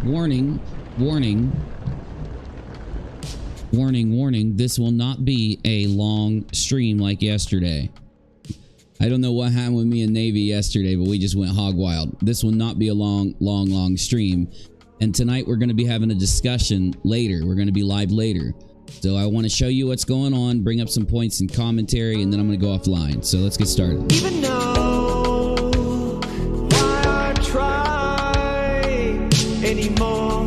Warning, warning, warning, warning. This will not be a long stream like yesterday. I don't know what happened with me and Navy yesterday, but we just went hog wild. This will not be a long stream. And tonight we're going to be having a discussion later. We're going to be live later. So I want to show you what's going on, bring up some points and commentary, and then I'm going to go offline. So let's get started. Even know why I try anymore.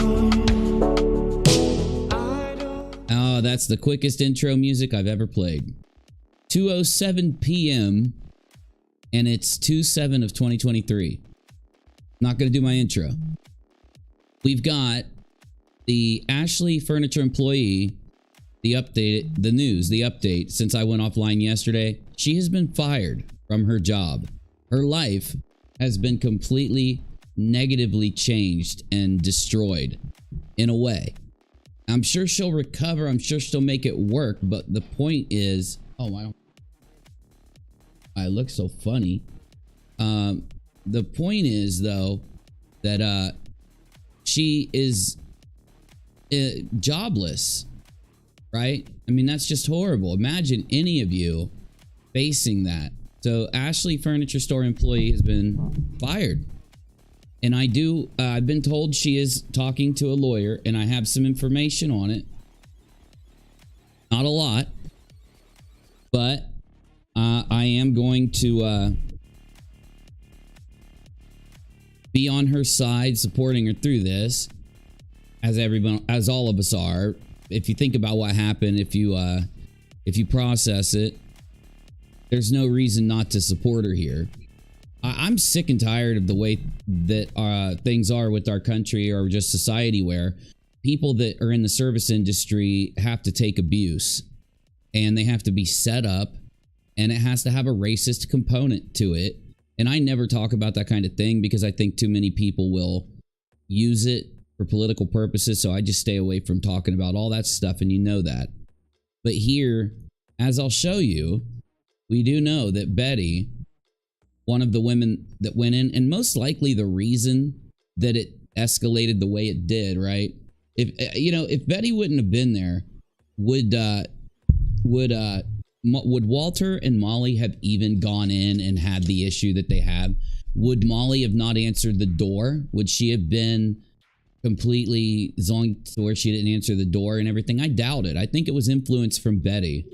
Oh, that's the quickest intro music I've ever played. 2:07 p.m. and it's 2/7 of 2023. Not going to do my intro. We've got the Ashley Furniture employee, the update since I went offline yesterday. She has been fired from her job. Her life has been completely negatively changed and destroyed in a way. I'm sure she'll recover. I'm sure she'll make it work. But the point is, I look so funny. The point is, though, that she is jobless, right? I mean, that's just horrible. Imagine any of you facing that. So Ashley Furniture Store employee has been fired. And I've been told she is talking to a lawyer, and I have some information on it. Not a lot, but I am going to be on her side, supporting her through this, as all of us are. If you think about what happened, if you process it, there's no reason not to support her here. I'm sick and tired of the way that things are with our country, or just society, where people that are in the service industry have to take abuse, and they have to be set up, and it has to have a racist component to it. And I never talk about that kind of thing because I think too many people will use it for political purposes. So I just stay away from talking about all that stuff, and you know that. But here, as I'll show you, we do know that Betty, one of the women that went in, and most likely the reason that it escalated the way it did, right? If Betty wouldn't have been there, would Walter and Molly have even gone in and had the issue that they have? Would Molly have not answered the door? Would she have been completely zonked to where she didn't answer the door and everything? I doubt it. I think it was influence from Betty.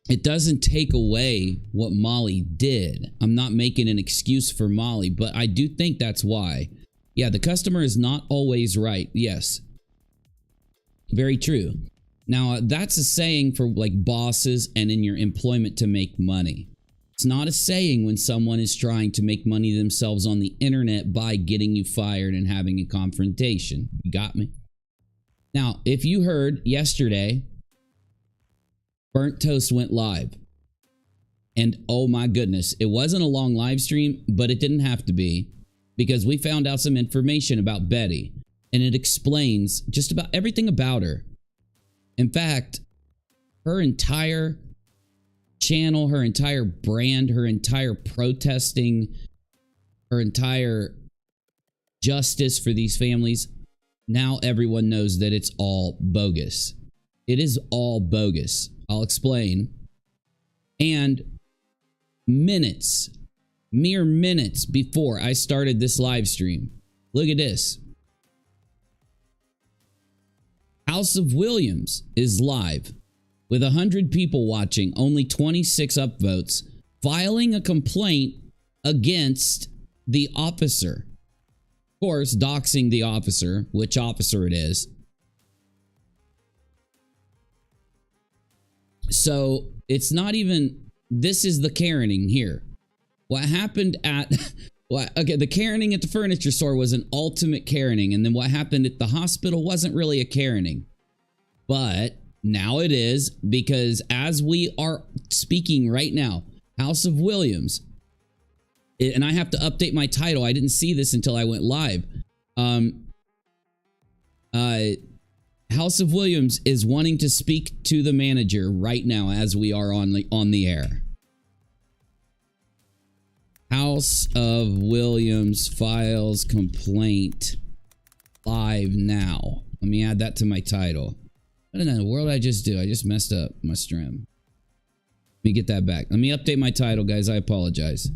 It doesn't take away what Molly did. I'm not making an excuse for Molly, but I do think that's why. Yeah, the customer is not always right. Yes. Very true. Now, that's a saying for like bosses and in your employment to make money. It's not a saying when someone is trying to make money themselves on the internet by getting you fired and having a confrontation. You got me? Now, if you heard yesterday, Burnt Toast went live. And oh my goodness, it wasn't a long live stream, but it didn't have to be, because we found out some information about Betty, and it explains just about everything about her. In fact, her entire channel, her entire brand, her entire protesting, her entire justice for these families, now everyone knows that it's all bogus. It is all bogus. I'll explain. And mere minutes before I started this live stream, look at this. House of Williams is live with 100 people watching, only 26 upvotes, filing a complaint against the officer. Of course, doxing the officer, which officer it is. So it's not even, this is the Karening here. What happened at, the Karening at the furniture store was an ultimate Karening. And then what happened at the hospital wasn't really a Karening. But now it is, because as we are speaking right now, House of Williams, and I have to update my title. I didn't see this until I went live. House of Williams is wanting to speak to the manager right now as we are on the air. House House of Williams files complaint live now. Let me add that to my title. What in the world did I just do? I just messed up my stream. Let me get that back. Let me update my title, guys. I apologize.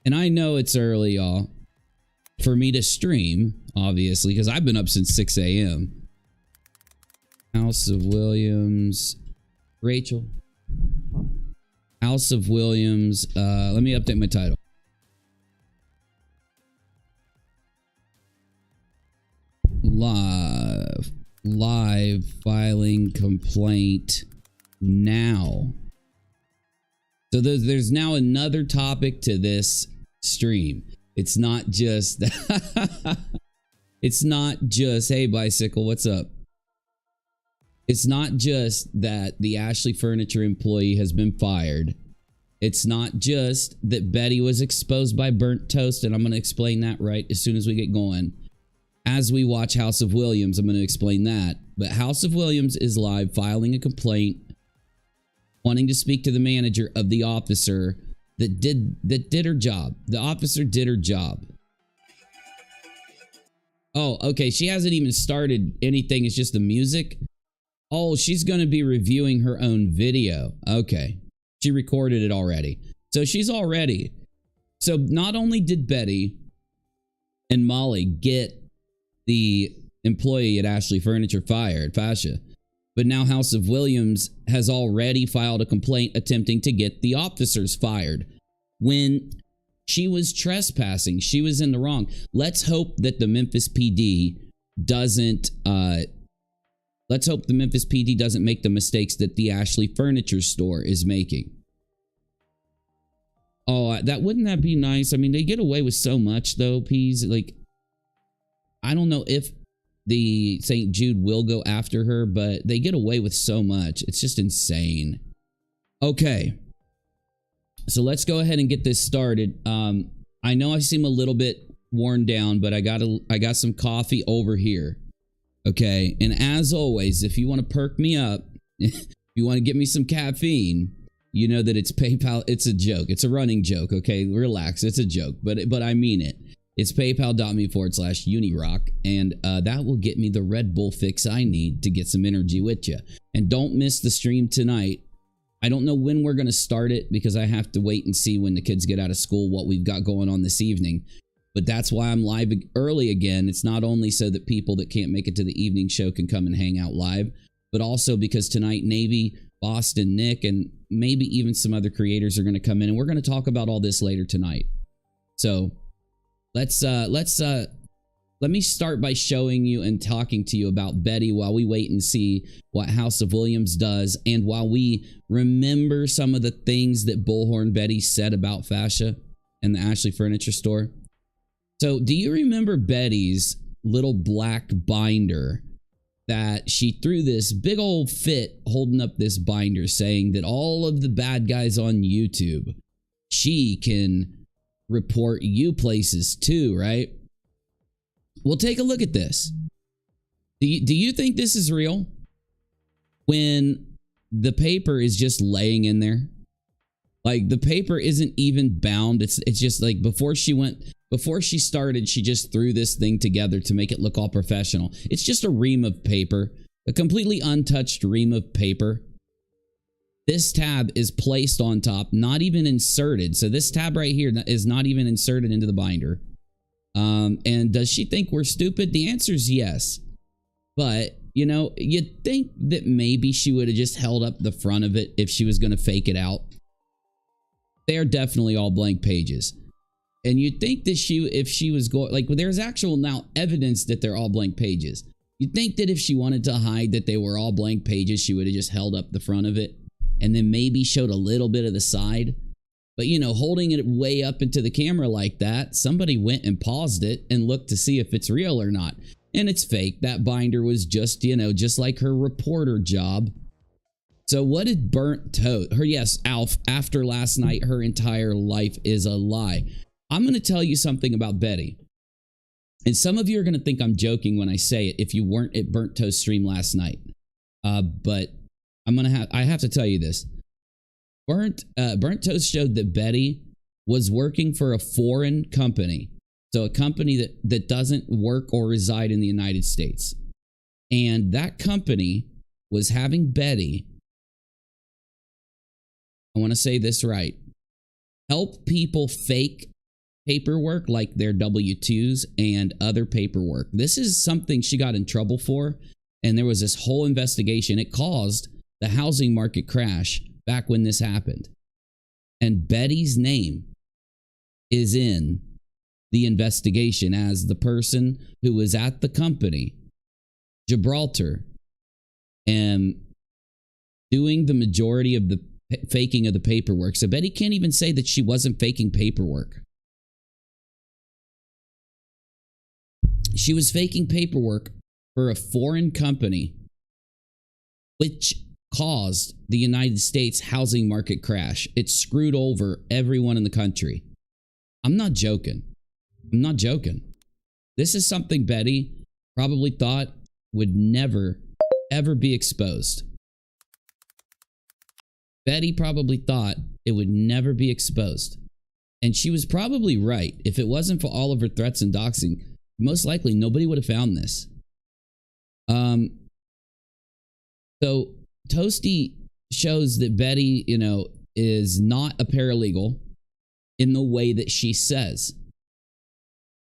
And I know it's early, y'all, for me to stream, obviously, because I've been up since 6 a.m. House of Williams. Rachel. House of Williams. Let me update my title. Live filing complaint now. So there's now another topic to this stream. It's not just it's not just, hey Bicycle, what's up? It's not just that the Ashley Furniture employee has been fired. It's not just that Betty was exposed by burnt toast, and I'm going to explain that right as soon as we get going. As we watch House of Williams, I'm going to explain that. But House of Williams is live filing a complaint, wanting to speak to the manager of the officer that did her job. The officer did her job. Oh, okay. She hasn't even started anything. It's just the music. Oh, she's going to be reviewing her own video. Okay. She recorded it already. So she's all ready. So not only did Betty and Molly get the employee at Ashley Furniture fired, Fascia, but now House of Williams has already filed a complaint attempting to get the officers fired when she was trespassing. She was in the wrong. Let's hope that the Memphis PD doesn't make the mistakes that the Ashley Furniture store is making. Oh, wouldn't that be nice? I mean, they get away with so much though, Peas. Like, I don't know if the St. Jude will go after her, but they get away with so much. It's just insane. Okay. So let's go ahead and get this started. I know I seem a little bit worn down, but I got some coffee over here. Okay. And as always, if you want to perk me up, if you want to get me some caffeine, you know that it's PayPal. It's a joke. It's a running joke. Okay. Relax. It's a joke, but I mean it. It's paypal.me/UNIRock, and that will get me the Red Bull fix I need to get some energy with you. And don't miss the stream tonight. I don't know when we're going to start it because I have to wait and see when the kids get out of school what we've got going on this evening. But that's why I'm live early again. It's not only so that people that can't make it to the evening show can come and hang out live, but also because tonight Navy, Boston, Nick, and maybe even some other creators are going to come in, and we're going to talk about all this later tonight. So let me start by showing you and talking to you about Betty while we wait and see what House of Williams does, and while we remember some of the things that Bullhorn Betty said about Fascia and the Ashley Furniture store. So do you remember Betty's little black binder that she threw this big old fit holding up this binder saying that all of the bad guys on YouTube, she can report you places too, right? Well, take a look at this. Do you think this is real? When the paper is just laying in there, like the paper isn't even bound. It's just like before she started, she just threw this thing together to make it look all professional. It's just a ream of paper, a completely untouched ream of paper. This tab is placed on top, not even inserted. So this tab right here is not even inserted into the binder. And does she think we're stupid? The answer is yes. But, you know, you'd think that maybe she would have just held up the front of it if she was going to fake it out. They are definitely all blank pages. And you'd think that if she was going, like, there's actual now evidence that they're all blank pages. You'd think that if she wanted to hide that they were all blank pages, she would have just held up the front of it and then maybe showed a little bit of the side. But, you know, holding it way up into the camera like that, somebody went and paused it and looked to see if it's real or not. And it's fake. That binder was just, you know, just like her reporter job. So what did Burnt Toast? Yes, Alf, after last night, her entire life is a lie. I'm going to tell you something about Betty. And some of you are going to think I'm joking when I say it if you weren't at Burnt Toast stream last night. But I have to tell you this. Burnt Toast showed that Betty was working for a foreign company. So a company that doesn't work or reside in the United States. And that company was having Betty, I want to say this right, help people fake paperwork like their W-2s and other paperwork. This is something she got in trouble for. And there was this whole investigation. It caused the housing market crash back when this happened. And Betty's name is in the investigation as the person who was at the company, Gibraltar, and doing the majority of the faking of the paperwork. So Betty can't even say that she wasn't faking paperwork. She was faking paperwork for a foreign company, which caused the United States housing market crash. It screwed over everyone in the country. I'm not joking. I'm not joking. This is something Betty probably thought would never, ever be exposed. Betty probably thought it would never be exposed. And she was probably right. If it wasn't for all of her threats and doxing, most likely nobody would have found this. So Toasty shows that Betty, is not a paralegal in the way that she says.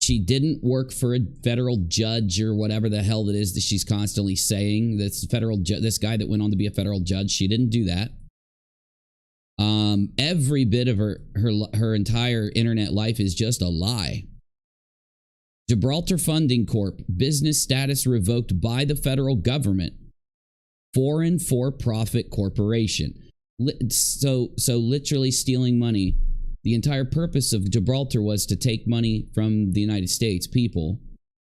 She didn't work for a federal judge or whatever the hell it is that she's constantly saying. This guy that went on to be a federal judge, she didn't do that. Every bit of her entire internet life is just a lie. Gibraltar Funding Corp, business status revoked by the federal government. Foreign for-profit corporation. So literally stealing money. The entire purpose of Gibraltar was to take money from the United States people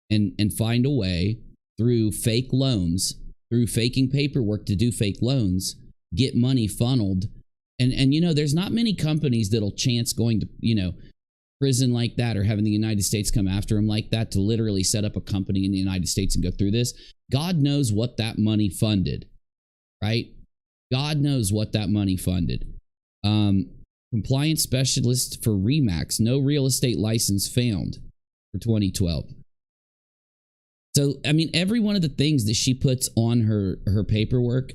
and find a way through fake loans, through faking paperwork to do fake loans, get money funneled. And there's not many companies that'll chance going to, prison like that or having the United States come after them like that to literally set up a company in the United States and go through this. God knows what that money funded, right? God knows what that money funded. Compliance specialist for Remax, no real estate license found for 2012. So, I mean, every one of the things that she puts on her paperwork,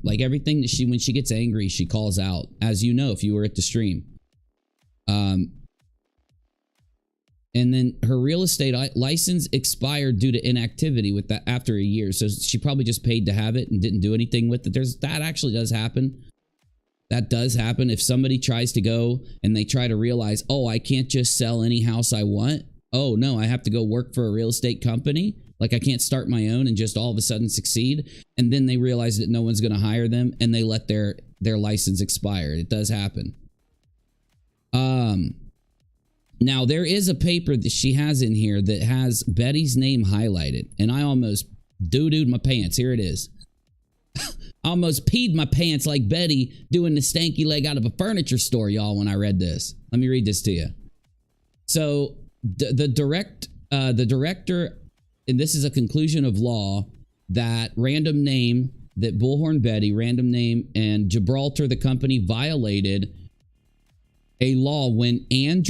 like everything that when she gets angry, she calls out, as you know, if you were at the stream. And then her real estate license expired due to inactivity with that after a year. So she probably just paid to have it and didn't do anything with it. That actually does happen. That does happen. If somebody tries to go and they try to realize, oh, I can't just sell any house I want. Oh, no, I have to go work for a real estate company. Like I can't start my own and just all of a sudden succeed. And then they realize that no one's going to hire them and they let their license expire. It does happen. Now, there is a paper that she has in here that has Betty's name highlighted. And I almost doo-dooed my pants. Here it is. I almost peed my pants like Betty doing the stanky leg out of a furniture store, y'all, when I read this. Let me read this to you. So, the director, and this is a conclusion of law, that random name, that Bullhorn Betty, random name, and Gibraltar, the company, violated a law when when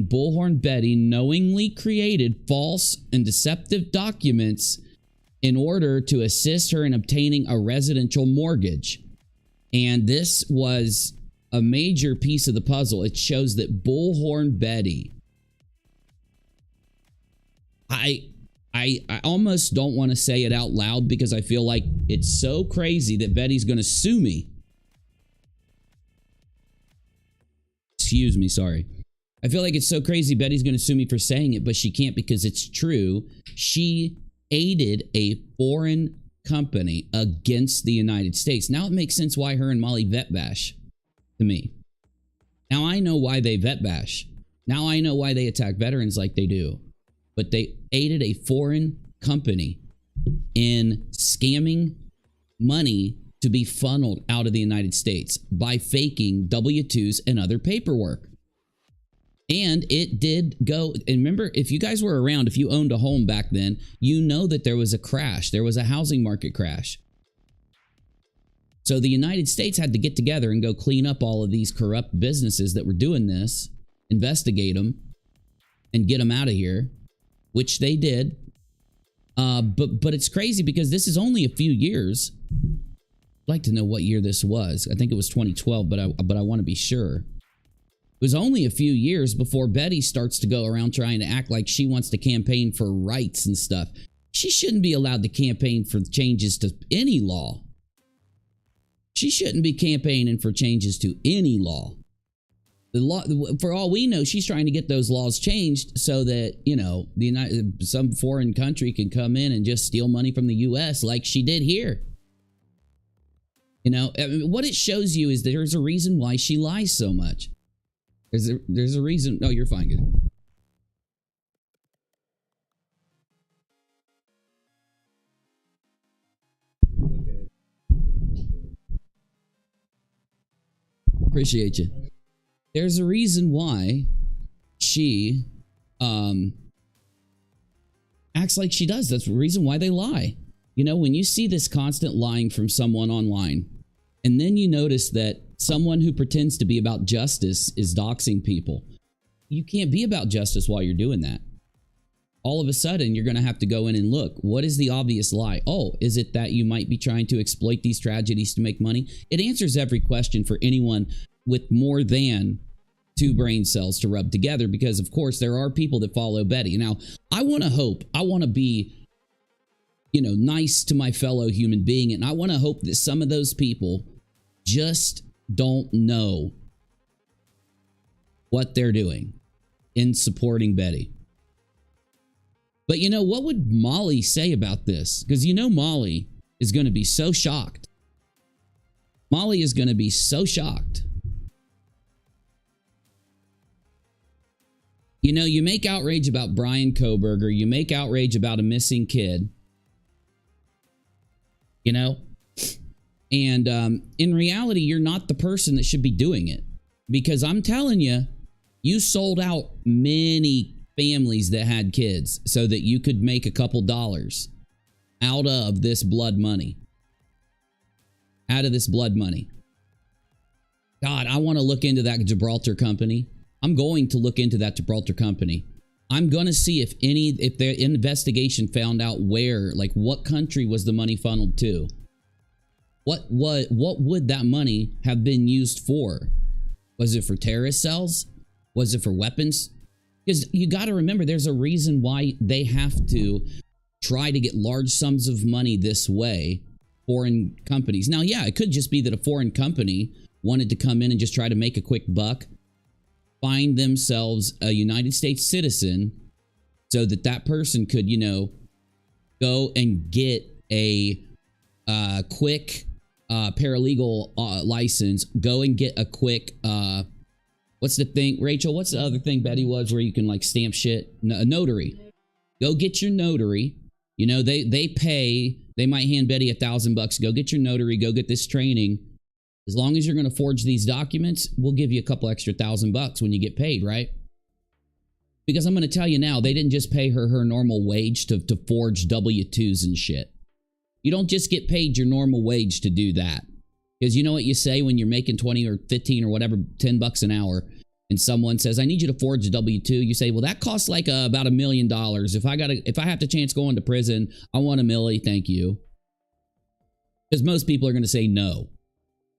Bullhorn Betty knowingly created false and deceptive documents in order to assist her in obtaining a residential mortgage. And this was a major piece of the puzzle. It shows that Bullhorn Betty, I almost don't want to say it out loud because I feel like it's so crazy that Betty's going to sue me. Excuse me, sorry. I feel like it's so crazy Betty's going to sue me for saying it, but she can't because it's true. She aided a foreign company against the United States. Now it makes sense why her and Molly vet bash to me. Now I know why they vet bash. Now I know why they attack veterans like they do. But they aided a foreign company in scamming money to be funneled out of the United States by faking W-2s and other paperwork. And it did go, and remember, if you guys were around, if you owned a home back then, you know that there was a crash. There was a housing market crash. So the United States had to get together and go clean up all of these corrupt businesses that were doing this investigate them, and get them out of here, which they did. But it's crazy because this is only a few years. I'd like to know what year this was. I think it was 2012, but I want to be sure. It was only a few years before Betty starts to go around trying to act like she wants to campaign for rights and stuff. She shouldn't be allowed to campaign for changes to any law. She shouldn't be campaigning for changes to any law. The law, for all we know, she's trying to get those laws changed so that, you know, some foreign country can come in and just steal money from the U.S. like she did here. You know, I mean, what it shows you is that there's a reason why she lies so much. There's a reason. Oh, you're fine, good. Appreciate you. There's a reason why she acts like she does. That's the reason why they lie. You know, when you see this constant lying from someone online, and then you notice that someone who pretends to be about justice is doxing people, you can't be about justice while you're doing that. All of a sudden, you're going to have to go in and look. What is the obvious lie? Oh, is it that you might be trying to exploit these tragedies to make money? It answers every question for anyone with more than 2 brain cells to rub together, because, of course, there are people that follow Betty. Now, I want to hope, I want to be, you know, nice to my fellow human being, and I want to hope that some of those people just don't know what they're doing in supporting Betty. But, you know, what would Molly say about this? Because, you know, Molly is going to be so shocked. Molly is going to be so shocked. You know, you make outrage about Brian Koberger. You make outrage about a missing kid. You know? And in reality, you're not the person that should be doing it. Because I'm telling you, you sold out many families that had kids so that you could make a couple dollars out of this blood money. Out of this blood money. God, I want to look into that Gibraltar company. I'm going to look into that Gibraltar company. I'm going to see if their investigation found out where, like, what country was the money funneled to? What would that money have been used for? Was it for terrorist cells? Was it for weapons? Because you got to remember, there's a reason why they have to try to get large sums of money this way, foreign companies. Now, yeah, it could just be that a foreign company wanted to come in and just try to make a quick buck, find themselves a United States citizen so that that person could, you know, go and get a quick paralegal license, go and get a quick what's the thing, Rachel? What's the other thing Betty was where you can, like, stamp shit? A notary. Go get your notary. You know, they pay. They might hand Betty $1,000. Go get your notary. Go get this training. As long as you're going to forge these documents, we'll give you a couple extra $1,000 when you get paid, right? Because I'm going to tell you now, they didn't just pay her normal wage to forge W-2s and shit. You don't just get paid your normal wage to do that. Because you know what you say when you're making 20 or 15 or whatever, $10 an hour, and someone says, I need you to forge a W-2. You say, well, that costs like about $1 million. If I have the chance going to prison, I want $1 million, thank you. Because most people are going to say no.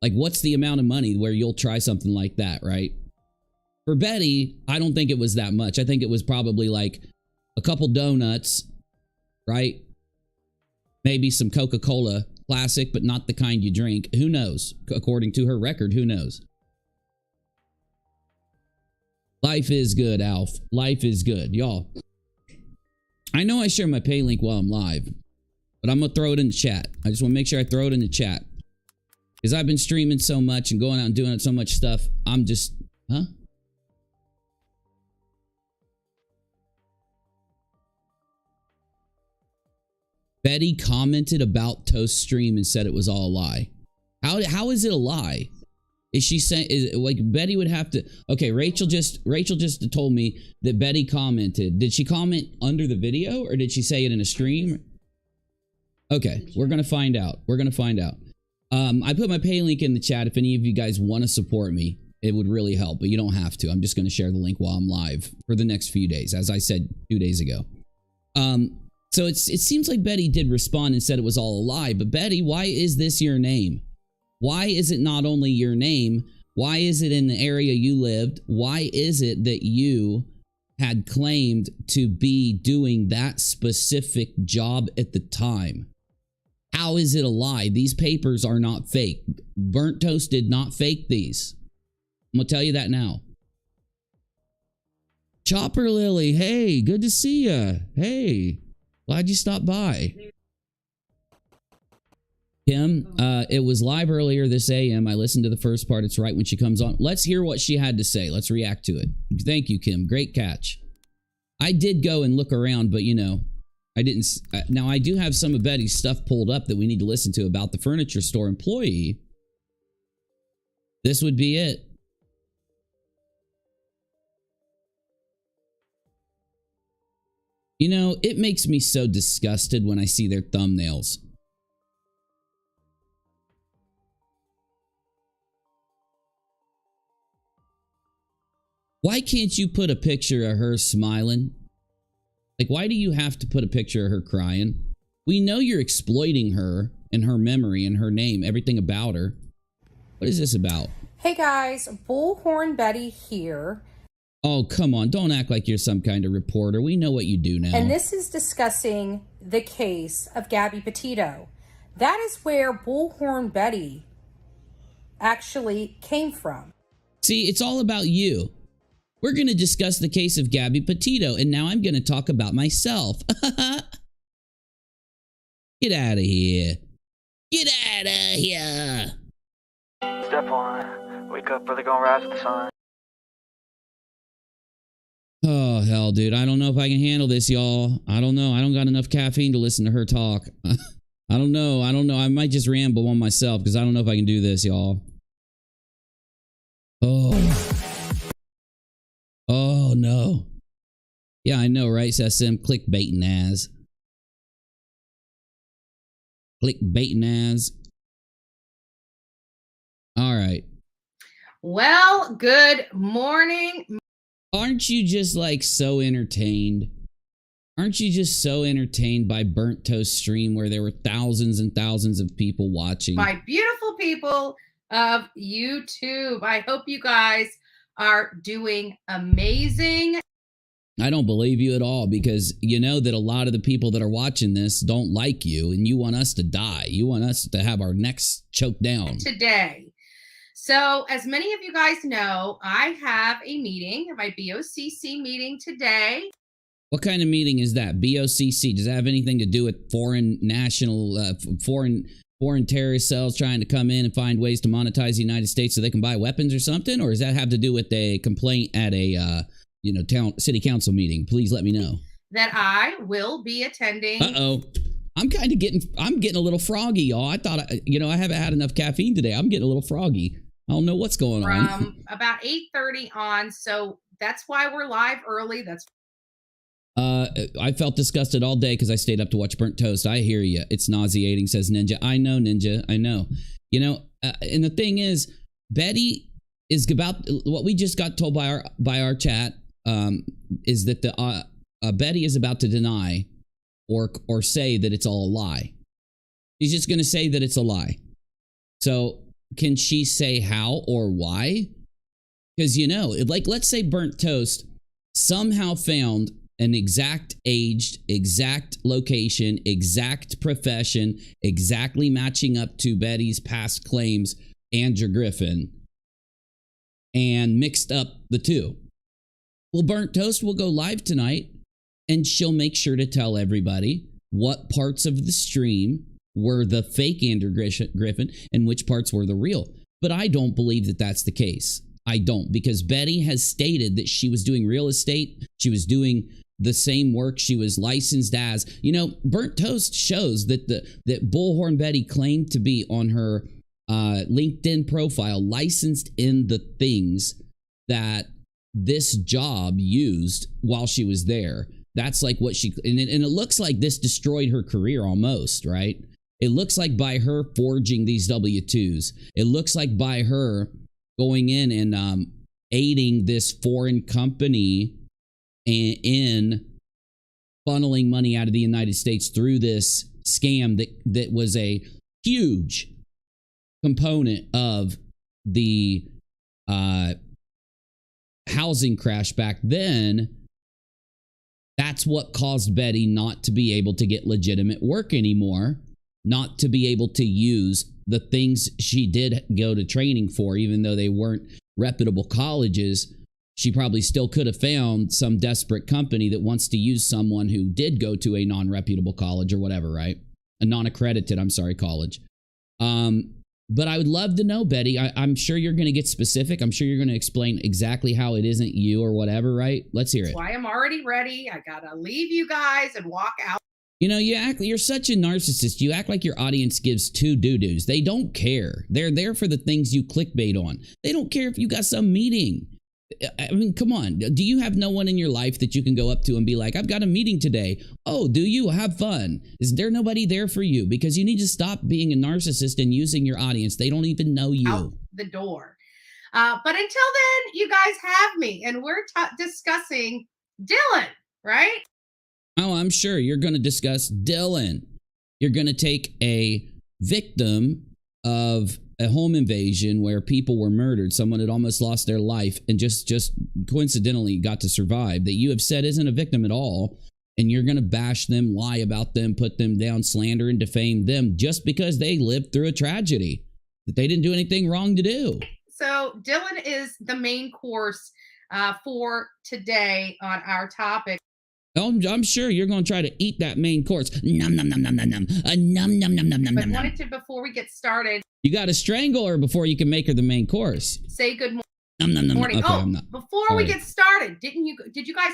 Like, what's the amount of money where you'll try something like that, right? For Betty, I don't think it was that much. I think it was probably like a couple donuts, right? Maybe some Coca-Cola. Classic, but not the kind you drink. Who knows? According to her record, who knows? Life is good, Alf. Life is good. Y'all, I know I share my pay link while I'm live, but I'm going to throw it in the chat. I just want to make sure I throw it in the chat. Because I've been streaming so much and going out and doing so much stuff. I'm just... Huh? Betty commented about Toast stream and said it was all a lie. How is it a lie? Is she saying, like, Betty would have to... Okay, Rachel just told me that Betty commented. Did she comment under the video, or did she say it in a stream? Okay, we're going to find out. We're going to find out. I put my pay link in the chat if any of you guys want to support me. It would really help, but you don't have to. I'm just going to share the link while I'm live for the next few days, as I said 2 days ago. So it seems like Betty did respond and said it was all a lie. But Betty, why is this your name? Why is it not only your name? Why is it in the area you lived? Why is it that you had claimed to be doing that specific job at the time? How is it a lie? These papers are not fake. Burnt Toast did not fake these. I'm going to tell you that now. Chopper Lily, hey, good to see ya. Hey, glad you stopped by. Kim, it was live earlier this AM. I listened to the first part. It's right when she comes on. Let's hear what she had to say. Let's react to it. Thank you, Kim. Great catch. I did go and look around, but you know, I didn't. Now, I do have some of Betty's stuff pulled up that we need to listen to about the furniture store employee. This would be it. You know, it makes me so disgusted when I see their thumbnails. Why can't you put a picture of her smiling? Like, why do you have to put a picture of her crying? We know you're exploiting her and her memory and her name, everything about her. What is this about? Hey guys, Bullhorn Betty here. Oh, come on. Don't act like you're some kind of reporter. We know what you do now. And this is discussing the case of Gabby Petito. That is where Bullhorn Betty actually came from. See, it's all about you. We're going to discuss the case of Gabby Petito, and now I'm going to talk about myself. Get out of here. Get out of here. Step one, wake up early, gonna rise with the sun. Oh, hell, dude. I don't know if I can handle this, y'all. I don't know. I don't got enough caffeine to listen to her talk. I don't know. I might just ramble on myself because I don't know if I can do this, y'all. Oh, no. Yeah, I know, right? SM clickbaiting ass. Clickbaiting ass. All right. Well, good morning. Aren't you just like so entertained? Aren't you just so entertained by Burnt Toast stream where there were thousands and thousands of people watching? By beautiful people of YouTube. I hope you guys are doing amazing. I don't believe you at all because you know that a lot of the people that are watching this don't like you and you want us to die. You want us to have our necks choked down. Today. So as many of you guys know, I have a meeting, my BOCC meeting today. What kind of meeting is that? BOCC? Does that have anything to do with foreign terrorist cells trying to come in and find ways to monetize the United States so they can buy weapons or something? Or does that have to do with a complaint at a city council meeting? Please let me know. That I will be attending. Uh-oh. I'm getting a little froggy, y'all. I thought, I haven't had enough caffeine today. I'm getting a little froggy. I don't know what's going on. From about 8:30 on, so that's why we're live early. I felt disgusted all day because I stayed up to watch Burnt Toast. I hear you. It's nauseating, says Ninja. I know, Ninja. I know. And the thing is, Betty is about what we just got told by our chat. Is that Betty is about to deny or say that it's all a lie. She's just going to say that it's a lie. So can she say how or why? Because, let's say Burnt Toast somehow found an exact aged, exact location, exact profession, exactly matching up to Betty's past claims, Andrew Griffin, and mixed up the two. Well, Burnt Toast will go live tonight, and she'll make sure to tell everybody what parts of the stream were the fake Andrew Griffin and which parts were the real. But I don't believe that that's the case. I don't, because Betty has stated that she was doing real estate. She was doing the same work she was licensed as. Burnt Toast shows that that Bullhorn Betty claimed to be on her LinkedIn profile, licensed in the things that this job used while she was there. That's like what she, and it looks like this destroyed her career almost, right? It looks like by her forging these W-2s, it looks like by her going in and aiding this foreign company in funneling money out of the United States through this scam that was a huge component of the housing crash back then. That's what caused Betty not to be able to get legitimate work anymore, not to be able to use the things she did go to training for, even though they weren't reputable colleges. She probably still could have found some desperate company that wants to use someone who did go to a non-reputable college or whatever, right? A non-accredited, college. But I would love to know, Betty. I'm sure you're going to get specific. I'm sure you're going to explain exactly how it isn't you or whatever, right? Let's hear it. That's why I'm already ready. I got to leave you guys and walk out. You know, you're such a narcissist. You act like your audience gives two doo-doos. They don't care. They're there for the things you clickbait on. They don't care if you got some meeting. I mean, come on. Do you have no one in your life that you can go up to and be like, I've got a meeting today? Oh, do you? Have fun. Is there nobody there for you? Because you need to stop being a narcissist and using your audience. They don't even know you. Out the door. But until then, you guys have me, and we're discussing Dylan, right? Oh, I'm sure you're going to discuss Dylan. You're going to take a victim of a home invasion where people were murdered, someone had almost lost their life and just coincidentally got to survive, that you have said isn't a victim at all, and you're going to bash them, lie about them, put them down, slander and defame them just because they lived through a tragedy that they didn't do anything wrong to do. So Dylan is the main course for today on our topic. I'm sure you're going to try to eat that main course. Num, num, num, num, num, num. Num, num, num, num, num, But num. wanted to, before we get started, You got to strangle her before you can make her the main course. say good Num, num, num, morning. Okay, I'm not. Before we Sorry. get started, did you guys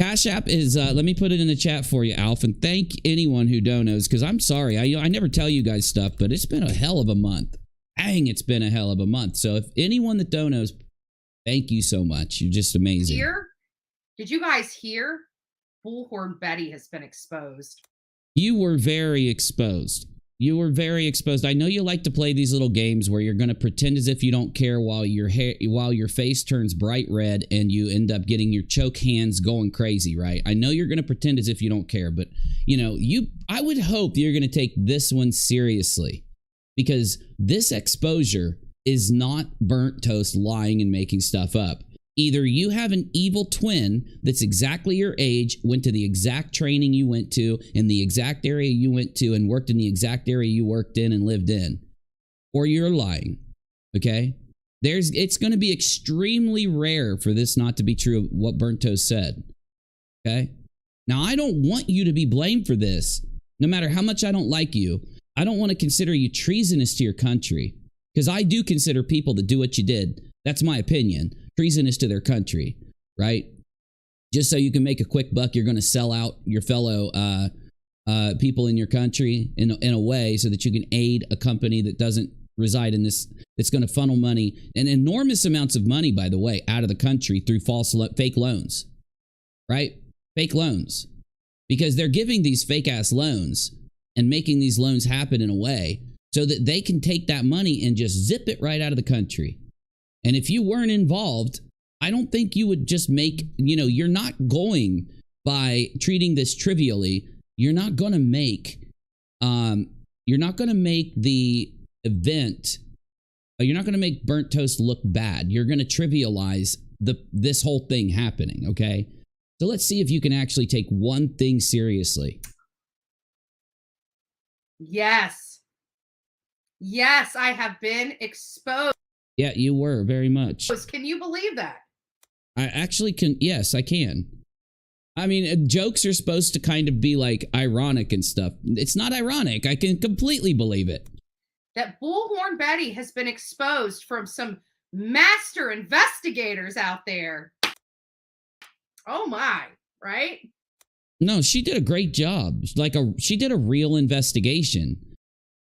CASHAPP is, let me put it in the chat for you, Alf, and thank anyone who donos, because I'm sorry, I never tell you guys stuff, but it's been a hell of a month. Dang, it's been a hell of a month. So if anyone that donos, thank you so much. You're just amazing. hear? Did you guys hear? Bullhorn Betty has been exposed. You were very exposed. You were very exposed. I know you like to play these little games where you're going to pretend as if you don't care while your face turns bright red and you end up getting your choke hands going crazy, right? I know you're going to pretend as if you don't care, but you know, I would hope you're going to take this one seriously, because this exposure is not burnt toast lying and making stuff up. Either you have an evil twin that's exactly your age, went to the exact training you went to, in the exact area you went to, and worked in the exact area you worked in and lived in, or you're lying, okay? It's going to be extremely rare for this not to be true, what Burnt Toast said, okay? Now, I don't want you to be blamed for this. No matter how much I don't like you, I don't want to consider you treasonous to your country, because I do consider people that do what you did, that's my opinion, treasonous to their country, right? Just so you can make a quick buck, you're going to sell out your fellow people in your country in a way so that you can aid a company that doesn't reside in this, that's going to funnel money, and enormous amounts of money, by the way, out of the country through fake loans, right? Fake loans. Because they're giving these fake ass loans and making these loans happen in a way so that they can take that money and just zip it right out of the country. And if you weren't involved, I don't think you would just make, you're not going, by treating this trivially, you're not going to make the event, you're not going to make Burnt Toast look bad. You're going to trivialize this whole thing happening, okay? So let's see if you can actually take one thing seriously. Yes. Yes, I have been exposed. Yeah, you were, very much. Can you believe that? I actually can. Yes, I can. I mean, jokes are supposed to kind of be like ironic and stuff. It's not ironic. I can completely believe it. That Bullhorn Betty has been exposed from some master investigators out there. Oh my, right? No, she did a great job. She did a real investigation.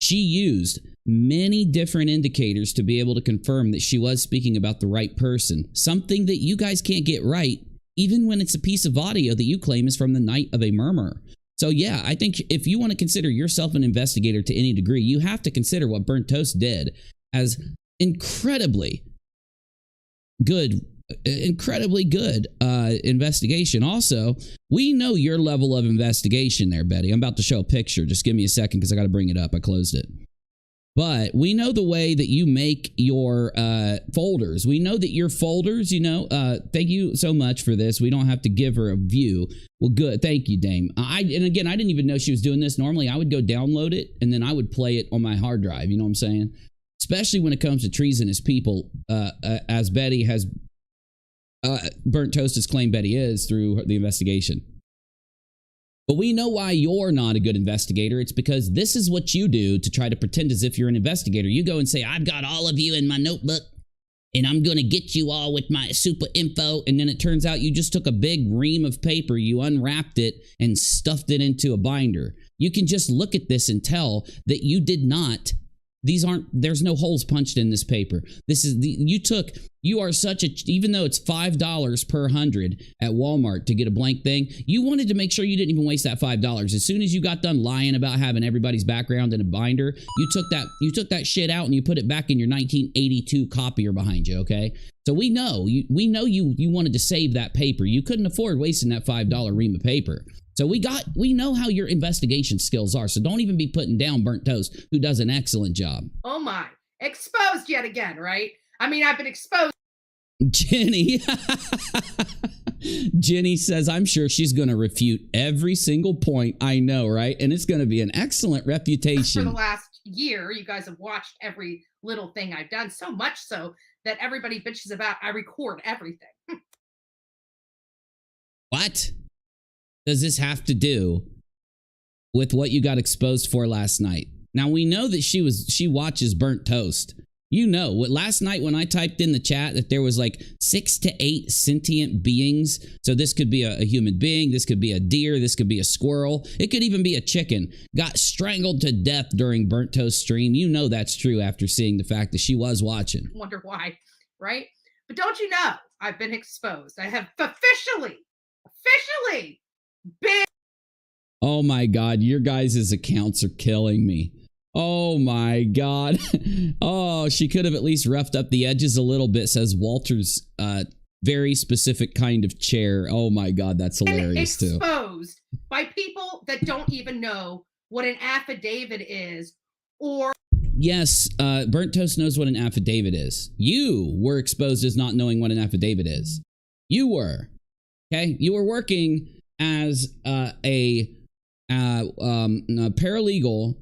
She used many different indicators to be able to confirm that she was speaking about the right person. Something that you guys can't get right, even when it's a piece of audio that you claim is from the night of a murmur. So yeah, I think if you want to consider yourself an investigator to any degree, you have to consider what Burnt Toast did as incredibly good, incredibly good investigation. Also, we know your level of investigation there, Betty. I'm about to show a picture. Just give me a second because I got to bring it up. I closed it. But we know the way that you make your folders. We know that your folders, you know, thank you so much for this. We don't have to give her a view. Well, good. Thank you, Dame. And again, I didn't even know she was doing this. Normally, I would go download it, and then I would play it on my hard drive. You know what I'm saying? Especially when it comes to treasonous people, as Betty has, Burnt Toast has claimed Betty is through the investigation. But we know why you're not a good investigator. It's because this is what you do to try to pretend as if you're an investigator. You go and say, I've got all of you in my notebook, and I'm going to get you all with my super info. And then it turns out you just took a big ream of paper, you unwrapped it, and stuffed it into a binder. You can just look at this and tell that you did not. There's no holes punched in this paper. You are such a, even though it's $5 per 100 at Walmart to get a blank thing, you wanted to make sure you didn't even waste that $5. As soon as you got done lying about having everybody's background in a binder, you took that shit out and you put it back in your 1982 copier behind you, okay? So we know you wanted to save that paper. You couldn't afford wasting that $5 ream of paper. So we know how your investigation skills are. So don't even be putting down Burnt Toast, who does an excellent job. Oh my. Exposed yet again, right? I mean, I've been exposed. Jenny. Jenny says, I'm sure she's going to refute every single point. I know, right? And it's going to be an excellent refutation. For the last year, you guys have watched every little thing I've done, so much so that everybody bitches about I record everything. What does this have to do with what you got exposed for last night? Now, we know that she watches Burnt Toast. You know, last night when I typed in the chat that there was like 6 to 8 sentient beings. So this could be a human being. This could be a deer. This could be a squirrel. It could even be a chicken. Got strangled to death during Burnt Toast stream. You know that's true after seeing the fact that she was watching. Wonder why, right? But don't you know, I've been exposed. I have officially been. Oh my God, your guys' accounts are killing me. Oh my God. Oh, she could have at least roughed up the edges a little bit, says Walter's very specific kind of chair. Oh my God, that's hilarious too. Exposed by people that don't even know what an affidavit is or. Yes, Burnt Toast knows what an affidavit is. You were exposed as not knowing what an affidavit is. You were. Okay? You were working as a paralegal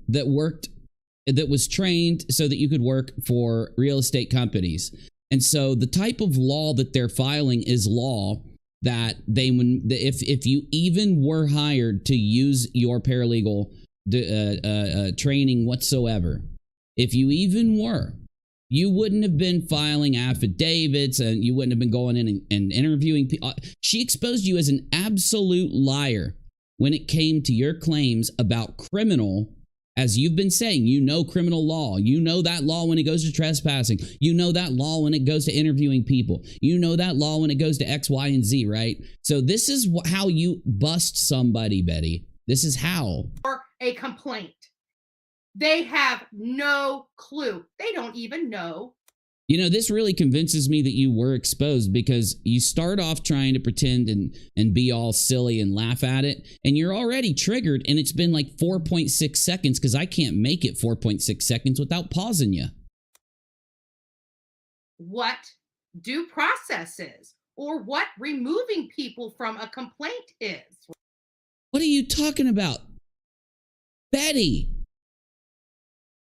that was trained so that you could work for real estate companies. And so the type of law that they're filing is law that if you even were hired to use your paralegal training whatsoever, if you even were, you wouldn't have been filing affidavits and you wouldn't have been going in and interviewing people. She exposed you as an absolute liar when it came to your claims about criminal. As you've been saying, you know criminal law. You know that law when it goes to trespassing. You know that law when it goes to interviewing people. You know that law when it goes to X, Y, and Z, right? So this is how you bust somebody, Betty. This is how. Or a complaint. They have no clue. They don't even know. You know, this really convinces me that you were exposed because you start off trying to pretend and be all silly and laugh at it, and you're already triggered, and it's been like 4.6 seconds because I can't make it 4.6 seconds without pausing you. What due process is, or what removing people from a complaint is. What are you talking about? Betty!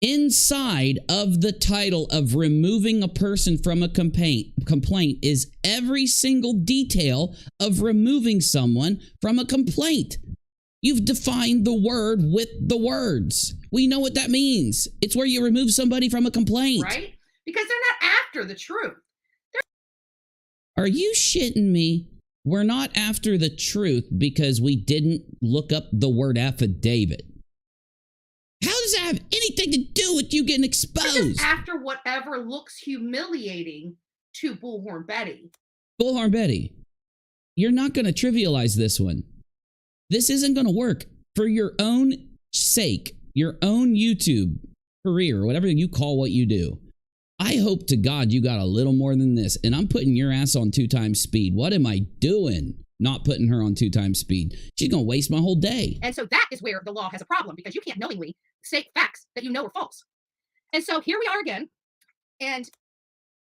Inside of the title of removing a person from a complaint is every single detail of removing someone from a complaint. You've defined the word with the words. We know what that means. It's where you remove somebody from a complaint. Right? Because they're not after the truth. Are you shitting me? We're not after the truth because we didn't look up the word affidavit. How does that have anything to do with you getting exposed? After whatever looks humiliating to Bullhorn Betty. Bullhorn Betty, you're not going to trivialize this one. This isn't going to work. For your own sake, your own YouTube career, whatever you call what you do, I hope to God you got a little more than this, and I'm putting your ass on 2 times speed. What am I doing? Not putting her on 2 times speed. She's gonna waste my whole day. And so that is where the law has a problem, because you can't knowingly state facts that you know are false. And so here we are again, and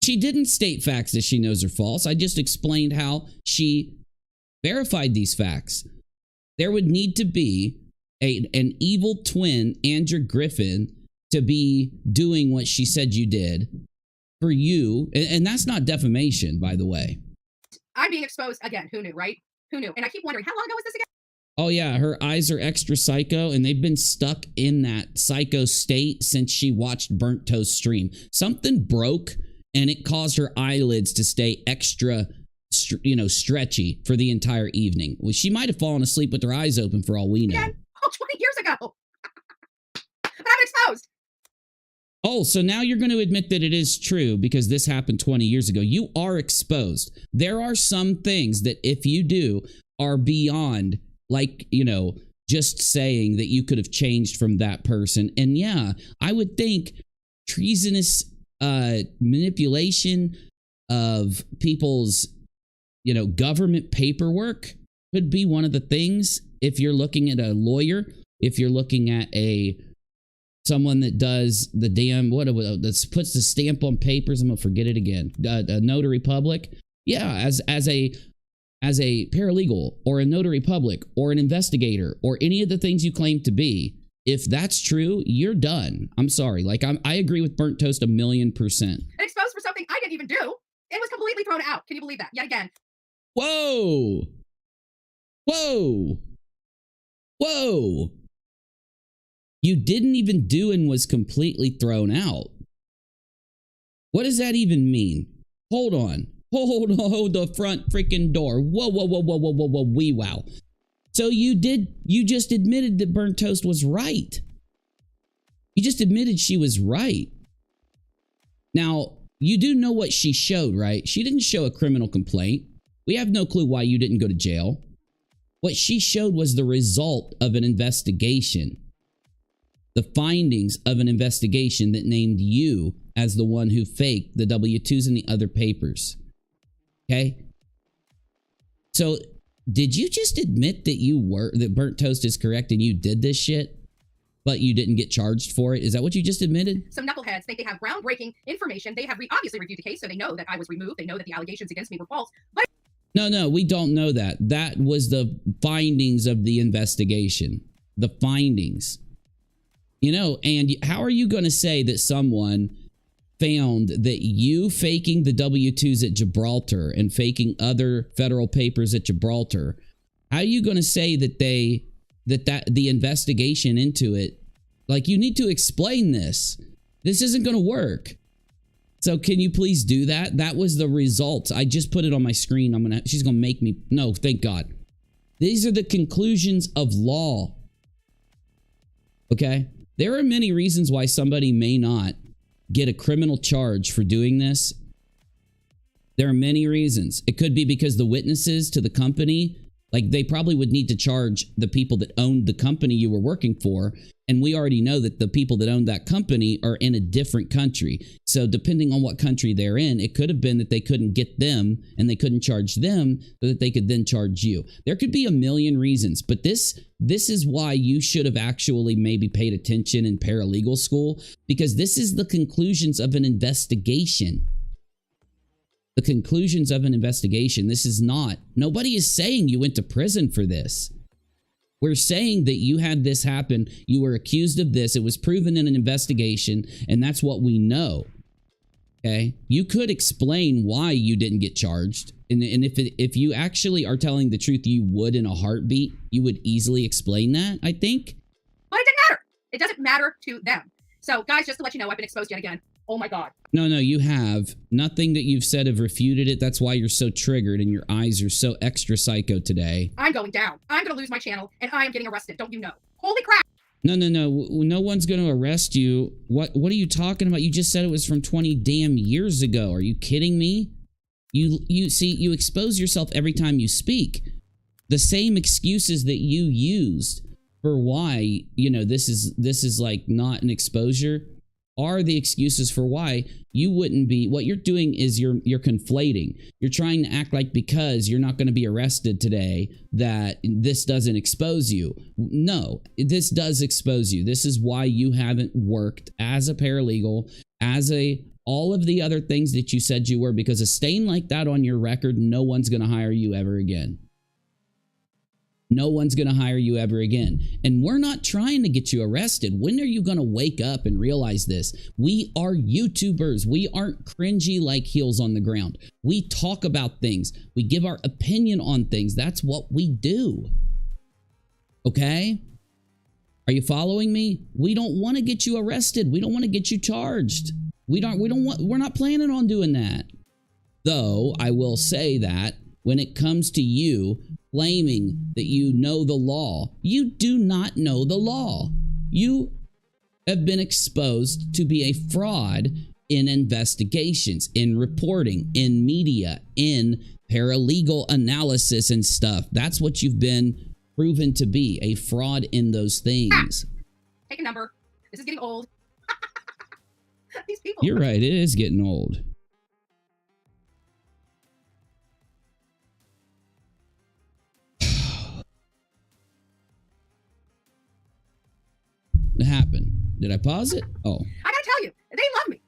she didn't state facts that she knows are false. I just explained how she verified these facts. There would need to be an evil twin, Andrew Griffin, to be doing what she said you did for you. And that's not defamation, by the way. I'm being exposed again. Who knew, right? Who knew? And I keep wondering, how long ago was this again? Oh yeah, her eyes are extra psycho, and they've been stuck in that psycho state since she watched Burnt Toast stream. Something broke, and it caused her eyelids to stay extra, stretchy for the entire evening. Well, she might have fallen asleep with her eyes open for all we know. Again? Oh, 20 years ago. But I'm exposed. Oh, so now you're going to admit that it is true because this happened 20 years ago. You are exposed. There are some things that if you do are beyond, like, just saying that you could have changed from that person. And yeah, I would think treasonous manipulation of people's, government paperwork could be one of the things. If you're looking at a lawyer, if you're looking at someone that does the damn, that puts the stamp on papers, I'm gonna forget it again, a notary public. Yeah, as a paralegal or a notary public or an investigator or any of the things you claim to be, if that's true, you're done. I'm sorry. Like, I agree with Burnt Toast 1,000,000%. And exposed for something I didn't even do. It was completely thrown out. Can you believe that? Yet again. Whoa. Whoa. Whoa. You didn't even do and was completely thrown out. What does that even mean? Hold on. Hold the front freaking door. Whoa, wee wow. So you just admitted that Burnt Toast was right. You just admitted she was right. Now, you do know what she showed, right? She didn't show a criminal complaint. We have no clue why you didn't go to jail. What she showed was the result of an investigation. The findings of an investigation that named you as the one who faked the W-2s and the other papers. Okay? So, did you just admit that Burnt Toast is correct and you did this shit, but you didn't get charged for it? Is that what you just admitted? Some knuckleheads think they have groundbreaking information. They have obviously reviewed the case, so they know that I was removed. They know that the allegations against me were false. But No, we don't know that. That was the findings of the investigation. The findings. And how are you going to say that someone found that you faking the W-2s at Gibraltar and faking other federal papers at Gibraltar, how are you going to say that the investigation into it, like, you need to explain this. This isn't going to work. So can you please do that? That was the results. I just put it on my screen. She's going to make me. No, thank God. These are the conclusions of law. Okay? There are many reasons why somebody may not get a criminal charge for doing this. There are many reasons. It could be because the witnesses to the company, like, they probably would need to charge the people that owned the company you were working for. And we already know that the people that owned that company are in a different country. So depending on what country they're in, it could have been that they couldn't get them and they couldn't charge them so that they could then charge you. There could be a million reasons, but this is why you should have actually maybe paid attention in paralegal school, because this is the conclusions of an investigation. The conclusions of an investigation. This is not, nobody is saying you went to prison for this. We're saying that you had this happen. You were accused of this. It was proven in an investigation, and that's what we know. Okay? You could explain why you didn't get charged. And if you actually are telling the truth, you would in a heartbeat. You would easily explain that, I think. it didn't matter. It doesn't matter to them. So, guys, just to let you know, I've been exposed yet again. Oh my God. No, you have. Nothing that you've said have refuted it. That's why you're so triggered and your eyes are so extra psycho today. I'm going down. I'm going to lose my channel and I am getting arrested. Don't you know? Holy crap. No. No one's going to arrest you. What are you talking about? You just said it was from 20 damn years ago. Are you kidding me? You see, you expose yourself every time you speak. The same excuses that you used for why, this is like not an exposure. are the excuses for why you wouldn't be. What you're doing is you're conflating. You're trying to act like because you're not going to be arrested today that this doesn't expose you. No, this does expose you. This is why you haven't worked as a paralegal, as all of the other things that you said you were, because a stain like that on your record, no one's going to hire you ever again. No one's going to hire you ever again. And we're not trying to get you arrested. When are you going to wake up and realize this? We are YouTubers. We aren't cringy like heels on the ground. We talk about things. We give our opinion on things. That's what we do. Okay? Are you following me? We don't want to get you arrested. We don't want to get you charged. We're not planning on doing that. Though I will say that when it comes to you claiming that you know the law, you do not know the law. You have been exposed to be a fraud in investigations, in reporting, in media, in paralegal analysis and stuff. That's what you've been proven to be, a fraud in those things. Take a number. This is getting old. These people. You're right. It is getting old. What happened? Did I pause it? Oh. I gotta tell you, they love me.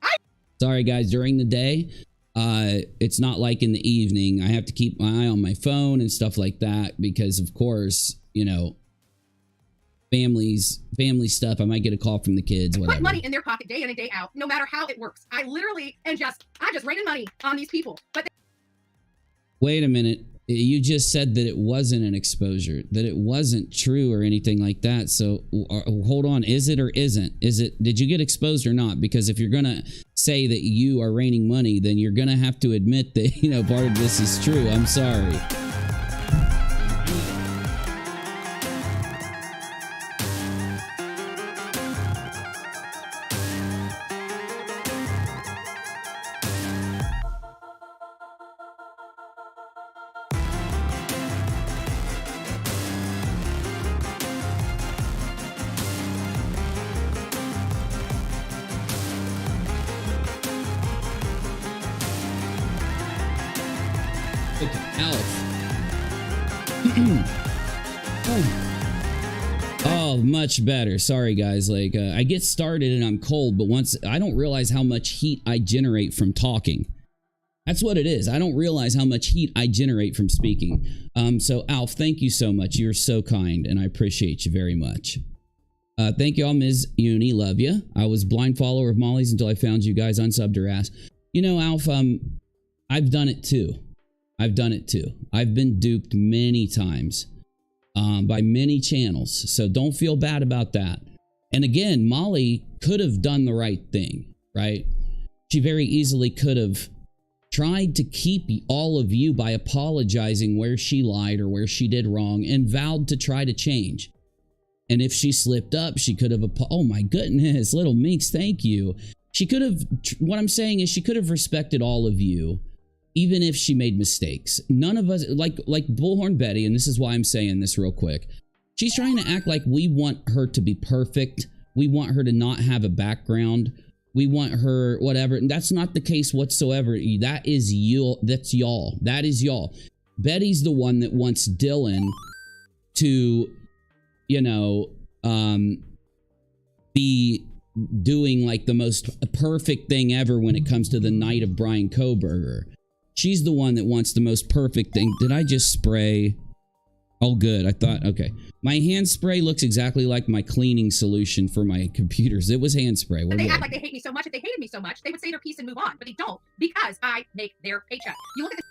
Sorry, guys. During the day, it's not like in the evening. I have to keep my eye on my phone and stuff like that because, of course, you know, family stuff. I might get a call from the kids. Put Whatever. money in their pocket day in and day out, no matter how it works. I literally I'm just raining money on these people. But Wait a minute. You just said that it wasn't an exposure, that it wasn't true or anything like that. So hold on. Is it or isn't? Did you get exposed or not? Because if you're going to say that you are raining money, then you're going to have to admit that, you know, part of this is true. I'm sorry. Oh, much better. Sorry, guys. Like, I get started and I'm cold, but once I don't realize how much heat I generate from talking. That's what it is. I don't realize how much heat I generate from speaking. So, Alf, thank you so much. You're so kind, and I appreciate you very much. Thank you all, Ms. Uni. Love you. I was blind follower of Molly's until I found you guys unsubbed her ass. You know, Alf, I've done it too. I've been duped many times. By many channels, so don't feel bad about that. And again, Molly could have done the right thing, right? She very easily could have tried to keep all of you by apologizing where she lied or where she did wrong and vowed to try to change. And if she slipped up, she could have, oh my goodness, little minx, thank you. She could have, what I'm saying is she could have respected all of you, even if she made mistakes. None of us, like Bullhorn Betty, and this is why I'm saying this real quick. She's trying to act like we want her to be perfect. We want her to not have a background. We want her, whatever. And that's not the case whatsoever. That is you. That's y'all. That is y'all. Betty's the one that wants Dylan to, you know, be doing like the most perfect thing ever when it comes to the night of Brian Koberger. She's the one that wants the most perfect thing. Did I just spray? Oh, good. I thought, okay. My hand spray looks exactly like my cleaning solution for my computers. It was hand spray. They act like they hate me so much. If they hated me so much, they would say their piece and move on. But they don't, because I make their paycheck. You look at the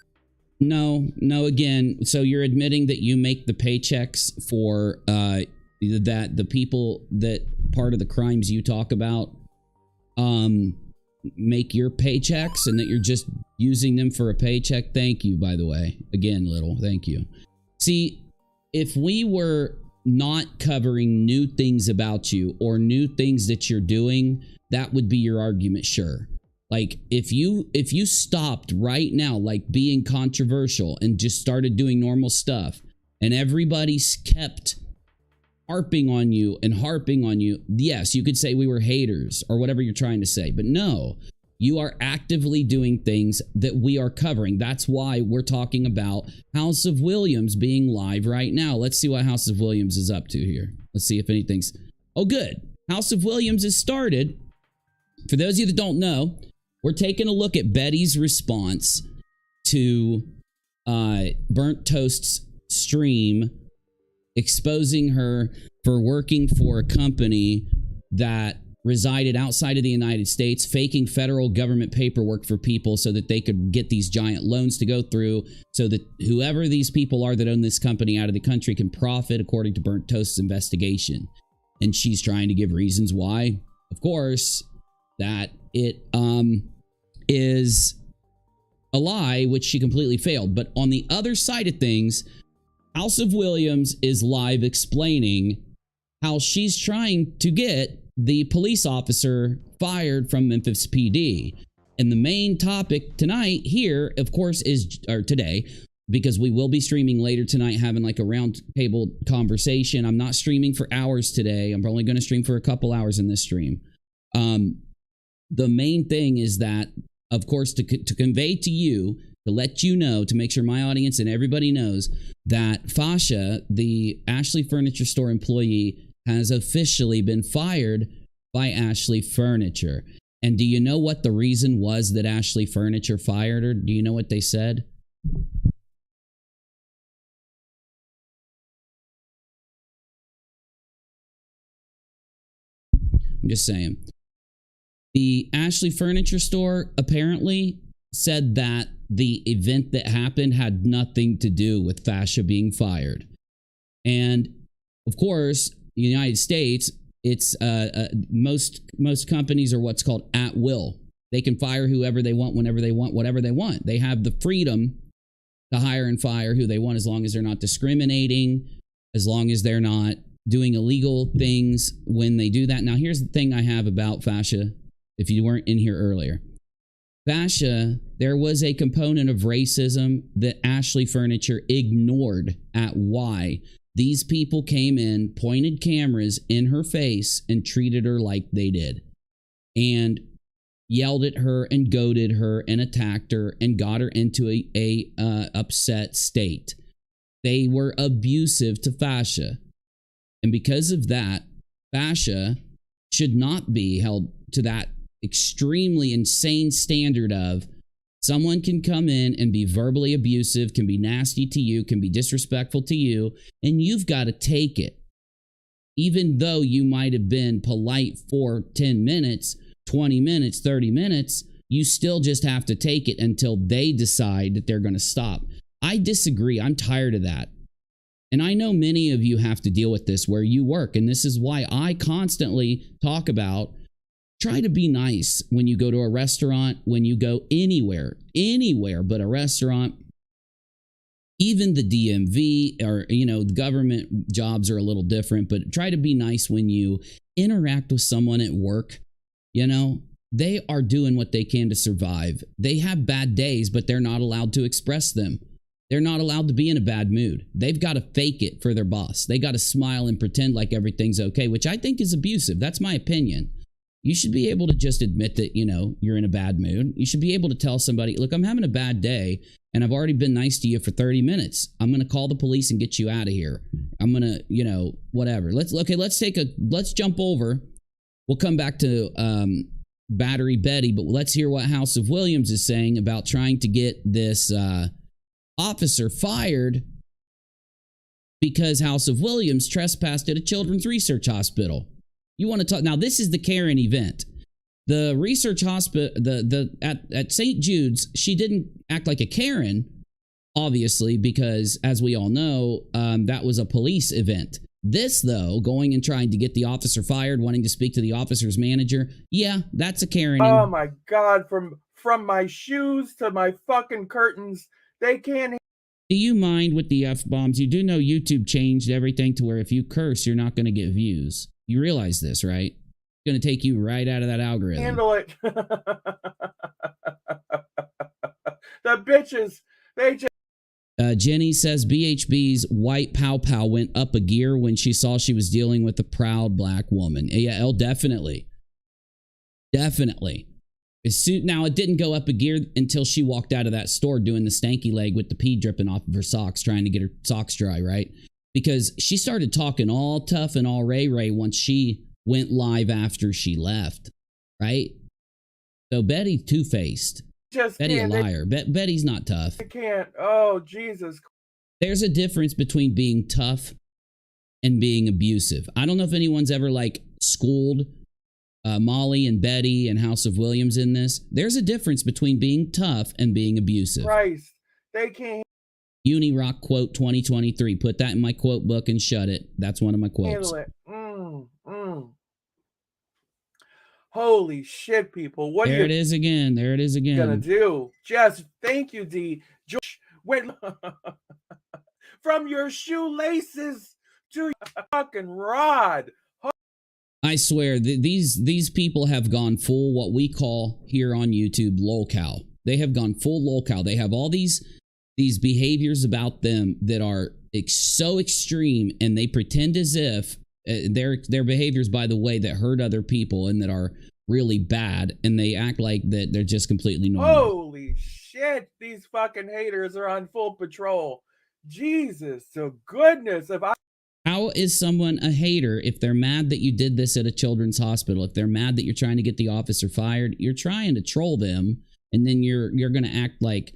No, again, so you're admitting that you make the paychecks for the people that part of the crimes you talk about make your paychecks and that you're just using them for a paycheck. Thank you, by the way. Again, little, thank you. See, if we were not covering new things about you or new things that you're doing, that would be your argument, sure. Like if you stopped right now, like being controversial and just started doing normal stuff and everybody's kept harping on you and harping on you. Yes, you could say we were haters or whatever you're trying to say, but no, you are actively doing things that we are covering. That's why we're talking about House of Williams being live right now. Let's see what House of Williams is up to here. Let's see if anything's... Oh, good. House of Williams has started. For those of you that don't know, we're taking a look at Betty's response to Burnt Toast's stream exposing her for working for a company that resided outside of the United States, faking federal government paperwork for people so that they could get these giant loans to go through so that whoever these people are that own this company out of the country can profit, according to Burnt Toast's investigation. And she's trying to give reasons why, of course, that it is a lie, which she completely failed. But on the other side of things, House of Williams is live explaining how she's trying to get the police officer fired from Memphis PD. And the main topic tonight here, of course, is, or today, because we will be streaming later tonight, having like a round table conversation. I'm not streaming for hours today. I'm only going to stream for a couple hours in this stream. The main thing is that, of course, to convey to you, to let you know, to make sure my audience and everybody knows that Fasha, the Ashley Furniture Store employee, has officially been fired by Ashley Furniture. And do you know what the reason was that Ashley Furniture fired her? Do you know what they said? I'm just saying. The Ashley Furniture Store apparently said that the event that happened had nothing to do with Fasha being fired. And of course, the United States, it's most companies are what's called at will. They can fire whoever they want, whenever they want, whatever they want. They have the freedom to hire and fire who they want, as long as they're not discriminating, as long as they're not doing illegal things when they do that. Now, here's the thing I have about Fasha, if you weren't in here earlier. Fasha, there was a component of racism that Ashley Furniture ignored at why these people came in, pointed cameras in her face, and treated her like they did. And yelled at her and goaded her and attacked her and got her into a upset state. They were abusive to Fasha. And because of that, Fasha should not be held to that extremely insane standard of someone can come in and be verbally abusive, can be nasty to you, can be disrespectful to you, and you've got to take it. Even though you might have been polite for 10 minutes, 20 minutes, 30 minutes, you still just have to take it until they decide that they're going to stop. I disagree. I'm tired of that. And I know many of you have to deal with this where you work, and this is why I constantly talk about try to be nice when you go to a restaurant, when you go anywhere but a restaurant. Even the DMV or, government jobs are a little different, but try to be nice when you interact with someone at work. They are doing what they can to survive. They have bad days, but they're not allowed to express them. They're not allowed to be in a bad mood. They've got to fake it for their boss. They got to smile and pretend like everything's okay, which I think is abusive. That's my opinion. You should be able to just admit that, you're in a bad mood. You should be able to tell somebody, look, I'm having a bad day and I've already been nice to you for 30 minutes. I'm going to call the police and get you out of here. I'm going to, whatever. Let's jump over. We'll come back to Battery Betty, but let's hear what House of Williams is saying about trying to get this officer fired because House of Williams trespassed at a children's research hospital. You want to talk now? This is the Karen event. The research hospital, at St. Jude's, she didn't act like a Karen, obviously, because as we all know, that was a police event. This, though, going and trying to get the officer fired, wanting to speak to the officer's manager, yeah, that's a Karen. Oh my God! From my shoes to my fucking curtains, they can't. Do you mind with the F-bombs? You do know YouTube changed everything to where if you curse, you're not going to get views. You realize this, right? It's going to take you right out of that algorithm. Handle it. The bitches, they just Jenny says BHB's white pow pow went up a gear when she saw she was dealing with a proud black woman. Yeah, definitely. Definitely. Now, it didn't go up a gear until she walked out of that store doing the stanky leg with the pee dripping off of her socks, trying to get her socks dry, right? Because she started talking all tough and all ray-ray once she went live after she left, right? So Betty's two-faced. Betty a liar. Betty's not tough. I can't. Oh, Jesus. There's a difference between being tough and being abusive. I don't know if anyone's ever like schooled Molly and Betty and House of Williams in this. There's a difference between being tough and being abusive. Christ, they can't UNIRock quote 2023. Put that in my quote book and shut it. That's one of my quotes. handle it. Holy shit, people. What There are it is again. There it is you gonna again. do? Just thank you, D. George, when from your shoelaces to your fucking rod. I swear, these people have gone full what we call here on YouTube lolcow. They have gone full lolcow. They have all these behaviors about them that are so extreme, and they pretend as if their behaviors, by the way, that hurt other people and that are really bad, and they act like that they're just completely normal. Holy shit, these fucking haters are on full patrol. Jesus to goodness. How is someone a hater if they're mad that you did this at a children's hospital? If they're mad that you're trying to get the officer fired, you're trying to troll them, and then you're going to act like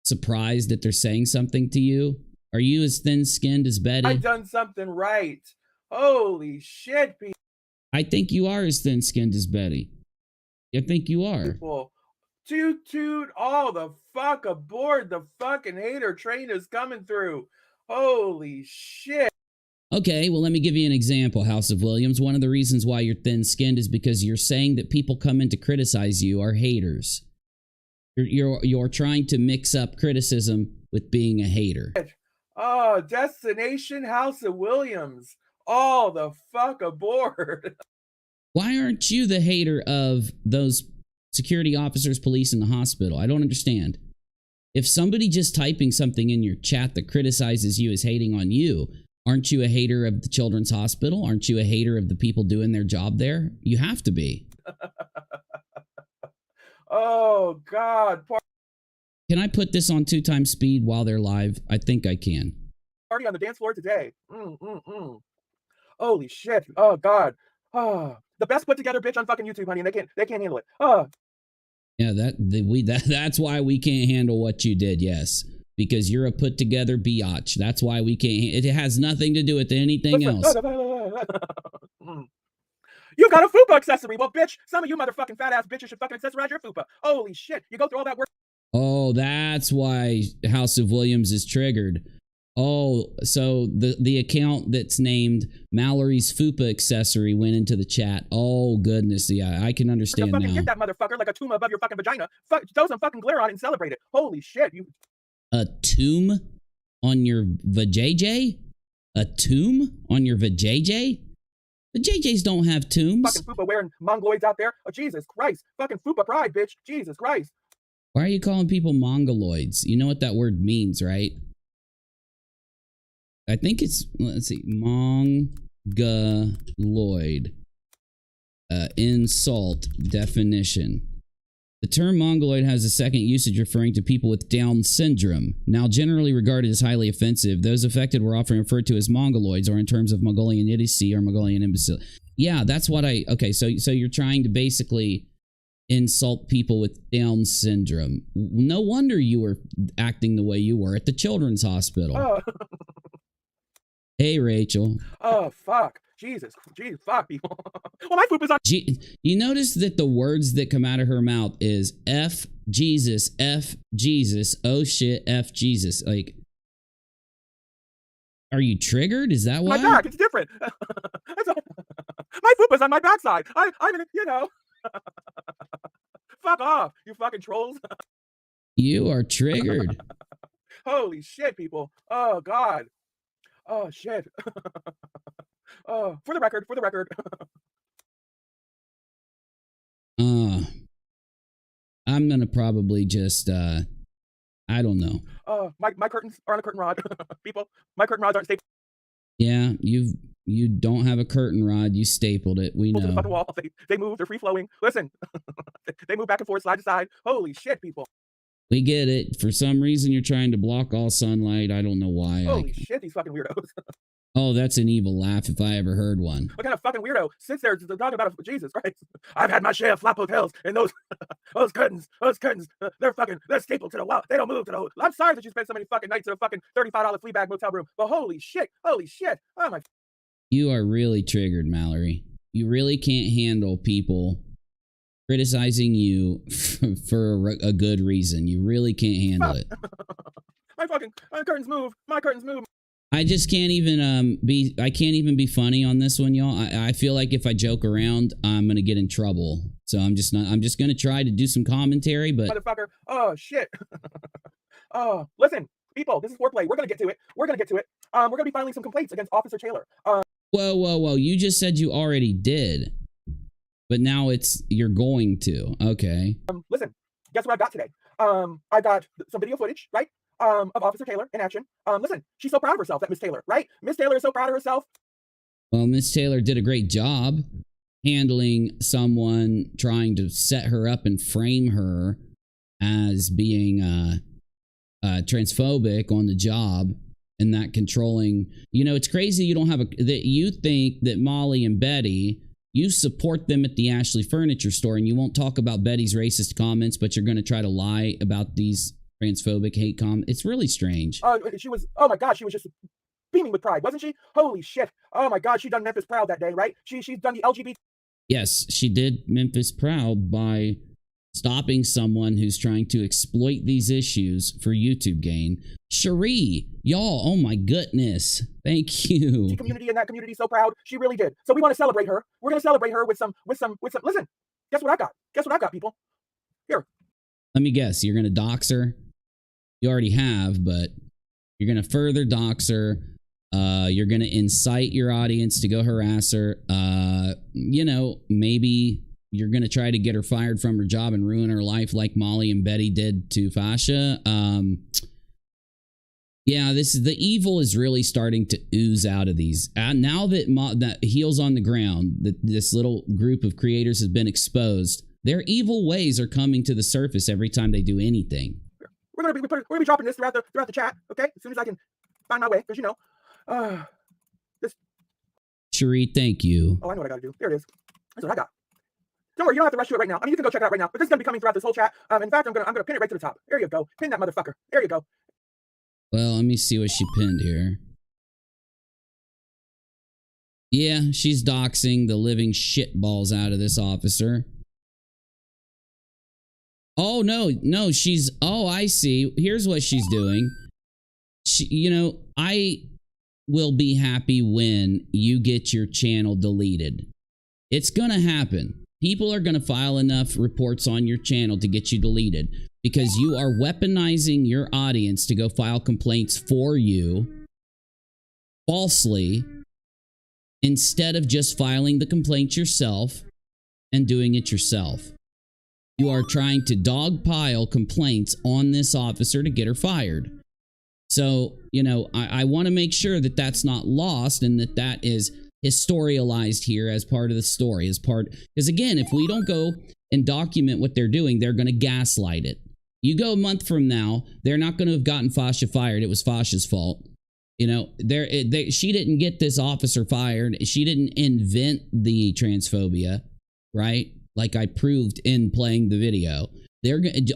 surprised that they're saying something to you? Are you as thin-skinned as Betty? I done something right. Holy shit, people. I think you are as thin-skinned as Betty. I think you are. Toot all the fuck aboard. The fucking hater train is coming through. Holy shit. Okay, well, let me give you an example, House of Williams. One of the reasons why you're thin-skinned is because you're saying that people come in to criticize you are haters. You're trying to mix up criticism with being a hater. Oh, Destination House of Williams. All the fuck aboard. Why aren't you the hater of those security officers, police in the hospital? I don't understand. If somebody just typing something in your chat that criticizes you is hating on you, aren't you a hater of the children's hospital? Aren't you a hater of the people doing their job there? You have to be. Oh, God. Can I put this on 2x speed while they're live? I think I can. Party on the dance floor today. Holy shit. Oh, God. Oh, the best put together bitch on fucking YouTube, honey, and they can't handle it. Oh. Yeah, that's why we can't handle what you did, yes. Because you're a put-together biatch. That's why we can't. It has nothing to do with anything else. You got a fupa accessory. Well, bitch, some of you motherfucking fat-ass bitches should fucking accessorize your fupa. Holy shit. You go through all that work. Oh, that's why House of Williams is triggered. Oh, so the account that's named Mallory's Fupa accessory went into the chat. Oh, goodness. Yeah, I can understand now. Get that motherfucker like a tumor above your fucking vagina. Throw some fucking glitter on it and celebrate it. Holy shit. A tomb on your vajayjay? A tomb on your vajayjay? The JJs don't have tombs. Fucking fupa wearing mongoloids out there. Oh, Jesus Christ. Fucking fupa pride, bitch. Jesus Christ. Why are you calling people mongoloids? You know what that word means, right? I think it's, let's see, mongoloid. Insult definition. The term mongoloid has a second usage referring to people with Down syndrome. Now generally regarded as highly offensive, those affected were often referred to as mongoloids, or in terms of Mongolian idiocy or Mongolian imbecile. Yeah, that's what okay, so you're trying to basically insult people with Down syndrome. No wonder you were acting the way you were at the children's hospital. Oh. Hey, Rachel. Oh, fuck. Jesus, fuck, people. Well, my poop is on. You notice that the words that come out of her mouth is F Jesus, oh shit, F Jesus. Like, are you triggered? Is that why? My back, it's different. My poop is on my backside. I'm in it, you know. Fuck off, you fucking trolls. You are triggered. Holy shit, people. Oh, God. Oh, shit. Oh, for the record. I'm gonna probably just I don't know. My curtains are on a curtain rod. People, my curtain rods aren't stapled Yeah, you don't have a curtain rod. You stapled it. We to the know. fucking wall. They move. They're free flowing. Listen, they move back and forth, side to side. Holy shit, people. We get it. For some reason, you're trying to block all sunlight. I don't know why. Holy shit, these fucking weirdos. Oh, that's an evil laugh if I ever heard one. What kind of fucking weirdo sits there talking about Jesus Christ? I've had my share of flop hotels, and those curtains, they're stapled to the wall. They don't move to the. I'm sorry that you spent so many fucking nights in a fucking $35 flea bag motel room, but holy shit, oh my. You are really triggered, Mallory. You really can't handle people criticizing you for a good reason. You really can't handle it. My curtains move. My curtains move. I just can't even I can't even be funny on this one, y'all. I feel like if I joke around, I'm gonna get in trouble. So I'm just gonna try to do some commentary, but motherfucker. Oh shit. Listen, people, this is foreplay. We're gonna get to it. We're gonna be filing some complaints against Officer Taylor. Whoa. You just said you already did. But now you're going to. Okay. Listen, guess what I got today? I got some video footage, right? Of Officer Taylor in action. Listen, she's so proud of herself, that Miss Taylor, right? Miss Taylor is so proud of herself. Well, Miss Taylor did a great job handling someone trying to set her up and frame her as being transphobic on the job and that controlling. You know, it's crazy you don't have that you think that Molly and Betty, you support them at the Ashley Furniture Store and you won't talk about Betty's racist comments, but you're going to try to lie about these transphobic hate comments. It's really strange. She was, oh my God, she was just beaming with pride, wasn't she? Holy shit. Oh my God, she done Memphis proud that day, right? She's done the LGBT. Yes, she did Memphis proud by stopping someone who's trying to exploit these issues for YouTube gain. Cherie, y'all, oh my goodness. Thank you. Community, and that community so proud. She really did. So we want to celebrate her. We're going to celebrate her with some, listen, guess what I got? Guess what I got, people? Here. Let me guess, you're going to dox her? You already have, but you're going to further dox her. You're going to incite your audience to go harass her. You know, maybe you're going to try to get her fired from her job and ruin her life like Molly and Betty did to Fasha. Yeah, the evil is really starting to ooze out of these. Now that Heels on the Ground, that this little group of creators has been exposed, their evil ways are coming to the surface every time they do anything. We're gonna be dropping this throughout the chat, okay? As soon as I can find my way, because you know, this. Cherie, thank you. Oh, I know what I gotta do. There it is. That's what I got. Don't worry, you don't have to rush to it right now. I mean, you can go check it out right now. But this is gonna be coming throughout this whole chat. In fact, I'm gonna pin it right to the top. There you go. Pin that motherfucker. There you go. Well, let me see what she pinned here. Yeah, she's doxing the living shitballs out of this officer. Oh, no, she's, oh, I see. Here's what she's doing. You know, I will be happy when you get your channel deleted. It's going to happen. People are going to file enough reports on your channel to get you deleted because you are weaponizing your audience to go file complaints for you falsely instead of just filing the complaint yourself and doing it yourself. You are trying to dogpile complaints on this officer to get her fired. So, you know, I want to make sure that that's not lost and that is historialized here as part of the story, because again, if we don't go and document what they're doing, they're going to gaslight it. You go a month from now, they're not going to have gotten Fasha fired. It was Fasha's fault. You know, she didn't get this officer fired. She didn't invent the transphobia, right? Like I proved in playing the video.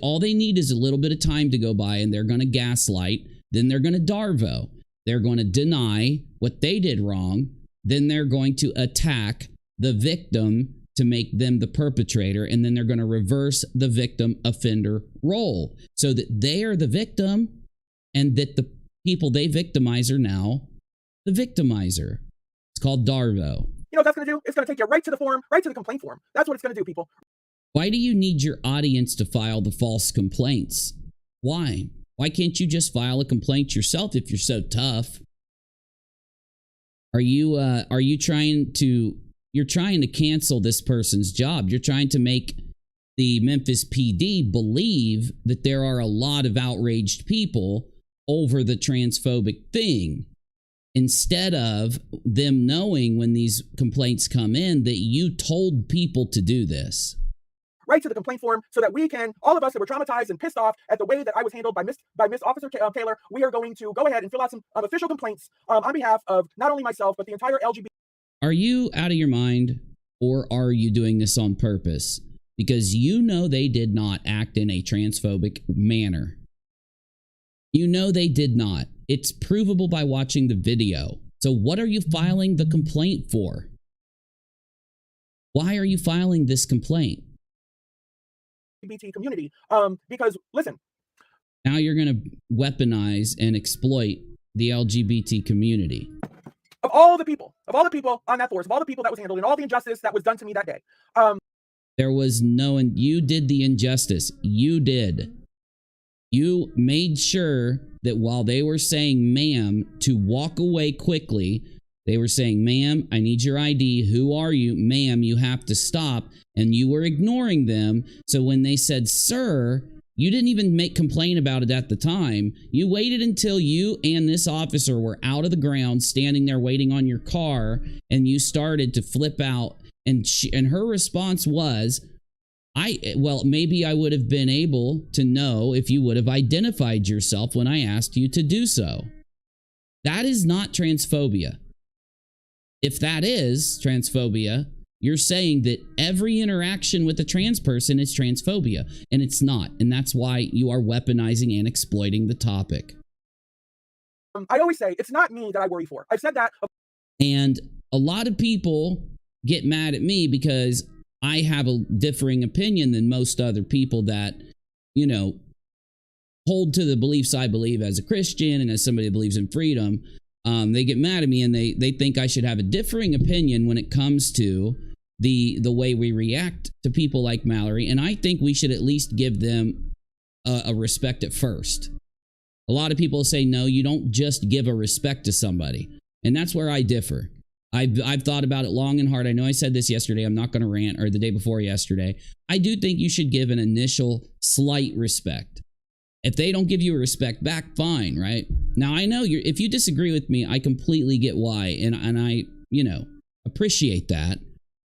All they need is a little bit of time to go by and they're going to gaslight. Then they're going to Darvo. They're going to deny what they did wrong. Then they're going to attack the victim to make them the perpetrator. And then they're going to reverse the victim offender role so that they are the victim and that the people they victimize are now the victimizer. It's called Darvo. You know what that's going to do? It's going to take you right to the form, right to the complaint form. That's what it's going to do, people. Why do you need your audience to file the false complaints? Why? Why can't you just file a complaint yourself if you're so tough? Are you trying to cancel this person's job? You're trying to make the Memphis PD believe that there are a lot of outraged people over the transphobic thing, instead of them knowing when these complaints come in that you told people to do this. Right to the complaint form so that we can, all of us that were traumatized and pissed off at the way that I was handled by Miss Officer Taylor, we are going to go ahead and fill out some official complaints on behalf of not only myself, but the entire LGBT. Are you out of your mind, or are you doing this on purpose? Because you know they did not act in a transphobic manner. You know they did not. It's provable by watching the video. So what are you filing the complaint for? Why are you filing this complaint? LGBT community, because listen, now you're going to weaponize and exploit the LGBT community. Of all the people on that force, of all the people that was handled and all the injustice that was done to me that day. There was no, and you did the injustice. You did. You made sure that while they were saying ma'am to walk away quickly, they were saying, ma'am, I need your ID. Who are you? Ma'am, you have to stop. And you were ignoring them. So when they said, sir, you didn't even make complaint about it at the time. You waited until you and this officer were out of the ground, standing there waiting on your car, and you started to flip out. And her response was, well, maybe I would have been able to know if you would have identified yourself when I asked you to do so. That is not transphobia. If that is transphobia, you're saying that every interaction with a trans person is transphobia, and it's not. And that's why you are weaponizing and exploiting the topic. I always say, it's not me that I worry for. I've said that. And a lot of people get mad at me because I have a differing opinion than most other people that, you know, hold to the beliefs I believe as a Christian and as somebody that believes in freedom. They get mad at me and they think I should have a differing opinion when it comes to the way we react to people like Mallory. And I think we should at least give them a respect at first. A lot of people say, no, you don't just give a respect to somebody. And that's where I differ. I've thought about it long and hard. I know I said this yesterday. I'm not going to rant, or the day before yesterday. I do think you should give an initial slight respect. If they don't give you a respect back, fine, right? Now, I know if you disagree with me, I completely get why. And I, you know, appreciate that.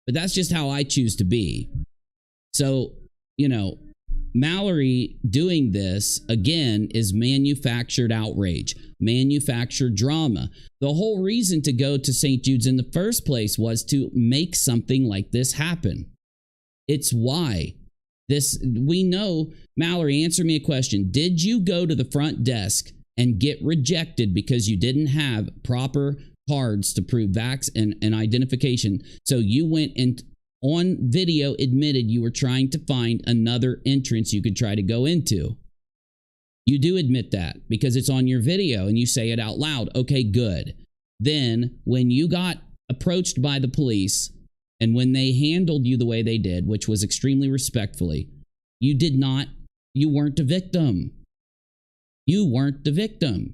But that's just how I choose to be. So, you know, Mallory doing this, again, is manufactured outrage, manufactured drama. The whole reason to go to St. Jude's in the first place was to make something like this happen. It's why. We know, Mallory, answer me a question. Did you go to the front desk and get rejected because you didn't have proper cards to prove vax and identification? So you went and on video admitted you were trying to find another entrance you could try to go into. You do admit that because it's on your video and you say it out loud. Okay, good. Then when you got approached by the police and when they handled you the way they did, which was extremely respectfully, you weren't a victim. You weren't the victim.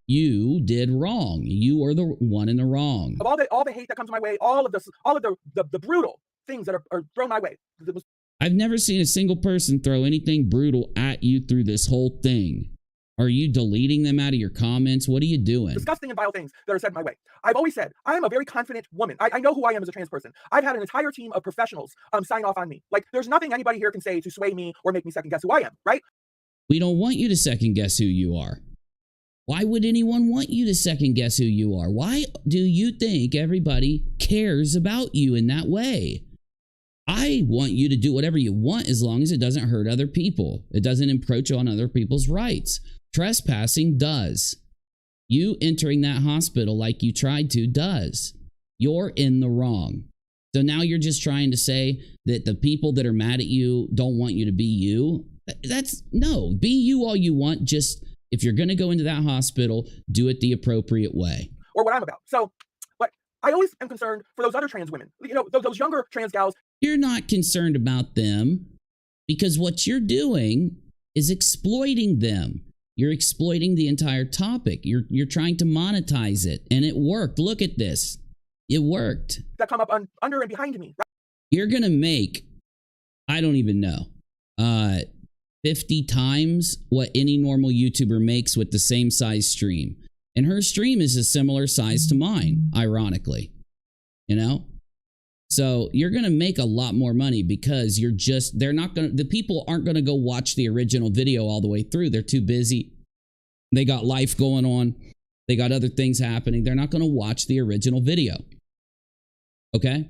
You did wrong. You are the one in the wrong. Of all the hate that comes my way, all of the brutal things that are thrown my way. I've never seen a single person throw anything brutal at you through this whole thing. Are you deleting them out of your comments? What are you doing? Disgusting and vile things that are said my way. I've always said, I am a very confident woman. I know who I am as a trans person. I've had an entire team of professionals sign off on me. Like, there's nothing anybody here can say to sway me or make me second guess who I am, right? We don't want you to second guess who you are. Why would anyone want you to second guess who you are? Why do you think everybody cares about you in that way? I want you to do whatever you want as long as it doesn't hurt other people. It doesn't encroach on other people's rights. Trespassing does. You entering that hospital like you tried to does. You're in the wrong. So now you're just trying to say that the people that are mad at you don't want you to be you. No, be you all you want. Just if you're going to go into that hospital, do it the appropriate way. Or what I'm about. So, but I always am concerned for those other trans women, you know, those younger trans gals. You're not concerned about them because what you're doing is exploiting them. You're exploiting the entire topic. You're trying to monetize it, and it worked. Look at this. It worked. That come up under and behind me. Right? You're going to make, I don't even know. 50 times what any normal YouTuber makes with the same size stream. And her stream is a similar size to mine, ironically. You know? So you're going to make a lot more money because the people aren't going to go watch the original video all the way through. They're too busy. They got life going on. They got other things happening. They're not going to watch the original video. Okay?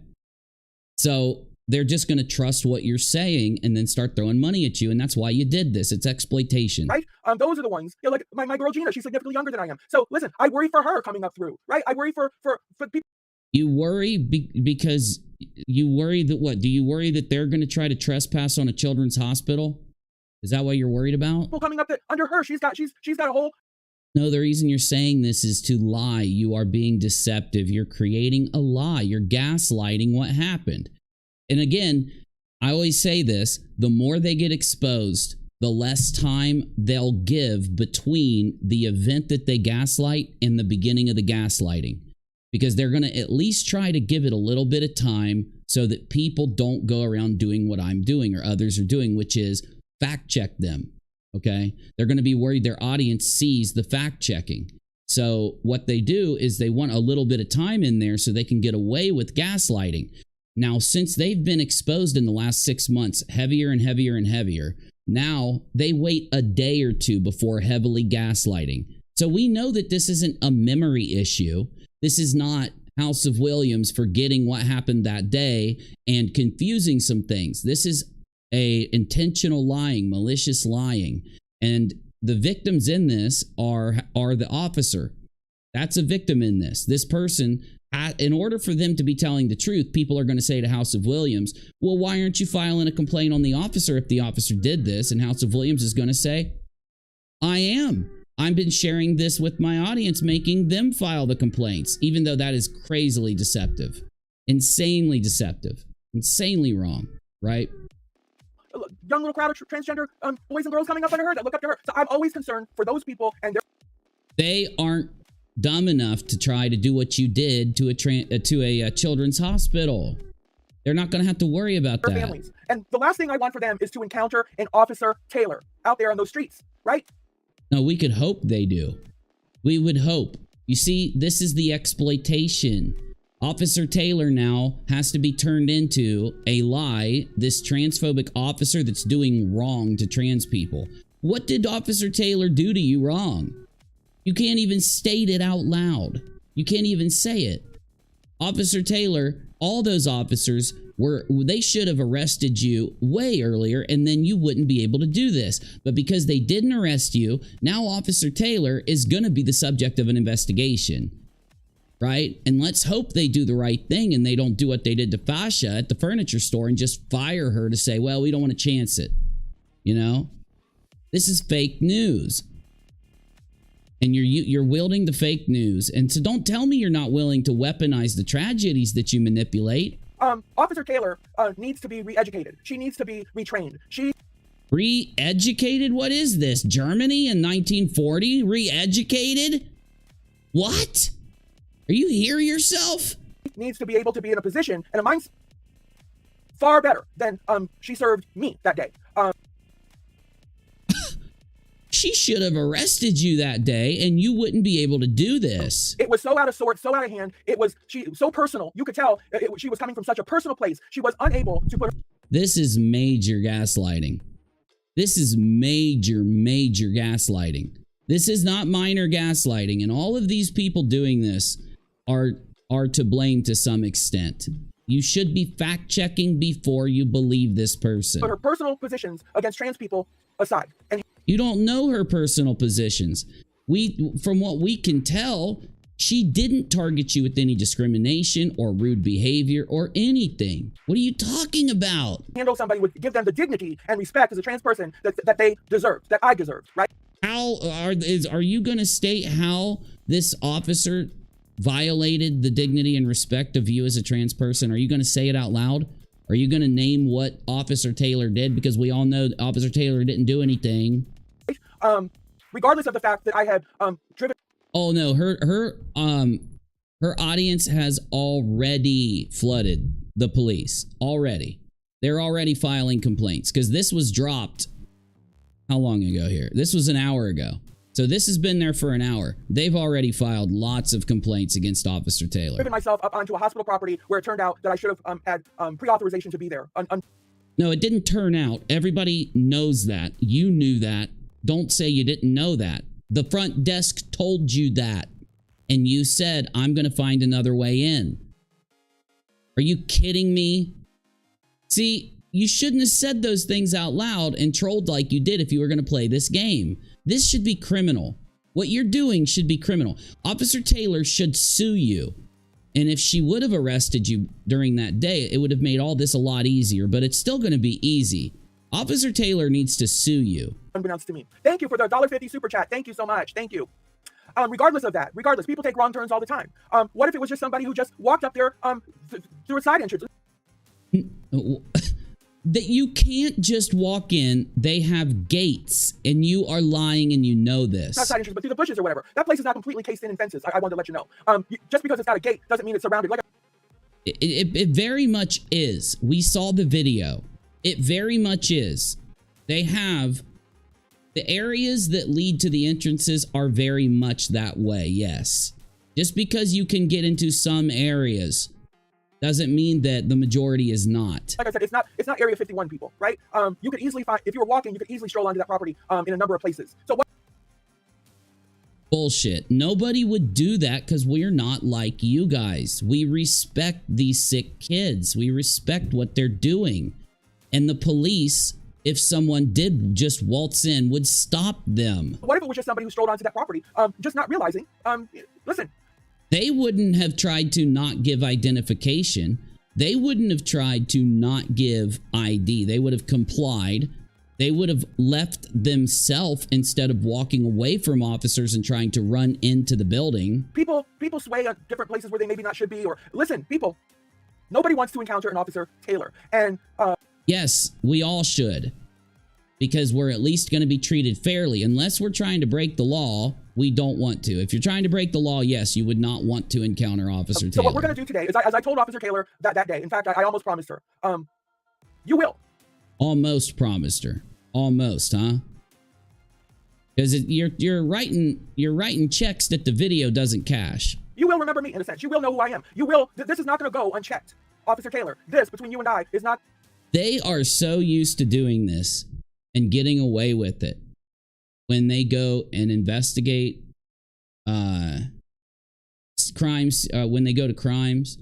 So they're just going to trust what you're saying and then start throwing money at you. And that's why you did this. It's exploitation. Right? Those are the ones, you know, like my girl Gina, she's significantly younger than I am. So listen, I worry for her coming up through, right? I worry for people. You worry because you worry that what? Do you worry that they're going to try to trespass on a children's hospital? Is that what you're worried about? People coming up that under her, she's got a whole. No, the reason you're saying this is to lie. You are being deceptive. You're creating a lie. You're gaslighting what happened. And again, I always say this, the more they get exposed, the less time they'll give between the event that they gaslight and the beginning of the gaslighting. Because they're going to at least try to give it a little bit of time so that people don't go around doing what I'm doing or others are doing, which is fact check them. Okay? They're going to be worried their audience sees the fact checking. So what they do is they want a little bit of time in there so they can get away with gaslighting. Now, since they've been exposed in the last 6 months, heavier and heavier and heavier, now they wait a day or two before heavily gaslighting. So we know that this isn't a memory issue. This is not House of Williams forgetting what happened that day and confusing some things. This is a intentional lying, malicious lying. And the victims in this are the officer. That's a victim in this. This person, in order for them to be telling the truth, people are going to say to House of Williams, well, why aren't you filing a complaint on the officer if the officer did this? And House of Williams is going to say, I am. I've been sharing this with my audience, making them file the complaints, even though that is crazily deceptive, insanely deceptive, insanely wrong, right? Young little crowd of transgender boys and girls coming up under her that look up to her. So I'm always concerned for those people, and they aren't dumb enough to try to do what you did to a children's hospital. They're not going to have to worry about that. Families. And the last thing I want for them is to encounter an Officer Taylor out there on those streets, right? No, we could hope they do. We would hope. You see, this is the exploitation. Officer Taylor now has to be turned into a lie, this transphobic officer that's doing wrong to trans people. What did Officer Taylor do to you wrong? You can't even state it out loud. You can't even say it. Officer Taylor, all those officers they should have arrested you way earlier, and then you wouldn't be able to do this. But because they didn't arrest you, now Officer Taylor is going to be the subject of an investigation. Right? And let's hope they do the right thing and they don't do what they did to Fasha at the furniture store and just fire her to say, well, we don't want to chance it. You know? This is fake news. And you're wielding the fake news. And so don't tell me you're not willing to weaponize the tragedies that you manipulate. Officer Taylor needs to be re-educated. She needs to be retrained. Re-educated? What is this? Germany in 1940? Re-educated? What? Are you hearing yourself? Needs to be able to be in a position and a mindset far better than she served me that day. She should have arrested you that day and you wouldn't be able to do this. It was so out of sorts, so out of hand. It was so personal. You could tell she was coming from such a personal place. She was unable to put. This is major gaslighting. This is major, major gaslighting. This is not minor gaslighting. And all of these people doing this are to blame to some extent. You should be fact checking before you believe this person. Put her personal positions against trans people aside. And you don't know her personal positions. From what we can tell, she didn't target you with any discrimination or rude behavior or anything. What are you talking about? Handle somebody would give them the dignity and respect as a trans person that they deserve, that I deserve, right? How are you going to state how this officer violated the dignity and respect of you as a trans person? Are you going to say it out loud? Are you going to name what Officer Taylor did? Because we all know Officer Taylor didn't do anything. Regardless of the fact that I had driven. Oh no, her audience has already flooded the police already. They're already filing complaints because this was dropped. How long ago here? This was an hour ago. So this has been there for an hour. They've already filed lots of complaints against Officer Taylor. Driven myself up onto a hospital property where it turned out that I should have had pre-authorization to be there. No, it didn't turn out. Everybody knows that. You knew that. Don't say you didn't know that. The front desk told you that. And you said, I'm going to find another way in. Are you kidding me? See, you shouldn't have said those things out loud and trolled like you did if you were going to play this game. This should be criminal. What you're doing should be criminal. Officer Taylor should sue you. And if she would have arrested you during that day, it would have made all this a lot easier, but it's still going to be easy. Officer Taylor needs to sue you. Unbeknownst to me. Thank you for the $1.50 super chat. Thank you so much. Thank you. Regardless of that, regardless, people take wrong turns all the time. What if it was just somebody who just walked up there through a side entrance? That you can't just walk in. They have gates, and you are lying, and you know this. Not side entrance, but through the bushes or whatever. That place is not completely cased in fences. I wanted to let you know. Just because it's got a gate doesn't mean it's surrounded. Like It very much is. We saw the video. It very much is. They have the areas that lead to the entrances are very much that way. Yes. Just because you can get into some areas doesn't mean that the majority is not. Like I said, it's not Area 51 people, right? You could easily find, if you were walking, you could easily stroll onto that property in a number of places. So what? Bullshit. Nobody would do that because we're not like you guys. We respect these sick kids. We respect what they're doing. And the police, if someone did just waltz in, would stop them. What if it was just somebody who strolled onto that property, just not realizing, listen. They wouldn't have tried to not give identification. They wouldn't have tried to not give ID. They would have complied. They would have left themselves instead of walking away from officers and trying to run into the building. People sway at different places where they maybe not should be. Or listen, people, nobody wants to encounter an Officer Taylor. And yes, we all should. Because we're at least going to be treated fairly. Unless we're trying to break the law, we don't want to. If you're trying to break the law, yes, you would not want to encounter Officer Taylor. So what we're going to do today is, as I told Officer Taylor that day, in fact, I almost promised her, you will. Almost promised her. Almost, huh? Because you're writing checks that the video doesn't cash. You will remember me in a sense. You will know who I am. You will. This is not going to go unchecked. Officer Taylor, this between you and I is not. They are so used to doing this and getting away with it when they go and investigate crimes, when they go to crimes,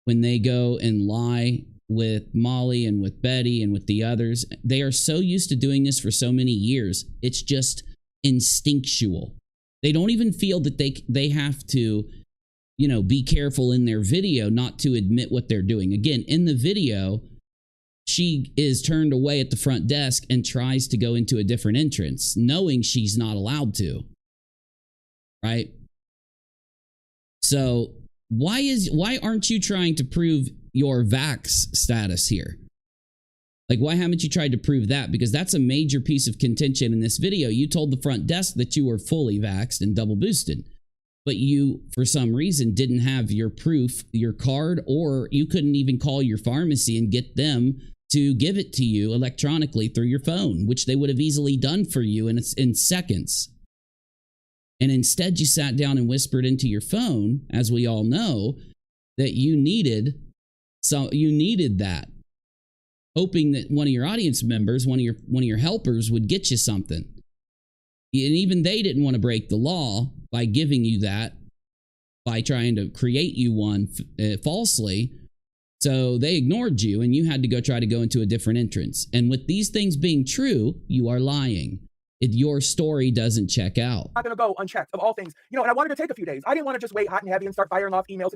when they go and lie with Molly and with Betty and with the others. They are so used to doing this for so many years. It's just instinctual. They don't even feel that they have to, you know, be careful in their video not to admit what they're doing. Again, in the video, she is turned away at the front desk and tries to go into a different entrance, knowing she's not allowed to. Right? So why aren't you trying to prove your vax status here? Like, why haven't you tried to prove that? Because that's a major piece of contention in this video. You told the front desk that you were fully vaxxed and double boosted, but you, for some reason, didn't have your proof, your card, or you couldn't even call your pharmacy and get them to give it to you electronically through your phone, which they would have easily done for you in seconds. And instead, you sat down and whispered into your phone, as we all know, that you needed that, hoping that one of your audience members, one of your helpers, would get you something. And even they didn't want to break the law by giving you that, by trying to create you one falsely. So they ignored you, and you had to try to go into a different entrance. And with these things being true, you are lying. Your story doesn't check out. Not going to go unchecked of all things. You know, and I wanted to take a few days. I didn't want to just wait hot and heavy and start firing off emails.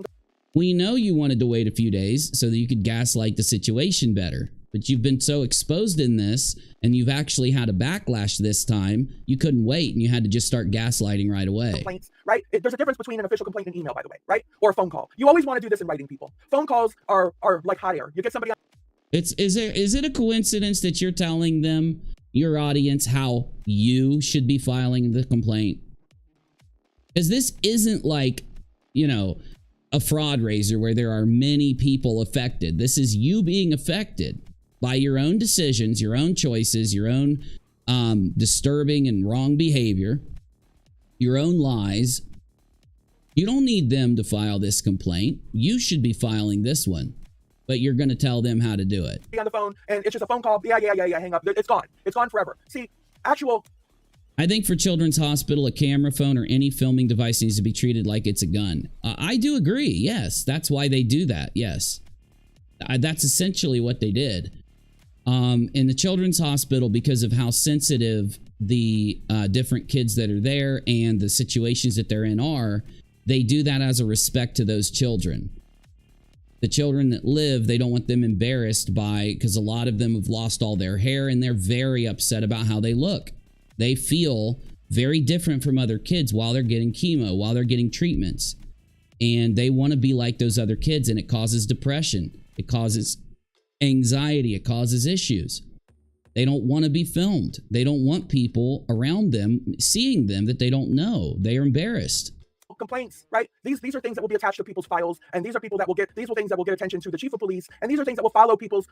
We know you wanted to wait a few days so that you could gaslight the situation better. But you've been so exposed in this, and you've actually had a backlash this time, you couldn't wait, and you had to just start gaslighting right away. Complaints, right? There's a difference between an official complaint and email, by the way, right? Or a phone call. You always want to do this in writing, people. Phone calls are like hot air. You get somebody on. Is it a coincidence that you're telling them, your audience, how you should be filing the complaint? Because this isn't like, you know, a fraud raiser where there are many people affected. This is you being affected. by your own decisions, your own choices, your own disturbing and wrong behavior, your own lies. You don't need them to file this complaint. You should be filing this one, but you're going to tell them how to do it. On the phone, and it's just a phone call. Yeah, hang up. It's gone. It's gone forever. See, actual... I think for Children's Hospital, a camera phone or any filming device needs to be treated like it's a gun. I do agree. Yes, that's why they do that. Yes, that's essentially what they did. In the Children's Hospital, because of how sensitive the different kids that are there and the situations that they're in are, they do that as a respect to those children. The children that live, they don't want them embarrassed by, because a lot of them have lost all their hair and they're very upset about how they look. They feel very different from other kids while they're getting chemo, while they're getting treatments. And they want to be like those other kids, and it causes depression. It causes anxiety. It causes issues. They don't want to be filmed. They don't want people around them seeing them that they don't know. They are embarrassed. Complaints, right? These are things that will be attached to people's files, and these are people that will get, these are things that will get attention to the chief of police, and these are things that will follow people's...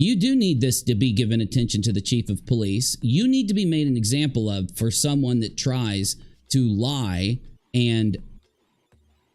You do need this to be given attention to the chief of police. You need to be made an example of for someone that tries to lie and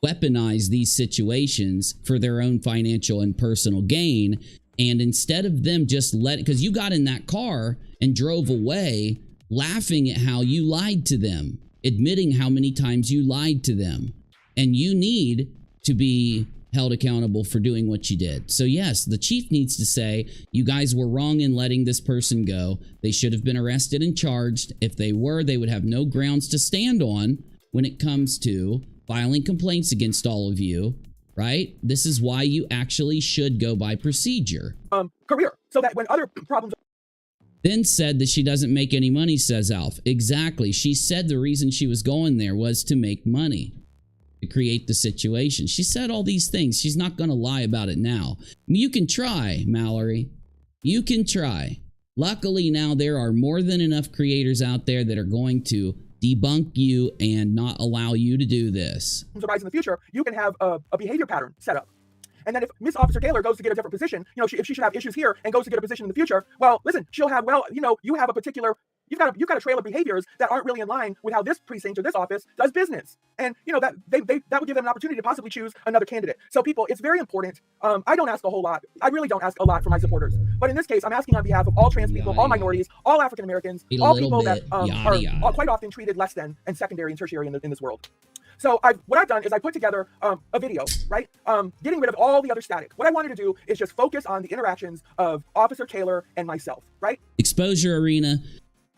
weaponize these situations for their own financial and personal gain. And instead of them just because you got in that car and drove away laughing at how you lied to them, admitting how many times you lied to them. And you need to be held accountable for doing what you did. So yes, the chief needs to say, you guys were wrong in letting this person go. They should have been arrested and charged. If they were, they would have no grounds to stand on when it comes to filing complaints against all of you, right? This is why you actually should go by procedure. Career, so that when other problems... Then said that she doesn't make any money, says Alf. Exactly. She said the reason she was going there was to make money, to create the situation. She said all these things. She's not going to lie about it now. You can try, Mallory. You can try. Luckily now there are more than enough creators out there that are going to debunk you and not allow you to do this. Arise in the future, you can have a behavior pattern set up. And then if Miss Officer Taylor goes to get a different position, you know, if she should have issues here and goes to get a position in the future, well, listen, she'll have, well, you know, you have a particular, you've got a trail of behaviors that aren't really in line with how this precinct or this office does business. And, you know, that that would give them an opportunity to possibly choose another candidate. So people, it's very important. I don't ask a whole lot. I really don't ask a lot for my supporters. But in this case, I'm asking on behalf of all trans people, all minorities, all African Americans, all people that are quite often treated less than and secondary and tertiary in this world. So what I've done is I put together a video, right? Getting rid of all the other static. What I wanted to do is just focus on the interactions of Officer Taylor and myself, right? Exposure Arena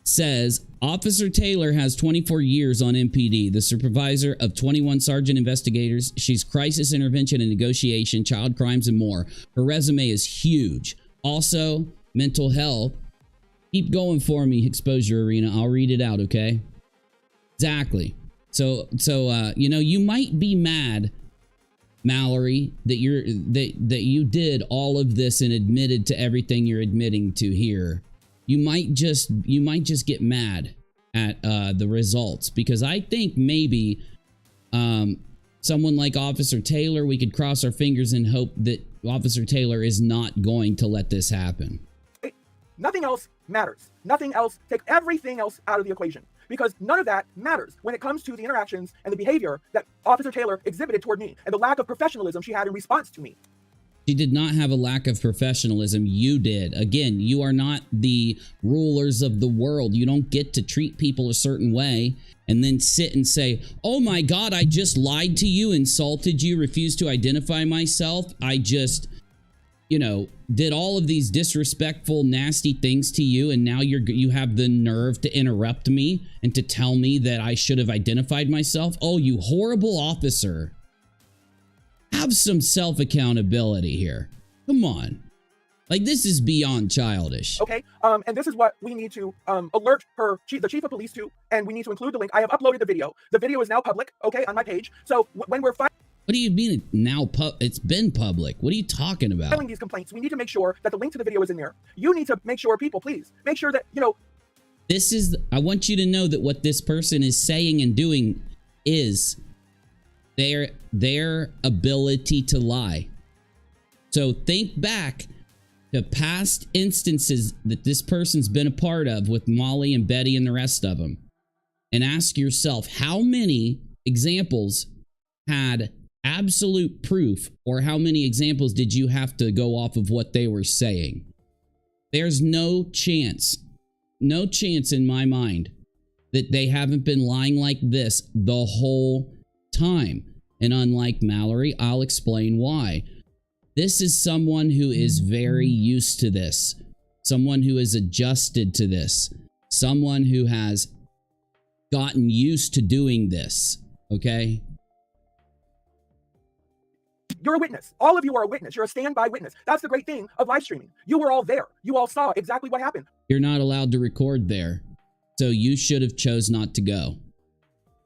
says, Officer Taylor has 24 years on MPD, the supervisor of 21 sergeant investigators. She's crisis intervention and negotiation, child crimes, and more. Her resume is huge. Also, mental health. Keep going for me, Exposure Arena. I'll read it out, okay? Exactly. So you know, you might be mad, Mallory, that you did all of this and admitted to everything you're admitting to here. You might just get mad at the results, because I think maybe someone like Officer Taylor, we could cross our fingers and hope that Officer Taylor is not going to let this happen. Nothing else matters. Nothing else. Take everything else out of the equation, because none of that matters when it comes to the interactions and the behavior that Officer Taylor exhibited toward me and the lack of professionalism she had in response to me. She did not have a lack of professionalism. You did. Again, you are not the rulers of the world. You don't get to treat people a certain way and then sit and say, oh my God, I just lied to you, insulted you, refused to identify myself. I just, you know, did all of these disrespectful, nasty things to you, and now you have the nerve to interrupt me and to tell me that I should have identified myself. Oh, you horrible officer. Have some self-accountability here. Come on. Like, this is beyond childish. Okay, and this is what we need to alert the chief of police to, and we need to include the link. I have uploaded the video. The video is now public, okay, on my page. So when we're what do you mean now? It's been public. What are you talking about? Filing these complaints, we need to make sure that the link to the video is in there. You need to make sure, people, please, make sure that, you know. This is, I want you to know that what this person is saying and doing is their ability to lie. So think back to past instances that this person's been a part of with Molly and Betty and the rest of them, and ask yourself how many examples had absolute proof, or how many examples did you have to go off of what they were saying? There's no chance in my mind that they haven't been lying like this the whole time. And unlike Mallory, I'll explain why. This is someone who is very used to this, someone who is adjusted to this, someone who has gotten used to doing this, okay? You're a witness. All of you are a witness. You're a standby witness. That's the great thing of live streaming. You were all there. You all saw exactly what happened. You're not allowed to record there, so you should have chose not to go.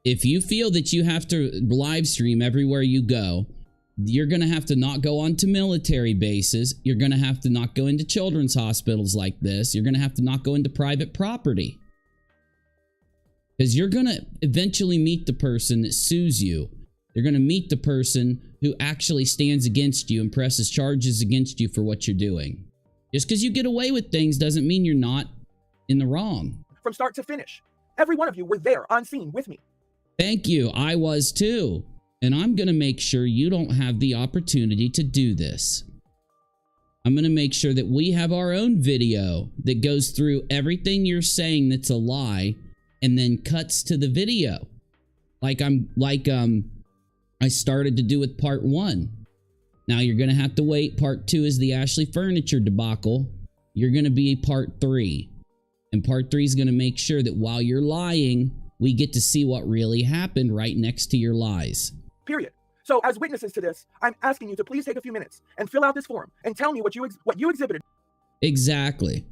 If you feel that you have to live stream everywhere you go, you're going to have to not go onto military bases. You're going to have to not go into children's hospitals like this. You're going to have to not go into private property. Because you're going to eventually meet the person that sues you. You're going to meet the person who actually stands against you and presses charges against you for what you're doing. Just because you get away with things doesn't mean you're not in the wrong. From start to finish. Every one of you were there on scene with me. Thank you. I was too. And I'm going to make sure you don't have the opportunity to do this. I'm going to make sure that we have our own video that goes through everything you're saying that's a lie and then cuts to the video. I started to do with part 1. Now you're going to have to wait. Part 2 is the Ashley Furniture debacle. You're going to be part 3. And part 3 is going to make sure that while you're lying, we get to see what really happened right next to your lies. Period. So as witnesses to this, I'm asking you to please take a few minutes and fill out this form and tell me what you exhibited. Exactly.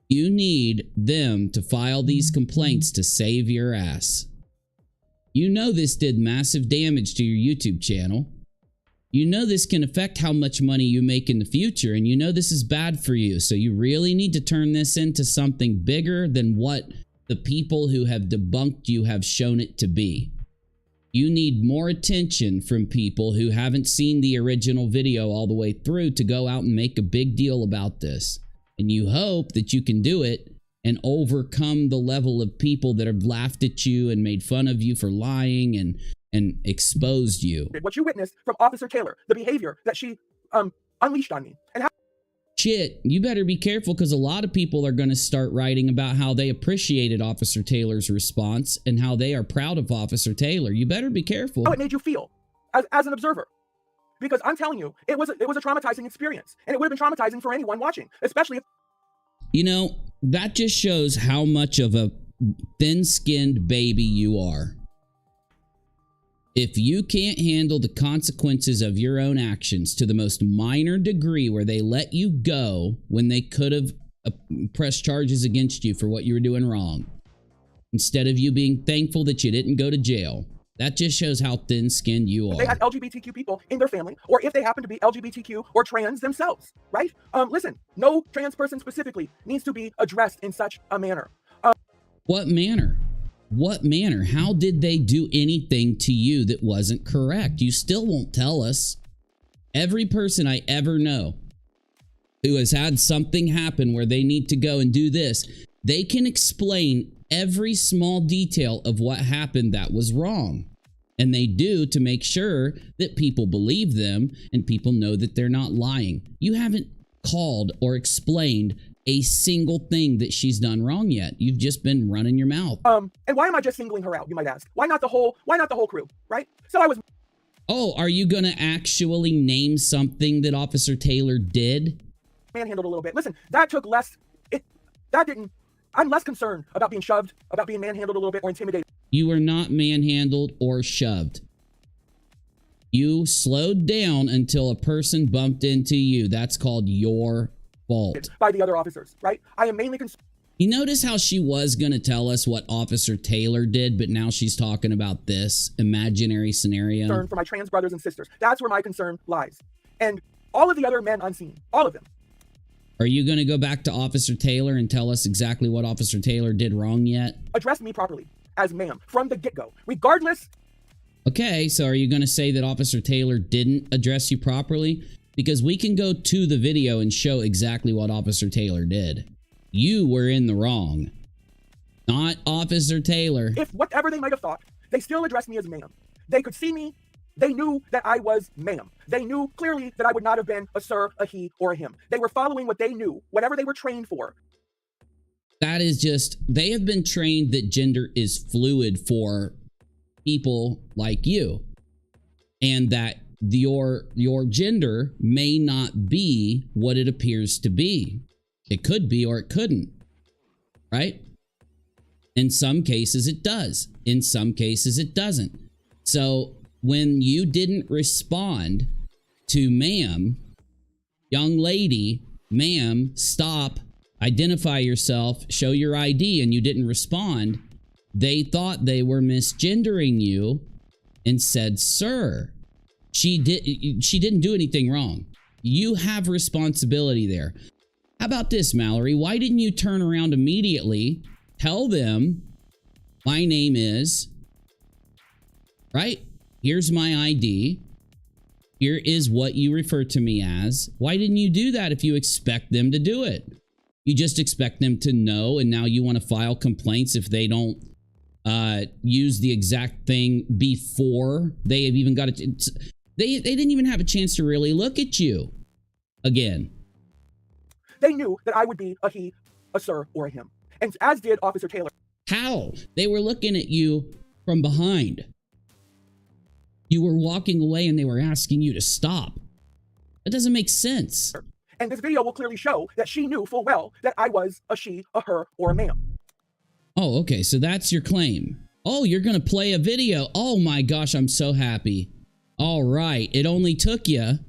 You need them to file these complaints to save your ass. You know this did massive damage to your YouTube channel. You know this can affect how much money you make in the future, and you know this is bad for you, so you really need to turn this into something bigger than what the people who have debunked you have shown it to be. You need more attention from people who haven't seen the original video all the way through to go out and make a big deal about this. And you hope that you can do it and overcome the level of people that have laughed at you and made fun of you for lying and exposed you. What you witnessed from Officer Taylor, the behavior that she unleashed on me. And how Shit, you better be careful, because a lot of people are going to start writing about how they appreciated Officer Taylor's response and how they are proud of Officer Taylor. You better be careful. it made you feel as an observer. Because I'm telling you, it was a traumatizing experience. And it would have been traumatizing for anyone watching, especially if... You know, that just shows how much of a thin-skinned baby you are. If you can't handle the consequences of your own actions to the most minor degree, where they let you go when they could have pressed charges against you for what you were doing wrong, instead of you being thankful that you didn't go to jail, that just shows how thin-skinned you are. They had LGBTQ people in their family, or if they happen to be LGBTQ or trans themselves, right? Listen, no trans person specifically needs to be addressed in such a manner. What manner? What manner? How did they do anything to you that wasn't correct? You still won't tell us. Every person I ever know who has had something happen where they need to go and do this, they can explain every small detail of what happened that was wrong. And they do, to make sure that people believe them and people know that they're not lying. You haven't called or explained a single thing that she's done wrong yet. You've just been running your mouth. And why am I just singling her out, you might ask? Why not the whole crew, right? So I was... Oh, are you gonna actually name something that Officer Taylor did? Manhandled a little bit. Listen, that took less... I'm less concerned about being shoved, about being manhandled a little bit, or intimidated. You were not manhandled or shoved. You slowed down until a person bumped into you. That's called your fault. By the other officers, right? I am mainly concerned. You notice how she was going to tell us what Officer Taylor did, but now she's talking about this imaginary scenario? For my trans brothers and sisters. That's where my concern lies. And all of the other men unseen, all of them. Are you going to go back to Officer Taylor and tell us exactly what Officer Taylor did wrong yet? Address me properly as ma'am from the get-go, regardless. Okay, so are you going to say that Officer Taylor didn't address you properly? Because we can go to the video and show exactly what Officer Taylor did. You were in the wrong. Not Officer Taylor. If whatever they might have thought, they still addressed me as ma'am. They could see me. They knew that I was ma'am. They knew clearly that I would not have been a sir, a he, or a him. They were following what they knew, whatever they were trained for. That is just, they have been trained that gender is fluid for people like you. And that your gender may not be what it appears to be. It could be or it couldn't, right? In some cases it does. In some cases it doesn't. So when you didn't respond to ma'am, young lady, ma'am, stop, identify yourself, show your ID, and you didn't respond, they thought they were misgendering you and said, sir, she didn't do anything wrong. You have responsibility there. How about this, Mallory? Why didn't you turn around immediately, tell them my name is, right? Here's my ID. Here is what you refer to me as. Why didn't you do that if you expect them to do it? You just expect them to know, and now you want to file complaints if they don't use the exact thing before they have even got it. They didn't even have a chance to really look at you again. They knew that I would be a he, a sir, or a him. And as did Officer Taylor. How? They were looking at you from behind. You were walking away and they were asking you to stop. That doesn't make sense. And this video will clearly show that she knew full well that I was a she, a her, or a ma'am. Oh, okay. So that's your claim. Oh, you're going to play a video. Oh my gosh, I'm so happy. All right. It only took you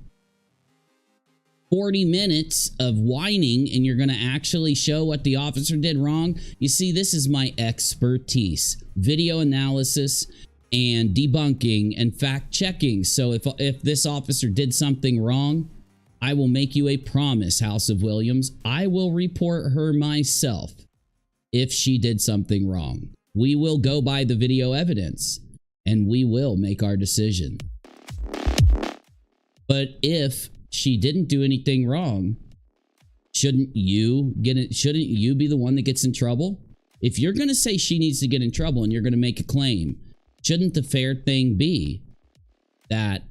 40 minutes of whining and you're going to actually show what the officer did wrong. You see, this is my expertise. Video analysis and debunking and fact checking. So if this officer did something wrong, I will make you a promise, House of Williams. I will report her myself if she did something wrong. We will go by the video evidence and we will make our decision. But if she didn't do anything wrong, shouldn't you be the one that gets in trouble? If you're going to say she needs to get in trouble and you're going to make a claim, shouldn't the fair thing be that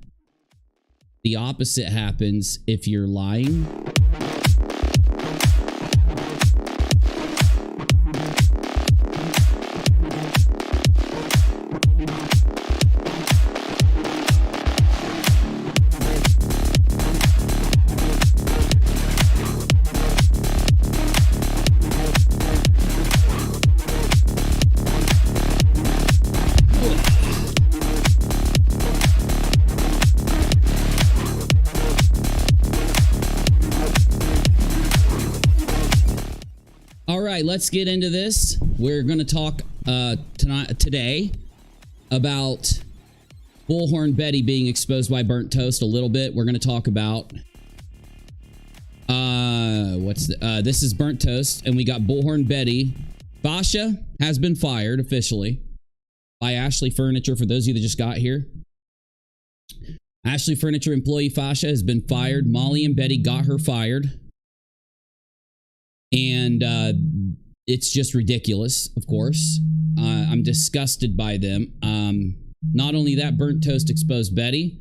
the opposite happens if you're lying? Let's get into this. We're going to talk today about Bullhorn Betty being exposed by Burnt Toast a little bit. We're going to talk about this is Burnt Toast, and we got Bullhorn Betty. Fasha has been fired officially by Ashley Furniture. For those of you that just got here, Ashley Furniture employee Fasha has been fired. Molly and Betty got her fired. And it's just ridiculous, of course. I'm disgusted by them. Not only that, Burnt Toast exposed Betty.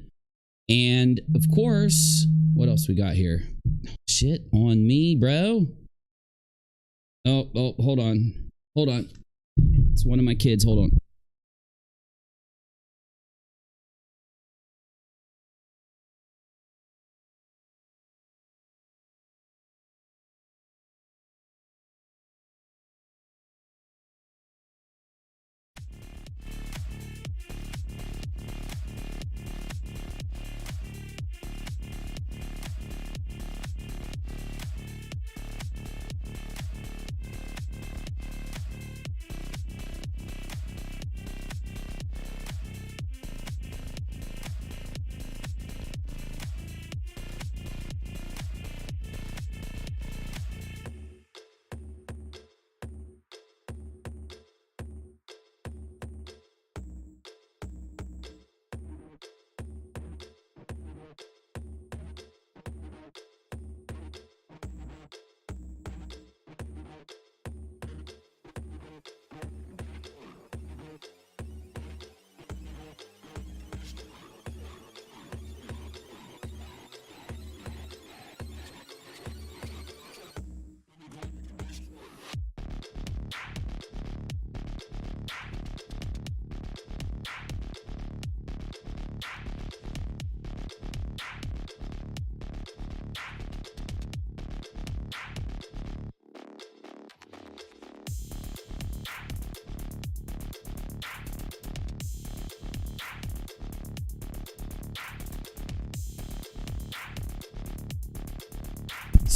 And, of course, what else we got here? Shit on me, bro. Oh, hold on. Hold on. It's one of my kids. Hold on.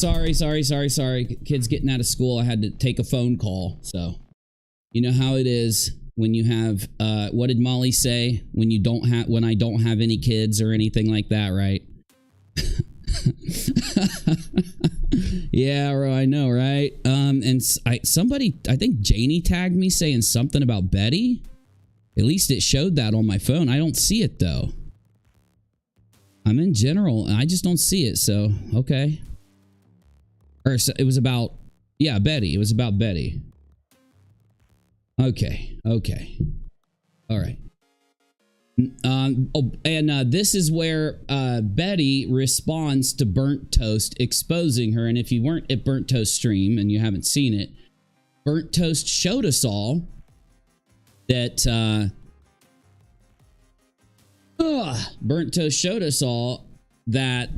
sorry. Kids getting out of school. I had to take a phone call. So, you know how it is when you have, what did Molly say? When I don't have any kids or anything like that, right? Yeah, I know, right? And somebody, I think Janie tagged me saying something about Betty. At least it showed that on my phone. I don't see it though. I'm in general and I just don't see it. So, okay. Or so it was about, yeah, Betty. It was about Betty. Okay. All right. This is where Betty responds to Burnt Toast exposing her. And if you weren't at Burnt Toast stream and you haven't seen it, Burnt Toast showed us all that Burnt Toast showed us all that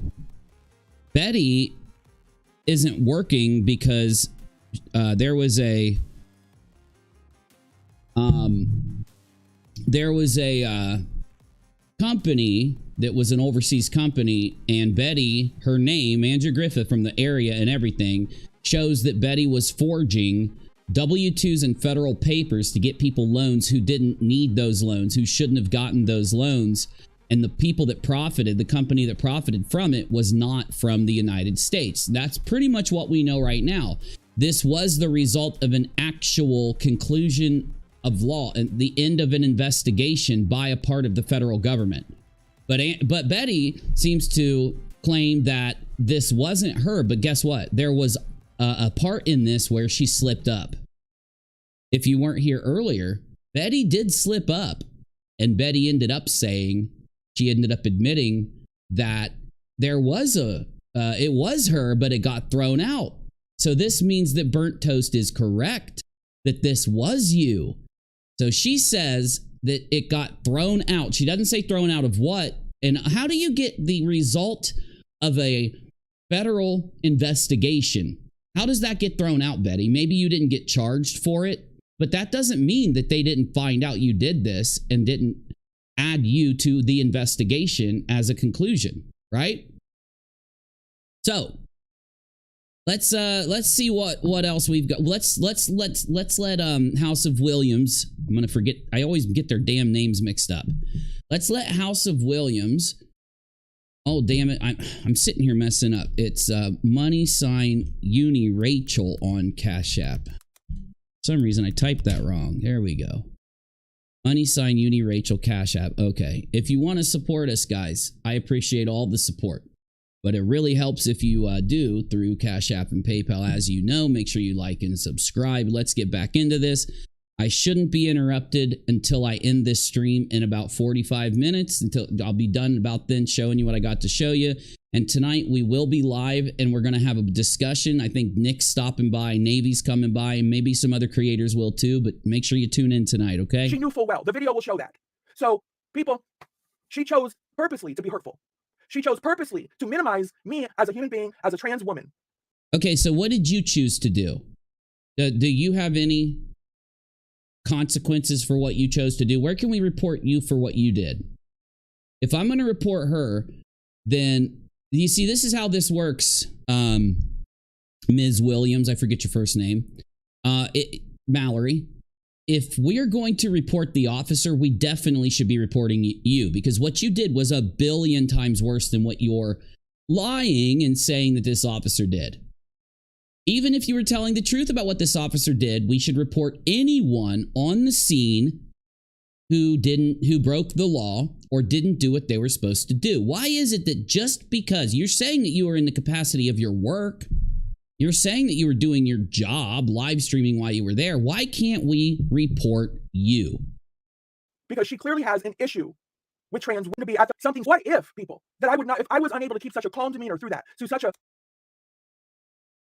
Betty isn't working because there was a company that was an overseas company, and Betty, her name, Andrew Griffith from the area and everything, shows that Betty was forging W-2s and federal papers to get people loans who didn't need those loans, who shouldn't have gotten those loans. And the people that profited, the company that profited from it, was not from the United States. That's pretty much what we know right now. This was the result of an actual conclusion of law and the end of an investigation by a part of the federal government. But Betty seems to claim that this wasn't her. But guess what? There was a part in this where she slipped up. If you weren't here earlier, Betty did slip up, and Betty ended up admitting that there was it was her, but it got thrown out. So this means that Burnt Toast is correct, that this was you. So she says that it got thrown out. She doesn't say thrown out of what. And how do you get the result of a federal investigation? How does that get thrown out, Betty? Maybe you didn't get charged for it, but that doesn't mean that they didn't find out you did this and didn't add you to the investigation as a conclusion, right? So let's see what else we've got. Let's let House of Williams. I'm gonna forget. I always get their damn names mixed up. Let's let House of Williams. Oh damn it! I'm sitting here messing up. It's money sign UNIRACHEL on Cash App. For some reason I typed that wrong. There we go. Money sign UNIRACHEL Cash App. Okay, if you want to support us, guys, I appreciate all the support. But it really helps if you do through Cash App and PayPal. As you know, make sure you like and subscribe. Let's get back into this. I shouldn't be interrupted until I end this stream in about 45 minutes. Until I'll be done about then showing you what I got to show you. And tonight we will be live and we're going to have a discussion. I think Nick's stopping by, Navy's coming by, and maybe some other creators will too. But make sure you tune in tonight, okay? She knew full well. The video will show that. So, people, she chose purposely to be hurtful. She chose purposely to minimize me as a human being, as a trans woman. Okay, so what did you choose to do? Do you have any consequences for what you chose to do? Where can we report you for what you did? If I'm going to report her, then you see, this is how this works. Ms. Williams, I forget your first name. Mallory. If we're going to report the officer, we definitely should be reporting you, because what you did was 1 billion times worse than what you're lying and saying that this officer did. Even if you were telling the truth about what this officer did, we should report anyone on the scene who broke the law or didn't do what they were supposed to do. Why is it that just because you're saying that you were in the capacity of your work, you're saying that you were doing your job, live streaming while you were there, why can't we report you? Because she clearly has an issue with trans women to be at something. What if, people, that I would not, if I was unable to keep such a calm demeanor through that, through such a...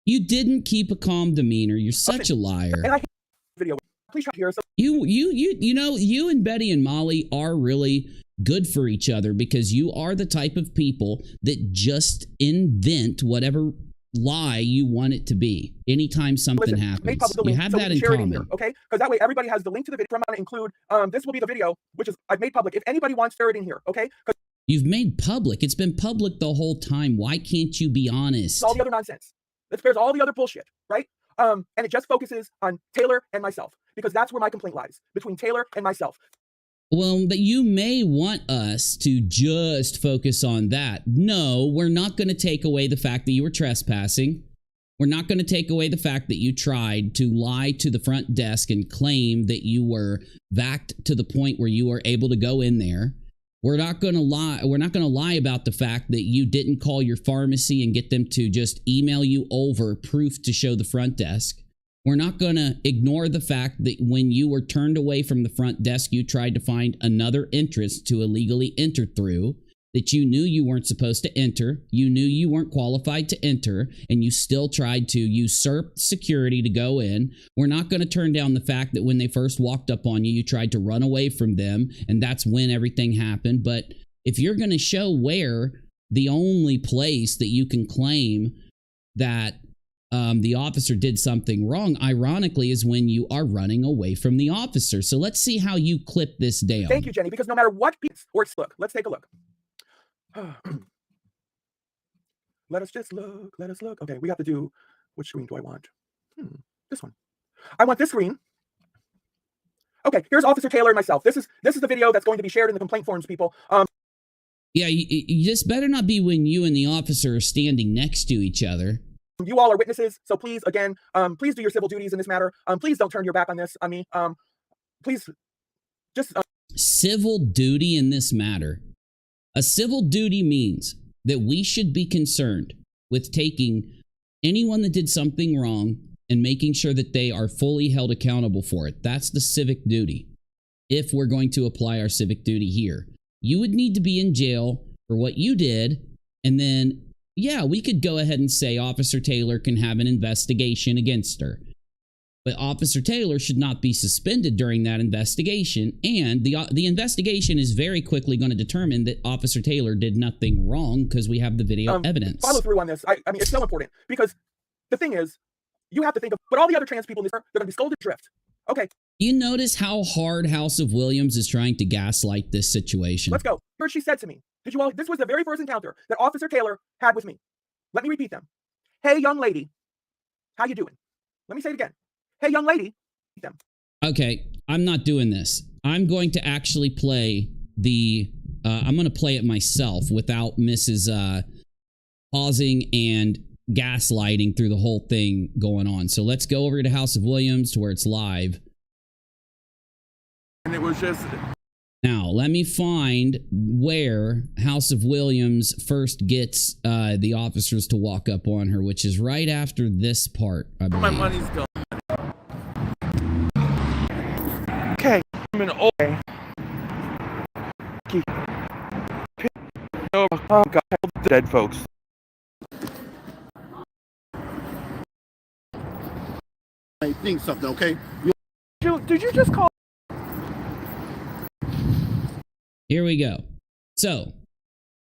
You didn't keep a calm demeanor. You're such a liar. And I hate video. Please try here. So You know, you and Betty and Molly are really good for each other, because you are the type of people that just invent whatever lie you want it to be anytime something happens. You have that in common. Here, okay? Because that way everybody has the link to the video. I'm going to include, this will be the video, which is I've made public. If anybody wants, share it in here, okay? You've made public. It's been public the whole time. Why can't you be honest? All the other nonsense. It spares all the other bullshit, right? And it just focuses on Taylor and myself, because that's where my complaint lies, between Taylor and myself. Well, but you may want us to just focus on that. No, we're not going to take away the fact that you were trespassing. We're not going to take away the fact that you tried to lie to the front desk and claim that you were vaxxed to the point where you were able to go in there. We're not going to lie. We're not going to lie about the fact that you didn't call your pharmacy and get them to just email you over proof to show the front desk. We're not going to ignore the fact that when you were turned away from the front desk, you tried to find another entrance to illegally enter through, that you knew you weren't supposed to enter, you knew you weren't qualified to enter, and you still tried to usurp security to go in. We're not going to turn down the fact that when they first walked up on you, you tried to run away from them, and that's when everything happened. But if you're going to show where the only place that you can claim that the officer did something wrong, ironically, is when you are running away from the officer. So let's see how you clip this down. Thank you, Jenny, because no matter what piece works, look, let's take a look. Let us just look. Let us look. Okay, we have to do, which screen do I want? This one. I want this screen. Okay, here's Officer Taylor and myself. This is the video that's going to be shared in the complaint forums, people. Yeah, you just better not be when you and the officer are standing next to each other. You all are witnesses, so please, again, please do your civil duties in this matter. Please don't turn your back on this, on me. Please, just... Civil duty in this matter. A civil duty means that we should be concerned with taking anyone that did something wrong and making sure that they are fully held accountable for it. That's the civic duty. If we're going to apply our civic duty here, you would need to be in jail for what you did, and then yeah, we could go ahead and say Officer Taylor can have an investigation against her. But Officer Taylor should not be suspended during that investigation, and the investigation is very quickly going to determine that Officer Taylor did nothing wrong because we have the video evidence. Follow through on this. I mean, it's so important, because the thing is, you have to think of, but all the other trans people in this, they're going to be scolded drift. Okay. You notice how hard House of Williams is trying to gaslight this situation. Let's go. Here's what she said to me. Did you all? This was the very first encounter that Officer Taylor had with me. Let me repeat them. Hey, young lady, how you doing? Let me say it again. Hey, young lady. Them. Okay, I'm not doing this. I'm going to actually play the. I'm going to play it myself without Mrs. Pausing and gaslighting through the whole thing going on. So let's go over to House of Williams to where it's live. And it was just... Now, let me find where House of Williams first gets the officers to walk up on her, which is right after this part, I believe. My money's gone. Okay, I'm an old... Oh, God, help the dead folks. I think something, okay? Did you just call? Here we go. So,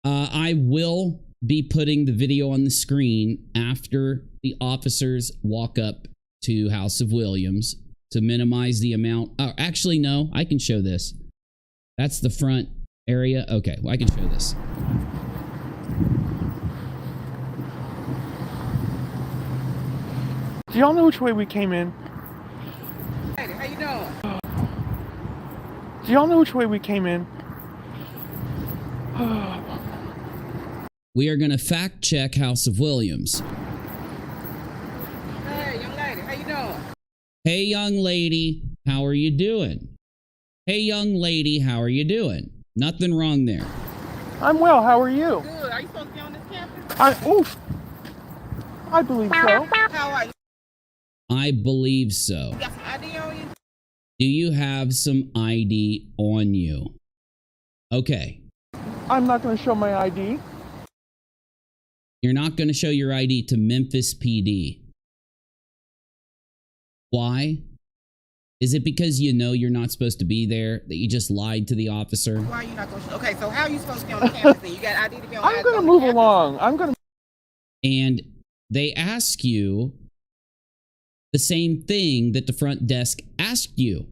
I will be putting the video on the screen after the officers walk up to House of Williams to minimize the amount. Oh, actually, no, I can show this. That's the front area. Okay, well, I can show this. Do y'all know which way we came in? Hey, how you doing? Do y'all know which way we came in? We are going to fact check House of Williams. Hey, young lady, how you doing? Hey, young lady, how are you doing? Hey, young lady, how are you doing? Nothing wrong there. I'm well, how are you? Good. Are you supposed to be on this campus? I believe so. How are you? I believe so. You got some ID on you? Do you have some ID on you? Okay. I'm not going to show my ID. You're not going to show your ID to Memphis PD. Why? Is it because you know you're not supposed to be there, that you just lied to the officer? Why are you not going to? Okay, so how are you supposed to be on the campus then? You got ID to be on the campus? I'm going to move along. And they ask you the same thing that the front desk asked you.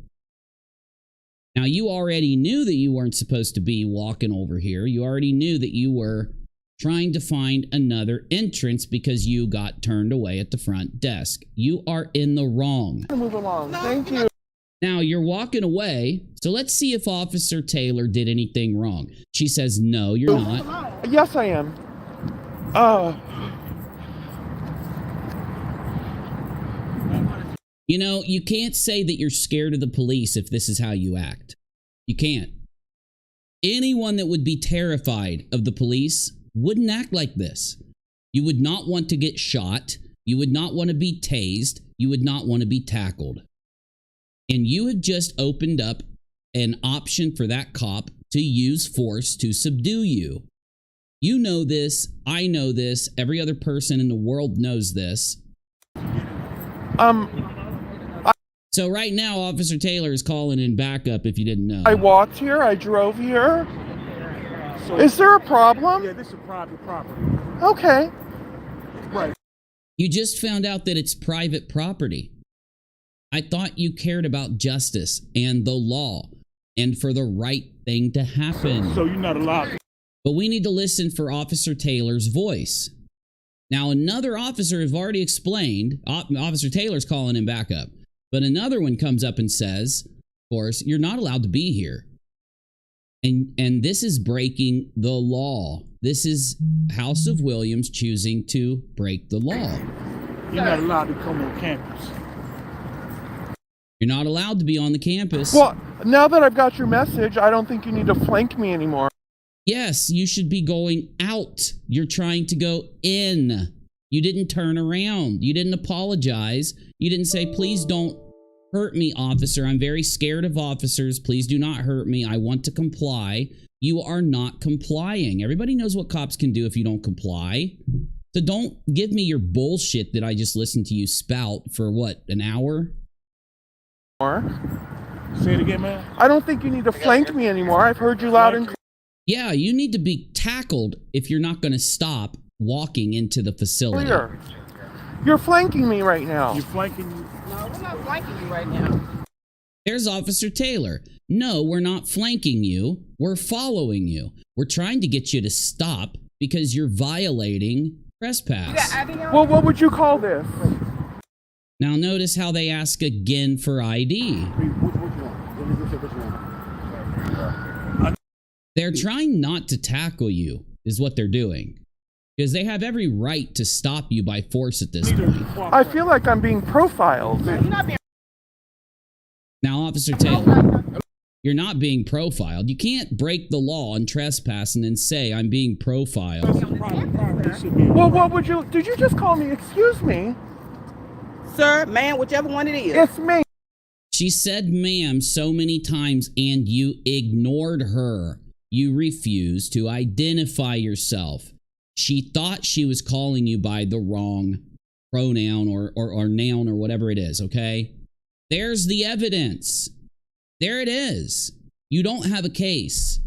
Now, you already knew that you weren't supposed to be walking over here. You already knew that you were trying to find another entrance because you got turned away at the front desk. You are in the wrong. Move along. Thank you. Now you're walking away, so let's see if Officer Taylor did anything wrong. She says, no, you're not. Yes, I am. You know, you can't say that you're scared of the police if this is how you act. You can't. Anyone that would be terrified of the police wouldn't act like this. You would not want to get shot. You would not want to be tased. You would not want to be tackled. And you have just opened up an option for that cop to use force to subdue you. You know this. I know this. Every other person in the world knows this. So right now, Officer Taylor is calling in backup if you didn't know. I walked here. I drove here. Is there a problem? Yeah, this is private property. Okay. Right. You just found out that it's private property. I thought you cared about justice and the law and for the right thing to happen. So you're not allowed. But we need to listen for Officer Taylor's voice. Now, another officer has already explained, Officer Taylor's calling him back up, but another one comes up and says, of course, you're not allowed to be here. And this is breaking the law. This is House of Williams choosing to break the law. You're not allowed to come on campus. You're not allowed to be on the campus. Well, now that I've got your message, I don't think you need to flank me anymore. Yes, you should be going out. You're trying to go in. You didn't turn around. You didn't apologize. You didn't say, please don't hurt me, officer. I'm very scared of officers. Please do not hurt me. I want to comply. You are not complying. Everybody knows what cops can do if you don't comply. So don't give me your bullshit that I just listened to you spout for what, an hour? Say it again, man. I don't think you need to flank me anymore. I've heard you loud and clear. Yeah, you need to be tackled if you're not going to stop walking into the facility. You're flanking me right now. You're flanking me? No, we're not flanking you right now. There's Officer Taylor. No, we're not flanking you. We're following you. We're trying to get you to stop because you're violating trespass. Well, what would you call this? Now notice how they ask again for ID. They're trying not to tackle you, is what they're doing. Because they have every right to stop you by force at this point. I feel like I'm being profiled. Now, Officer Taylor, you're not being profiled. You can't break the law and trespass and then say, I'm being profiled. Well, what would you... Did you just call me? Excuse me? Sir, man, whichever one it is. It's me. She said ma'am so many times and you ignored her. You refused to identify yourself. She thought she was calling you by the wrong pronoun or noun or whatever it is, okay? There's the evidence. There it is. You don't have a case.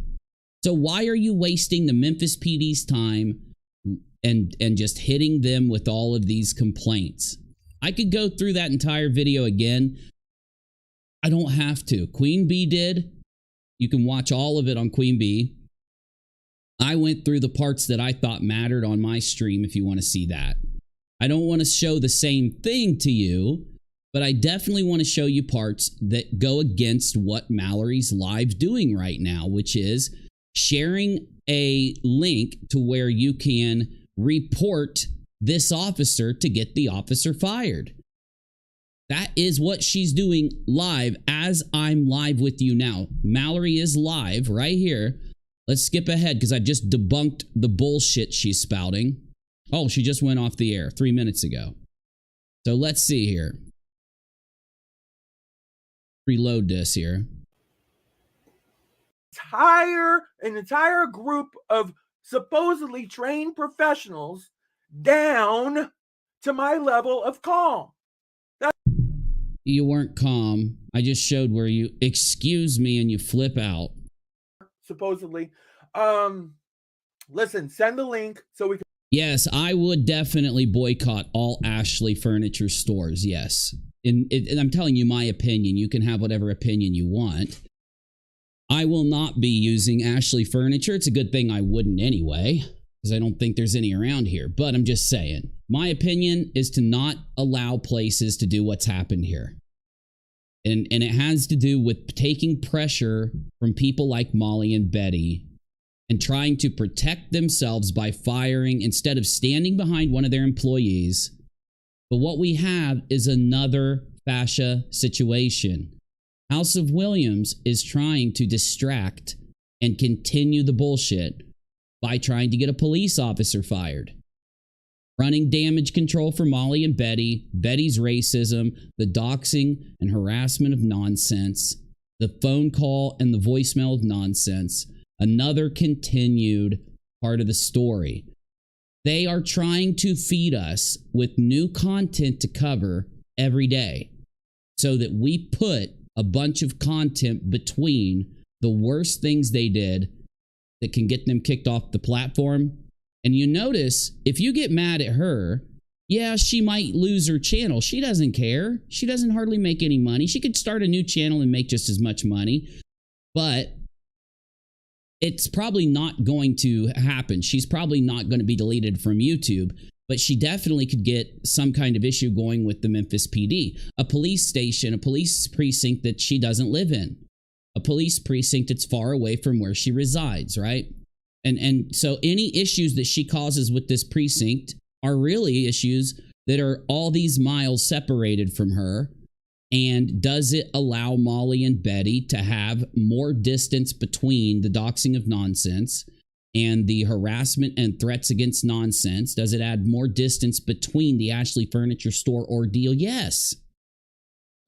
So why are you wasting the Memphis PD's time and just hitting them with all of these complaints? I could go through that entire video again. I don't have to. Queen Bee did. You can watch all of it on Queen Bee. I went through the parts that I thought mattered on my stream if you want to see that. I don't want to show the same thing to you, but I definitely want to show you parts that go against what Mallory's live doing right now, which is sharing a link to where you can report this officer to get the officer fired. That is what she's doing live as I'm live with you now. Mallory is live right here. Let's skip ahead because I just debunked the bullshit she's spouting. Oh, she just went off the air 3 minutes ago. So let's see here. Reload this here. An entire group of supposedly trained professionals down to my level of calm. You weren't calm. I just showed where you excuse me and you flip out. Supposedly. Listen, send the link so we can. Yes, I would definitely boycott all Ashley furniture stores. Yes. And I'm telling you my opinion. You can have whatever opinion you want. I will not be using Ashley furniture. It's a good thing I wouldn't anyway. because I don't think there's any around here. But I'm just saying, my opinion is to not allow places to do what's happened here. And it has to do with taking pressure from people like Molly and Betty and trying to protect themselves by firing instead of standing behind one of their employees. But what we have is another fascia situation. House of Williams is trying to distract and continue the bullshit by trying to get a police officer fired. Running damage control for Molly and Betty, Betty's racism, the doxing and harassment of nonsense, the phone call and the voicemail of nonsense, another continued part of the story. They are trying to feed us with new content to cover every day so that we put a bunch of content between the worst things they did that can get them kicked off the platform. And you notice, if you get mad at her, yeah, she might lose her channel. She doesn't care. She doesn't hardly make any money. She could start a new channel and make just as much money. But it's probably not going to happen. She's probably not going to be deleted from YouTube. But she definitely could get some kind of issue going with the Memphis PD. A police station, a police precinct that she doesn't live in. A police precinct that's far away from where she resides, right? And so any issues that she causes with this precinct are really issues that are all these miles separated from her. And does it allow Molly and Betty to have more distance between the doxing of nonsense and the harassment and threats against nonsense? Does it add more distance between the Ashley Furniture Store ordeal? Yes.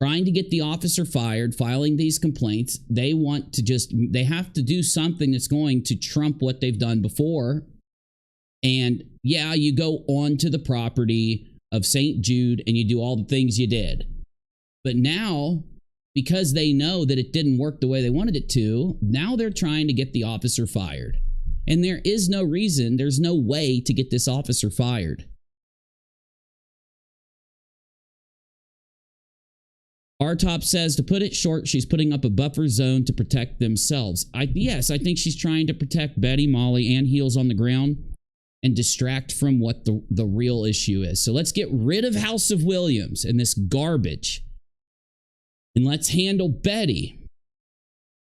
Trying to get the officer fired, filing these complaints, they want to they have to do something that's going to trump what they've done before. And yeah, you go on to the property of St. Jude and you do all the things you did. But now, because they know that it didn't work the way they wanted it to, now they're trying to get the officer fired. And there is no reason, there's no way to get this officer fired. R-Top says, to put it short, she's putting up a buffer zone to protect themselves. Yes, I think she's trying to protect Betty, Molly, and Heels on the ground and distract from what the real issue is. So let's get rid of House of Williams and this garbage. And let's handle Betty.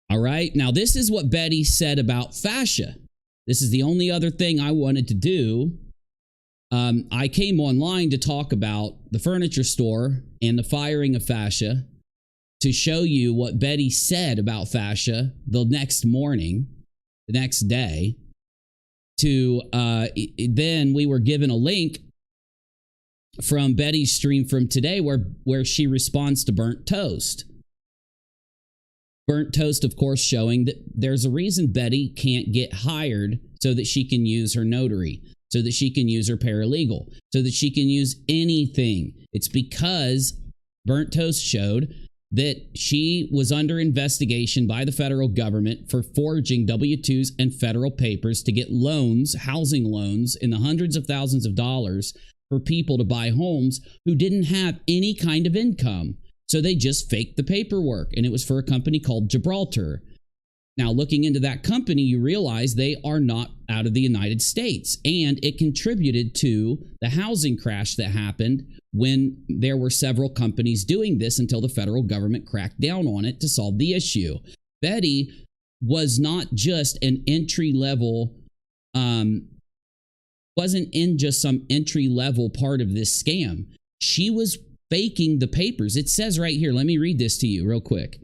All right. Now, this is what Betty said about fascia. This is the only other thing I wanted to do. I came online to talk about the furniture store and the firing of fascia to show you what Betty said about fascia the next morning, the next day. Then we were given a link from Betty's stream from today where she responds to Burnt Toast. Burnt Toast, of course, showing that there's a reason Betty can't get hired so that she can use her notary, so that she can use her paralegal, so that she can use anything. It's because Burnt Toast showed that she was under investigation by the federal government for forging W-2s and federal papers to get loans, housing loans, in the hundreds of thousands of dollars for people to buy homes who didn't have any kind of income. So they just faked the paperwork, and it was for a company called Gibraltar. Now, looking into that company, you realize they are not out of the United States, and it contributed to the housing crash that happened when there were several companies doing this until the federal government cracked down on it to solve the issue. Betty was not just an entry-level, wasn't in just some entry-level part of this scam. She was faking the papers. It says right here, let me read this to you real quick.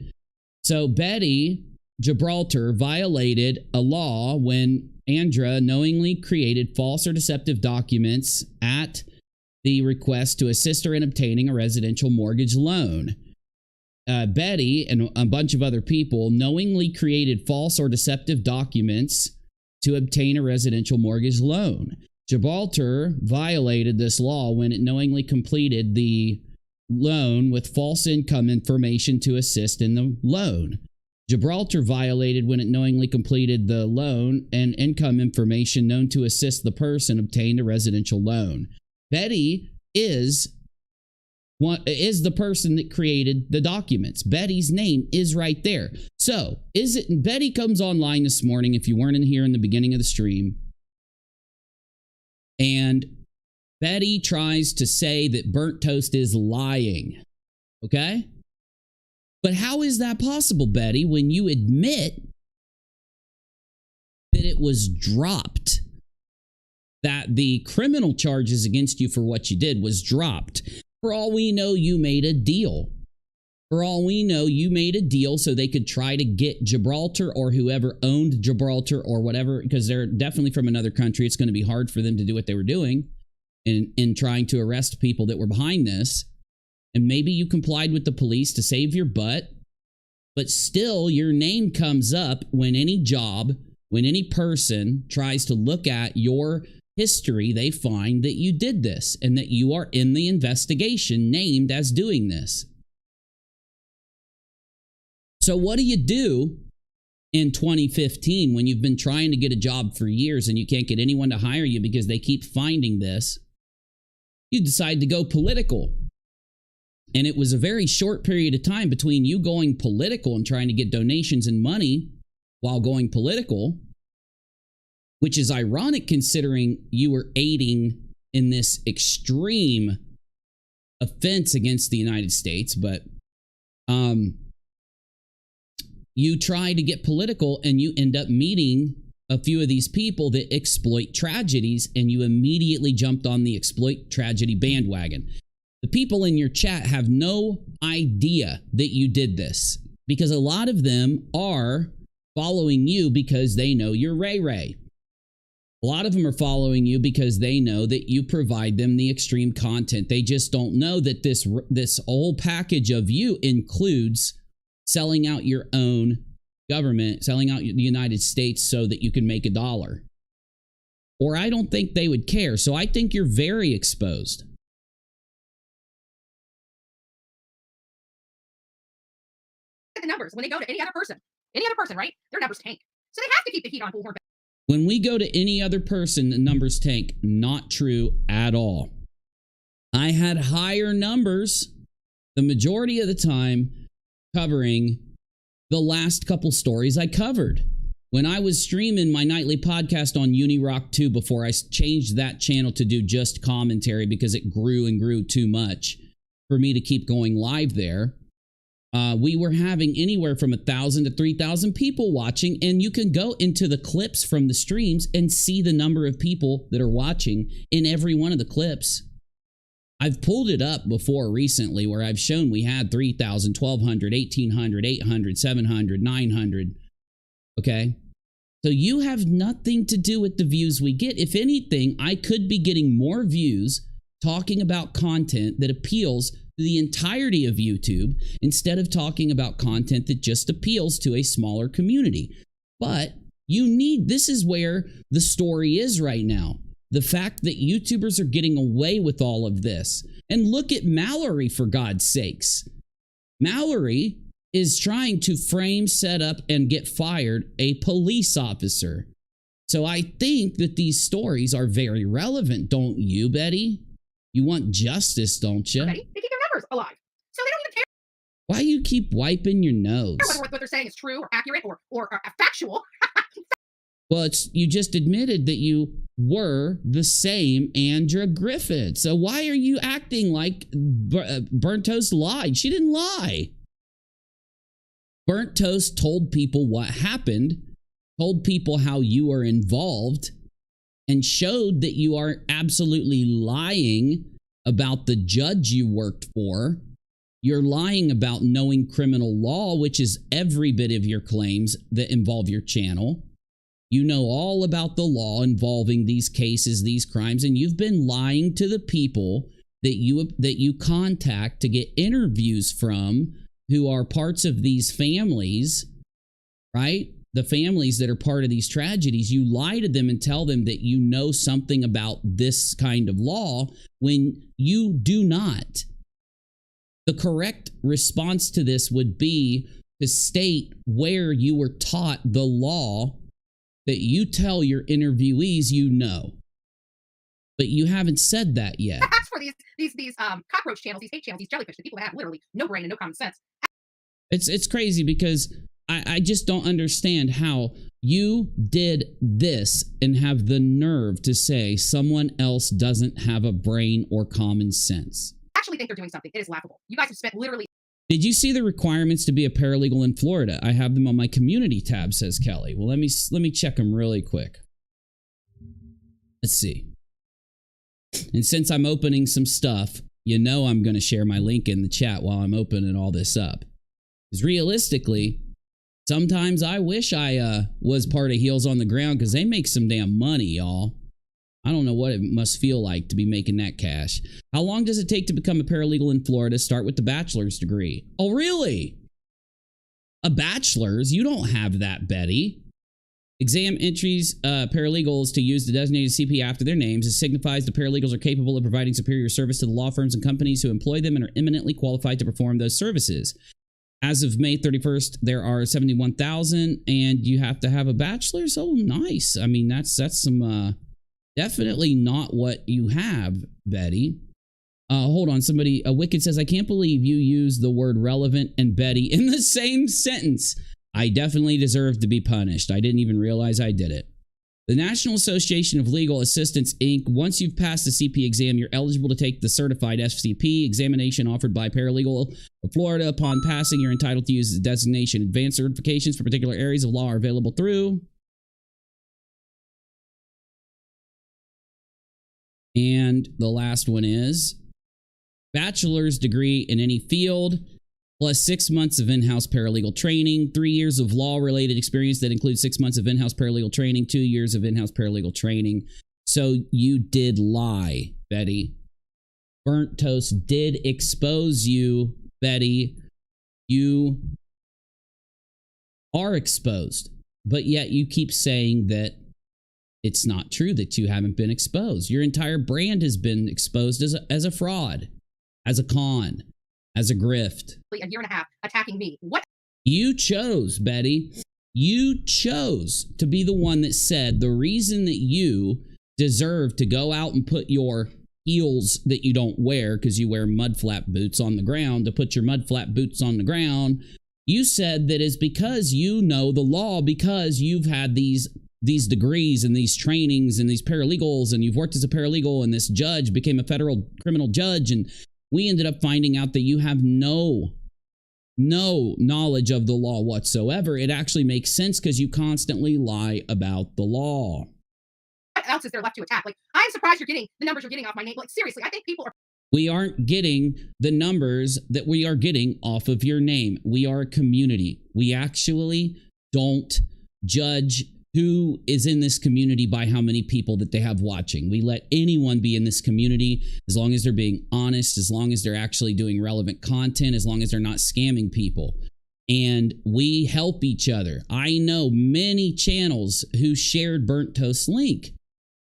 So Betty Gibraltar violated a law when Andra knowingly created false or deceptive documents at the request to assist her in obtaining a residential mortgage loan. Betty and a bunch of other people knowingly created false or deceptive documents to obtain a residential mortgage loan. Gibraltar violated this law when it knowingly completed the loan with false income information to assist in the loan. Gibraltar violated when it knowingly completed the loan and income information known to assist the person obtained a residential loan. Betty is the person that created the documents. Betty's name is right there. So, Betty comes online this morning, if you weren't in here in the beginning of the stream, And Betty tries to say that Burnt Toast is lying. Okay? But how is that possible, Betty, when you admit that it was dropped? That the criminal charges against you for what you did was dropped. For all we know, you made a deal. For all we know, you made a deal so they could try to get Gibraltar or whoever owned Gibraltar or whatever, because they're definitely from another country. It's going to be hard for them to do what they were doing in trying to arrest people that were behind this. And maybe you complied with the police to save your butt, but still your name comes up when any job, when any person tries to look at your history, they find that you did this and that you are in the investigation named as doing this. So what do you do in 2015 when you've been trying to get a job for years and you can't get anyone to hire you because they keep finding this? You decide to go political. And it was a very short period of time between you going political and trying to get donations and money while going political, which is ironic considering you were aiding in this extreme offense against the United States. But you try to get political and you end up meeting a few of these people that exploit tragedies, and you immediately jumped on the exploit tragedy bandwagon. The people in your chat have no idea that you did this because a lot of them are following you because they know you're Ray Ray. A lot of them are following you because they know that you provide them the extreme content. They just don't know that this whole package of you includes selling out your own government, selling out the United States so that you can make $1. Or I don't think they would care. So I think you're very exposed. The numbers when they go to any other person, right? Their numbers tank. So they have to keep the heat on Bullhorn. When we go to any other person, the numbers tank. Not true at all. I had higher numbers the majority of the time covering the last couple stories I covered. When I was streaming my nightly podcast on UNIRock 2 before I changed that channel to do just commentary because it grew and grew too much for me to keep going live there, we were having anywhere from 1,000 to 3,000 people watching, and you can go into the clips from the streams and see the number of people that are watching in every one of the clips. I've pulled it up before recently where I've shown we had 3,000, 1,200, 1,800, 800, 700, 900. Okay? So you have nothing to do with the views we get. If anything, I could be getting more views talking about content that appeals to the entirety of YouTube instead of talking about content that just appeals to a smaller community. But this is where the story is right now. The fact that YouTubers are getting away with all of this. And look at Mallory, for God's sakes. Mallory is trying to frame, set up, and get fired a police officer. So I think that these stories are very relevant, don't you, Betty? You want justice, don't you? Betty, they keep their numbers alive. So they don't even care Why you keep wiping your nose? whether what they're saying is true or accurate or factual. Well, you just admitted that you were the same Andra Griffith. So why are you acting like Burnt Toast lied? She didn't lie. Burnt Toast told people what happened, told people how you are involved, and showed that you are absolutely lying about the judge you worked for. You're lying about knowing criminal law, which is every bit of your claims that involve your channel. You know all about the law involving these cases, these crimes, and you've been lying to the people that you contact to get interviews from who are parts of these families, right? The families that are part of these tragedies. You lie to them and tell them that you know something about this kind of law when you do not. The correct response to this would be to state where you were taught the law that you tell your interviewees you know. But you haven't said that yet. As for these cockroach channels, these hate channels, these jellyfish, the people that have literally no brain and no common sense. It's crazy because I just don't understand how You did this and have the nerve to say someone else doesn't have a brain or common sense. I actually think they're doing something. It is laughable. You guys have spent literally. Did you see the requirements to be a paralegal in Florida? I have them on my community tab, says Kelly. Well, let me check them really quick. Let's see. And since I'm opening some stuff, you know I'm going to share my link in the chat while I'm opening all this up. Because realistically, sometimes I wish I was part of Heels on the Ground because they make some damn money, y'all. I don't know what it must feel like to be making that cash. How long does it take to become a paralegal in Florida? Start with the bachelor's degree. Oh, really? A bachelor's? You don't have that, Betty. Exam entries paralegals to use the designated CP after their names. It signifies the paralegals are capable of providing superior service to the law firms and companies who employ them and are eminently qualified to perform those services. As of May 31st, there are 71,000 and you have to have a bachelor's. Oh, nice. I mean, that's some definitely not what you have, Betty. Hold on. Somebody, Wicked says, I can't believe you use the word relevant and Betty in the same sentence. I definitely deserve to be punished. I didn't even realize I did it. The National Association of Legal Assistants, Inc. Once you've passed the CP exam, you're eligible to take the certified FCP examination offered by Paralegal of Florida. Upon passing, you're entitled to use the designation. Advanced certifications for particular areas of law are available through. And the last one is bachelor's degree in any field, plus 6 months of in-house paralegal training, 3 years of law-related experience that includes 6 months of in-house paralegal training, 2 years of in-house paralegal training. So you did lie, Betty. Burnt Toast did expose you, Betty. You are exposed, but yet you keep saying that it's not true, that you haven't been exposed. Your entire brand has been exposed as a fraud, as a con, as a grift. A year and a half attacking me. What? You chose, Betty. You chose to be the one that said the reason that you deserve to go out and put your heels that you don't wear because you wear mudflap boots on the ground, to put your mudflap boots on the ground. You said that is because you know the law, because you've had these degrees and these trainings and these paralegals, and you've worked as a paralegal, and this judge became a federal criminal judge, and we ended up finding out that you have no knowledge of the law whatsoever. It actually makes sense because you constantly lie about the law. What else is there left to attack? Like, I'm surprised you're getting the numbers you're getting off my name. Like, seriously, I think people are. We aren't getting the numbers that we are getting off of your name. We are a community. We actually don't judge who is in this community by how many people that they have watching. We let anyone be in this community as long as they're being honest, as long as they're actually doing relevant content, as long as they're not scamming people. And we help each other. I know many channels who shared Burnt Toast's link.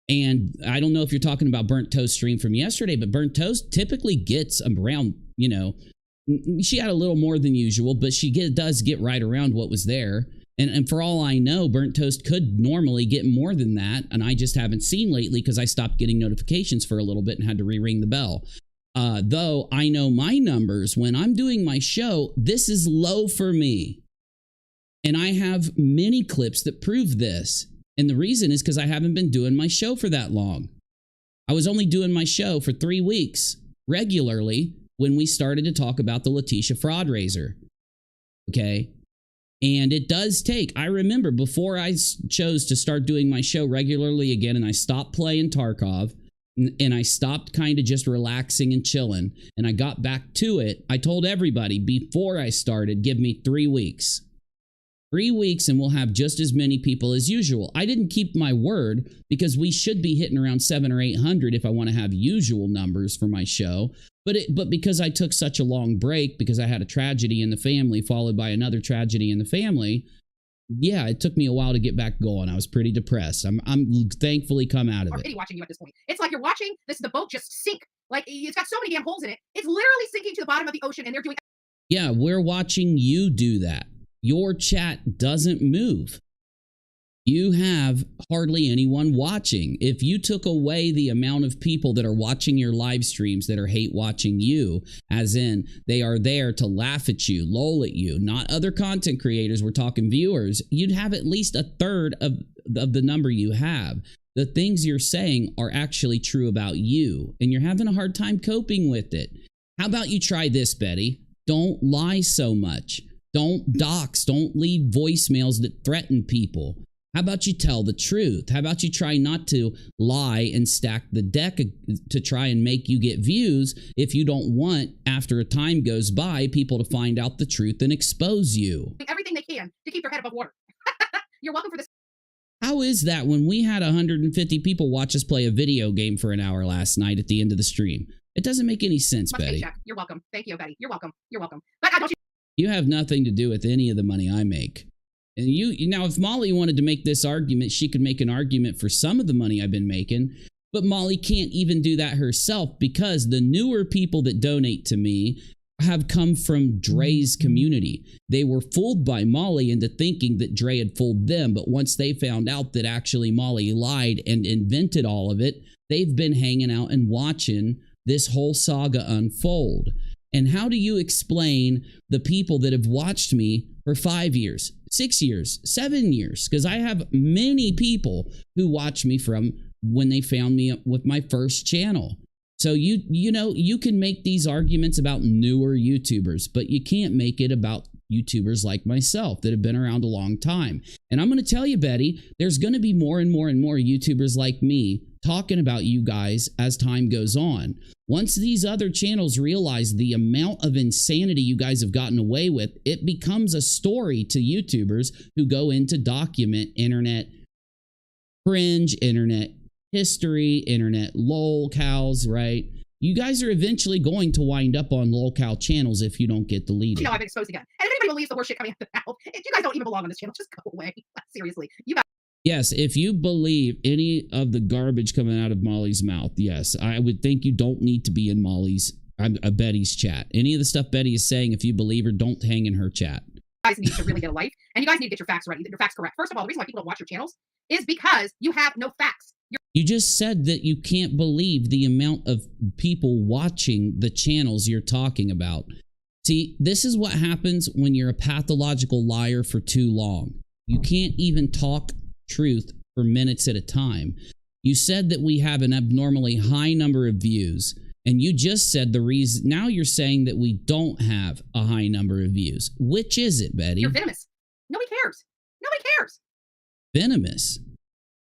And I don't know if you're talking about Burnt Toast stream from yesterday, but Burnt Toast typically gets around, you know, she had a little more than usual, but she does get right around what was there. And for all I know, Burnt Toast could normally get more than that, and I just haven't seen lately because I stopped getting notifications for a little bit and had to re-ring the bell. Though I know my numbers, when I'm doing my show, this is low for me. And I have many clips that prove this. And the reason is because I haven't been doing my show for that long. I was only doing my show for 3 weeks regularly when we started to talk about the Letitia fraud raiser. Okay? And it does take, I remember before I chose to start doing my show regularly again, and I stopped playing Tarkov, and I stopped kind of just relaxing and chilling, and I got back to it, I told everybody before I started, give me 3 weeks. 3 weeks and we'll have just as many people as usual. I didn't keep my word because we should be hitting around 700 or 800 if I want to have usual numbers for my show. But because I took such a long break, because I had a tragedy in the family followed by another tragedy in the family, yeah, it took me a while to get back going. I was pretty depressed. I'm thankfully come out of it. Watching you at this point. It's like you're watching the boat just sink. Like, it's got so many damn holes in it. It's literally sinking to the bottom of the ocean, and they're doing. Yeah, we're watching you do that. Your chat doesn't move. You have hardly anyone watching. If you took away the amount of people that are watching your live streams that are hate watching you, as in they are there to laugh at you, lol at you, not other content creators, we're talking viewers, you'd have at least a third of the number you have. The things you're saying are actually true about you, and you're having a hard time coping with it. How about you try this, Betty? Don't lie so much. Don't dox. Don't leave voicemails that threaten people. How about you tell the truth? How about you try not to lie and stack the deck to try and make you get views if you don't want, after a time goes by, people to find out the truth and expose you? Everything they can to keep their head above water. You're welcome for this. How is that when we had 150 people watch us play a video game for an hour last night at the end of the stream? It doesn't make any sense, Betty. You're welcome. Thank you, Betty. You're welcome. You're welcome. But I don't. You have nothing to do with any of the money I make. And you now, if Molly wanted to make this argument, she could make an argument for some of the money I've been making. But Molly can't even do that herself because the newer people that donate to me have come from Dre's community. They were fooled by Molly into thinking that Dre had fooled them. But once they found out that actually Molly lied and invented all of it, they've been hanging out and watching this whole saga unfold. And how do you explain the people that have watched me for 5 years, 6 years, 7 years? Because I have many people who watch me from when they found me with my first channel. So you know, you can make these arguments about newer YouTubers, but you can't make it about YouTubers like myself that have been around a long time. And I'm going to tell you, Betty, there's going to be more and more and more YouTubers like me talking about you guys as time goes on. Once these other channels realize the amount of insanity you guys have gotten away with, it becomes a story to YouTubers who go in to document internet cringe, internet history, internet lolcows, right? You guys are eventually going to wind up on lolcow channels if you don't get deleted. You know, I've been exposed again. And if anybody believes the horse shit coming out of the mouth, you guys don't even belong on this channel. Just go away. Seriously. You guys. Yes, if you believe any of the garbage coming out of Molly's mouth, yes, I would think you don't need to be in Betty's chat. Any of the stuff Betty is saying, if you believe her, don't hang in her chat. You guys need to really get a life, and you guys need to get your facts right, your facts correct. First of all, the reason why people don't watch your channels is because you have no facts. You just said that you can't believe the amount of people watching the channels you're talking about. See, this is what happens when you're a pathological liar for too long. You can't even talk truth for minutes at a time. You said that we have an abnormally high number of views, and you just said the reason. Now you're saying that we don't have a high number of views. Which is it, Betty? You're venomous. Nobody cares. Nobody cares. Venomous.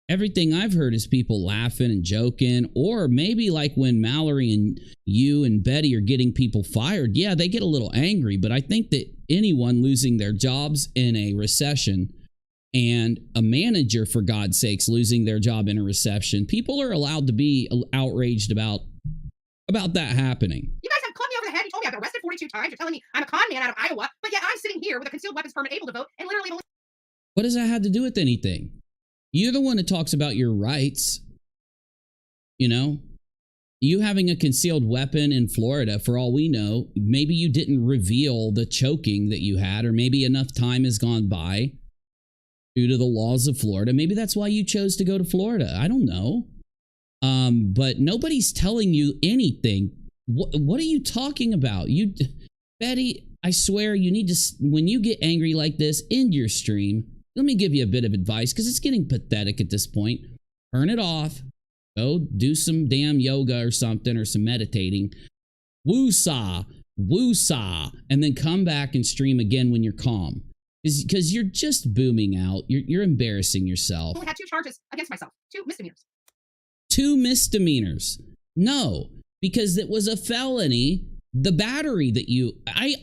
Everything I've heard is people laughing and joking, or maybe like when Mallory and you and Betty are getting people fired. Yeah, they get a little angry, but I think that anyone losing their jobs in a recession, and a manager, for God's sakes, losing their job in a recession, people are allowed to be outraged about that happening. You guys have clubbed me over the head. You told me I've been arrested 42 times. You're telling me I'm a con man out of Iowa, but yet I'm sitting here with a concealed weapons permit, able to vote, and literally. What does that have to do with anything? You're the one that talks about your rights. You know, you having a concealed weapon in Florida, for all we know, maybe you didn't reveal the choking that you had, or maybe enough time has gone by due to the laws of Florida. Maybe that's why you chose to go to Florida. I don't know. But nobody's telling you anything. What are you talking about? Betty, I swear you need to, when you get angry like this, end your stream. Let me give you a bit of advice, because it's getting pathetic at this point. Turn it off. Go do some damn yoga or something, or some meditating. Woo-saw, woo-saw, and then come back and stream again when you're calm. Because you're just booming out. You're embarrassing yourself. I only had 2 charges against myself. 2 misdemeanors. 2 misdemeanors. No, because it was a felony. The battery that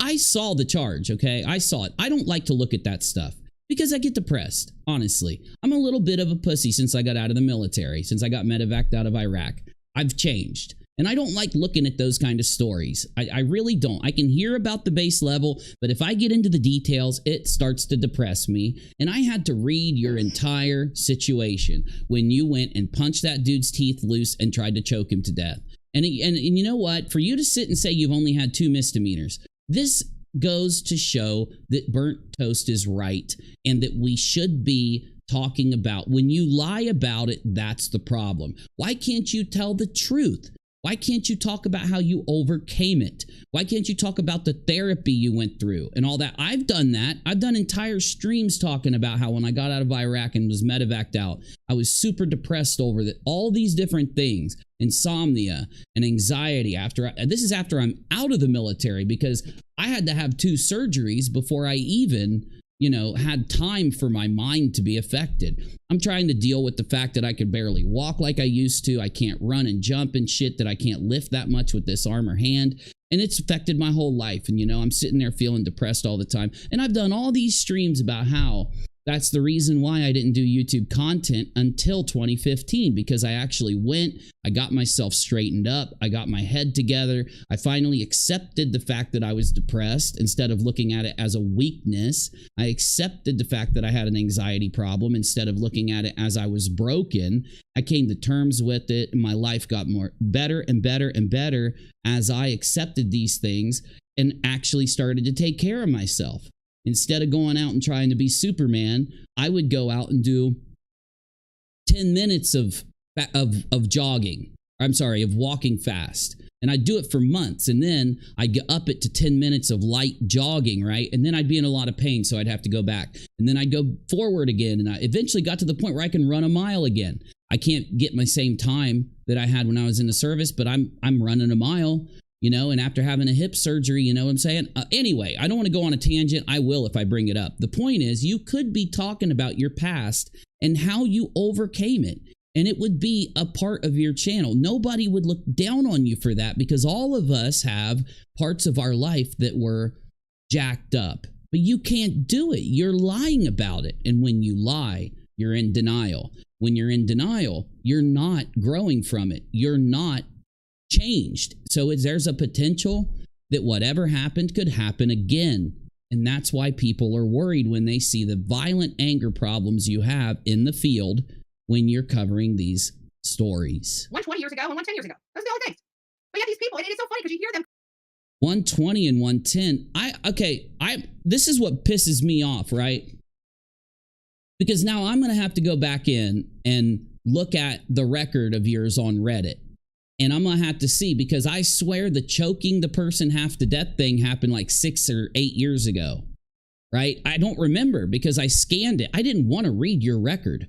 I saw the charge, okay? I saw it. I don't like to look at that stuff because I get depressed, honestly. I'm a little bit of a pussy since I got out of the military, since I got medevaced out of Iraq. I've changed. And I don't like looking at those kind of stories. I really don't. I can hear about the base level, but if I get into the details, it starts to depress me. And I had to read your entire situation when you went and punched that dude's teeth loose and tried to choke him to death. And you know what? For you to sit and say you've only had 2 misdemeanors, this goes to show that Burnt Toast is right, and that we should be talking about. When you lie about it, that's the problem. Why can't you tell the truth? Why can't you talk about how you overcame it? Why can't you talk about the therapy you went through and all that? I've done that. I've done entire streams talking about how when I got out of Iraq and was medevaced out, I was super depressed over that. All these different things, insomnia and anxiety. This is after I'm out of the military, because I had to have 2 surgeries before I even, you know, had time for my mind to be affected. I'm trying to deal with the fact that I could barely walk like I used to. I can't run and jump and shit, that I can't lift that much with this arm or hand. And it's affected my whole life. And, you know, I'm sitting there feeling depressed all the time. And I've done all these streams about how that's the reason why I didn't do YouTube content until 2015, because I actually went, I got myself straightened up, I got my head together, I finally accepted the fact that I was depressed instead of looking at it as a weakness. I accepted the fact that I had an anxiety problem instead of looking at it as I was broken. I came to terms with it, and my life got better and better and better as I accepted these things and actually started to take care of myself. Instead of going out and trying to be Superman, I would go out and do 10 minutes of jogging. I'm sorry, of walking fast. And I'd do it for months. And then I'd get up it to 10 minutes of light jogging, right? And then I'd be in a lot of pain, so I'd have to go back. And then I'd go forward again. And I eventually got to the point where I can run a mile again. I can't get my same time that I had when I was in the service, but I'm running a mile. You know, and after having a hip surgery, you know what I'm saying? Anyway, I don't want to go on a tangent. I will if I bring it up. The point is, you could be talking about your past and how you overcame it, and it would be a part of your channel. Nobody would look down on you for that, because all of us have parts of our life that were jacked up. But you can't do it. You're lying about it. And when you lie, you're in denial. When you're in denial, you're not growing from it. You're not changed. So there's a potential that whatever happened could happen again. And that's why people are worried when they see the violent anger problems you have in the field when you're covering these stories. 120 years ago and 110 years ago. Those are the only things. But yeah, these people, and it's so funny because you hear them. 120 and 110. This is what pisses me off, right? Because now I'm going to have to go back in and look at the record of yours on Reddit. And I'm going to have to see, because I swear the choking the person half to death thing happened like 6 or 8 years ago, right? I don't remember because I scanned it. I didn't want to read your record.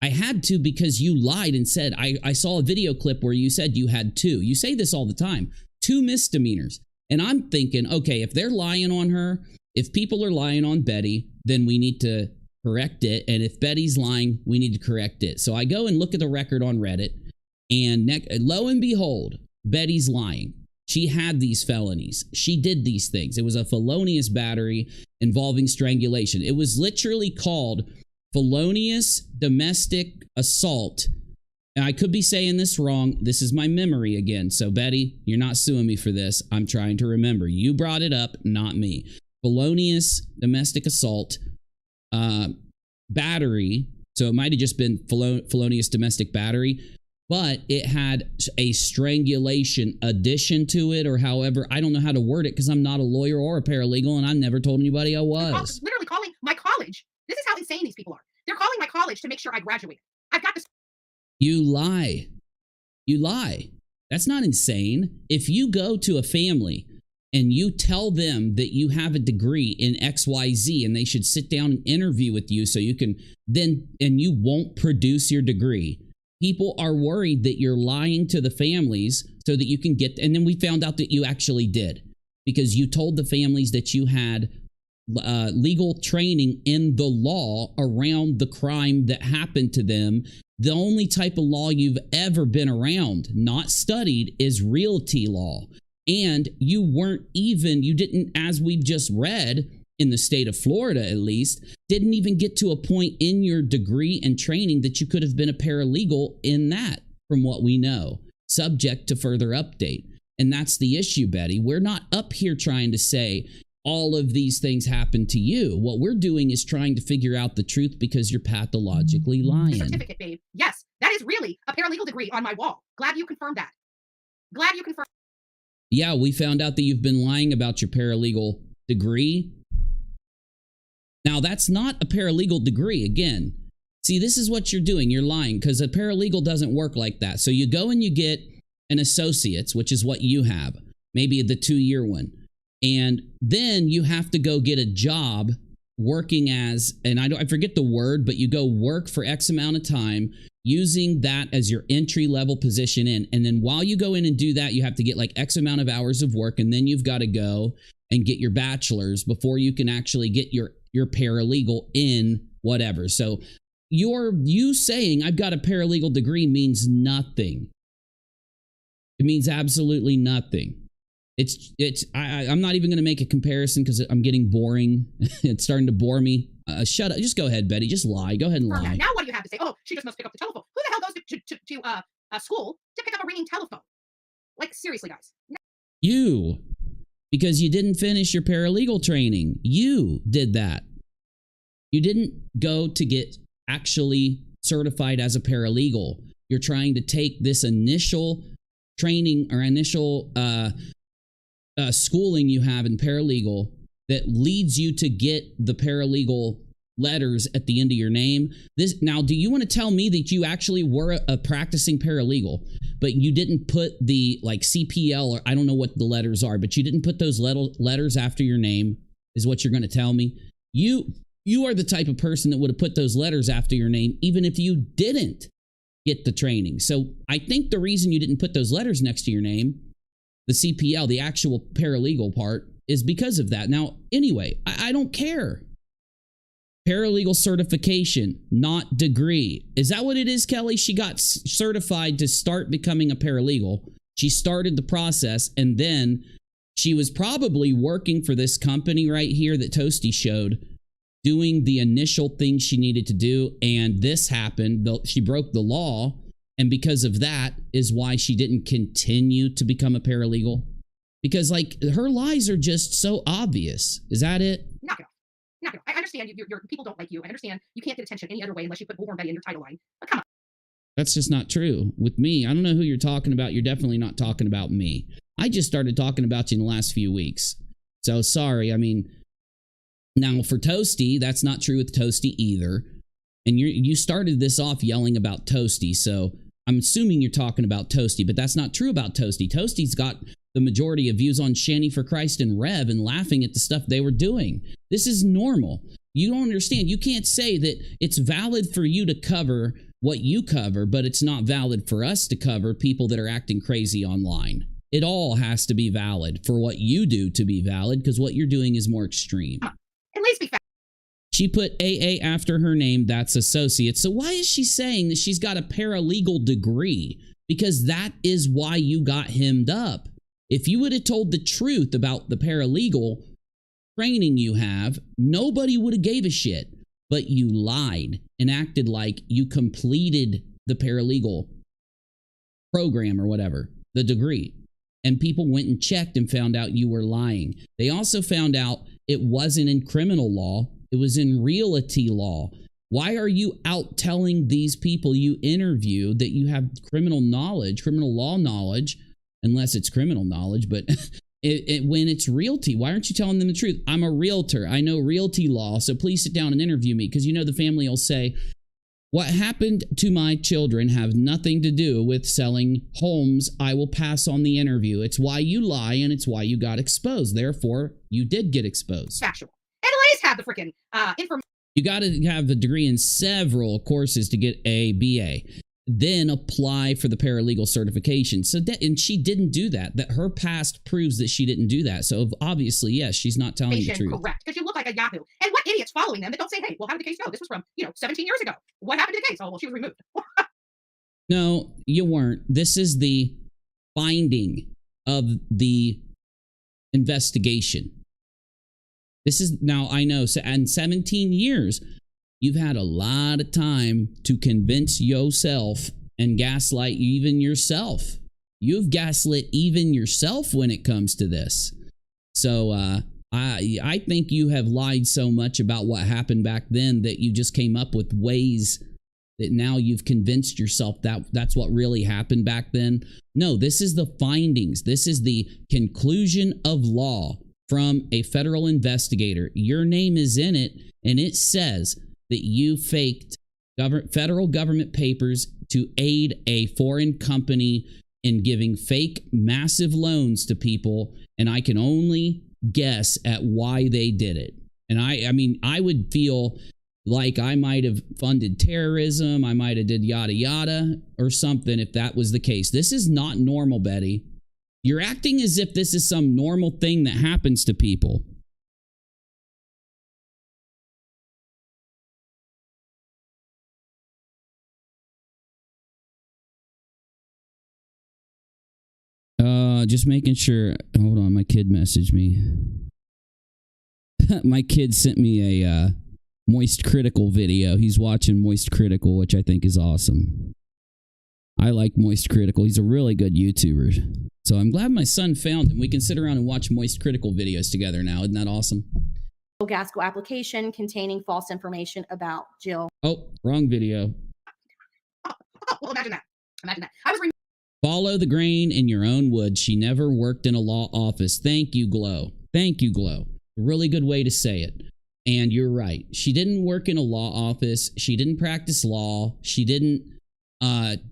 I had to because you lied and said, I saw a video clip where you said you had 2. You say this all the time, 2 misdemeanors. And I'm thinking, okay, if they're lying on her, if people are lying on Betty, then we need to correct it. And if Betty's lying, we need to correct it. So I go and look at the record on Reddit. And lo and behold, Betty's lying. She had these felonies. She did these things. It was a felonious battery involving strangulation. It was literally called felonious domestic assault. And I could be saying this wrong. This is my memory again. So Betty, you're not suing me for this. I'm trying to remember. You brought it up, not me. Felonious domestic assault battery. So it might have just been felonious domestic battery. But it had a strangulation addition to it, or however, I don't know how to word it because I'm not a lawyer or a paralegal, and I never told anybody I was. Literally calling my college. This is how insane these people are. They're calling my college to make sure I graduate. I've got this. You lie. You lie. That's not insane. If you go to a family and you tell them that you have a degree in XYZ and they should sit down and interview with you so you can then, and you won't produce your degree, people are worried that you're lying to the families so that you can get, and then we found out that you actually did, because you told the families that you had legal training in the law around the crime that happened to them. The only type of law you've ever been around, not studied, is realty law. And you didn't, as we've just read, in the state of Florida at least, didn't even get to a point in your degree and training that you could have been a paralegal in that, from what we know, subject to further update. And that's the issue, Betty. We're not up here trying to say all of these things happened to you. What we're doing is trying to figure out the truth because you're pathologically lying. Certificate, babe. Yes, that is really a paralegal degree on my wall. Glad you confirmed that. Glad you confirmed. Yeah, we found out that you've been lying about your paralegal degree. Now, that's not a paralegal degree. Again, See, this is what you're doing. You're lying because a paralegal doesn't work like that. So you go and you get an associate's, which is what you have, maybe the 2-year one. And then you have to go get a job working as, and I forget the word, but you go work for X amount of time using that as your entry level position in. And then while you go in and do that, you have to get like X amount of hours of work. And then you've got to go and get your bachelor's before you can actually get your paralegal in whatever. So you saying I've got a paralegal degree means nothing. It means absolutely nothing. I'm not even going to make a comparison because I'm getting boring. It's starting to bore me. Shut up. Just go ahead, Betty. Just lie. Go ahead and lie. Now what do you have to say? Oh, she just must pick up the telephone. Who the hell goes to school to pick up a ringing telephone? Like, seriously, guys. You. Because you didn't finish your paralegal training. You did that. You didn't go to get actually certified as a paralegal. You're trying to take this initial training or initial schooling you have in paralegal that leads you to get the paralegal letters at the end of your name. Now, do you want to tell me that you actually were a practicing paralegal, but you didn't put the like CPL, or I don't know what the letters are, but you didn't put those letters after your name, is what you're going to tell me? You are the type of person that would have put those letters after your name even if you didn't get the training. So I think the reason you didn't put those letters next to your name, the CPL, the actual paralegal part, is because of that. Now, anyway, I don't care. Paralegal certification, not degree. Is that what it is, Kelly? She got certified to start becoming a paralegal. She started the process, and then she was probably working for this company right here that Toasty showed, doing the initial things she needed to do, and this happened. She broke the law, and because of that is why she didn't continue to become a paralegal. Because, like, her lies are just so obvious. Is that it? Knock it off. Knock it off. I understand your people don't like you. I understand you can't get attention any other way unless you put Bullhorn Betty in your title line. But come on. That's just not true. With me, I don't know who you're talking about. You're definitely not talking about me. I just started talking about you in the last few weeks. So, sorry. I mean, now for Toasty, that's not true with Toasty either. And you started this off yelling about Toasty, so I'm assuming you're talking about Toasty, but that's not true about Toasty. Toasty's got the majority of views on Shanny for Christ and Rev and laughing at the stuff they were doing. This is normal. You don't understand. You can't say that it's valid for you to cover what you cover, but it's not valid for us to cover people that are acting crazy online. It all has to be valid for what you do to be valid, because what you're doing is more extreme. At least be fair. She put AA after her name. That's associate. So why is she saying that she's got a paralegal degree? Because that is why you got hemmed up. If you would have told the truth about the paralegal training you have, nobody would have gave a shit. But you lied and acted like you completed the paralegal program or whatever, the degree. And people went and checked and found out you were lying. They also found out it wasn't in criminal law. It was in realty law. Why are you out telling these people you interview that you have criminal knowledge, criminal law knowledge, unless it's criminal knowledge, but when it's realty, why aren't you telling them the truth? I'm a realtor. I know realty law, so please sit down and interview me, because you know the family will say, what happened to my children have nothing to do with selling homes. I will pass on the interview. It's why you lie, and it's why you got exposed. Therefore, you did get exposed. Factual. And at least have the freaking information. You got to have a degree in several courses to get a BA. Then apply for the paralegal certification. So and she didn't do that. That her past proves that she didn't do that. So obviously, yes, she's not telling the truth. Correct. Because you look like a Yahoo. And what idiots following them that don't say, hey, well, how did the case go? This was from, 17 years ago. What happened to the case? Oh, well, she was removed. No, you weren't. This is the finding of the investigation. This is, now I know, so in 17 years, you've had a lot of time to convince yourself and gaslight even yourself. You've gaslit even yourself when it comes to this. So I think you have lied so much about what happened back then that you just came up with ways that now you've convinced yourself that that's what really happened back then. No, this is the findings. This is the conclusion of law from a federal investigator. Your name is in it, and it says that you faked federal government papers to aid a foreign company in giving fake massive loans to people, and I can only guess at why they did it. And I mean, I would feel like I might have funded terrorism, I might have did yada yada or something if that was the case. This is not normal, Betty. You're acting as if this is some normal thing that happens to people. Just making sure. Hold on, my kid messaged me. My kid sent me a Moist Critical video. He's watching Moist Critical, which I think is awesome. I like Moist Critical. He's a really good YouTuber. So I'm glad my son found him. We can sit around and watch Moist Critical videos together now. Isn't that awesome? Gasco application containing false information about Jill. Oh, wrong video. Well, imagine that. Imagine that. I was reading. Follow the grain in your own wood. She never worked in a law office. Thank you, Glow. Thank you, Glow. A really good way to say it. And you're right. She didn't work in a law office. She didn't practice law. She didn't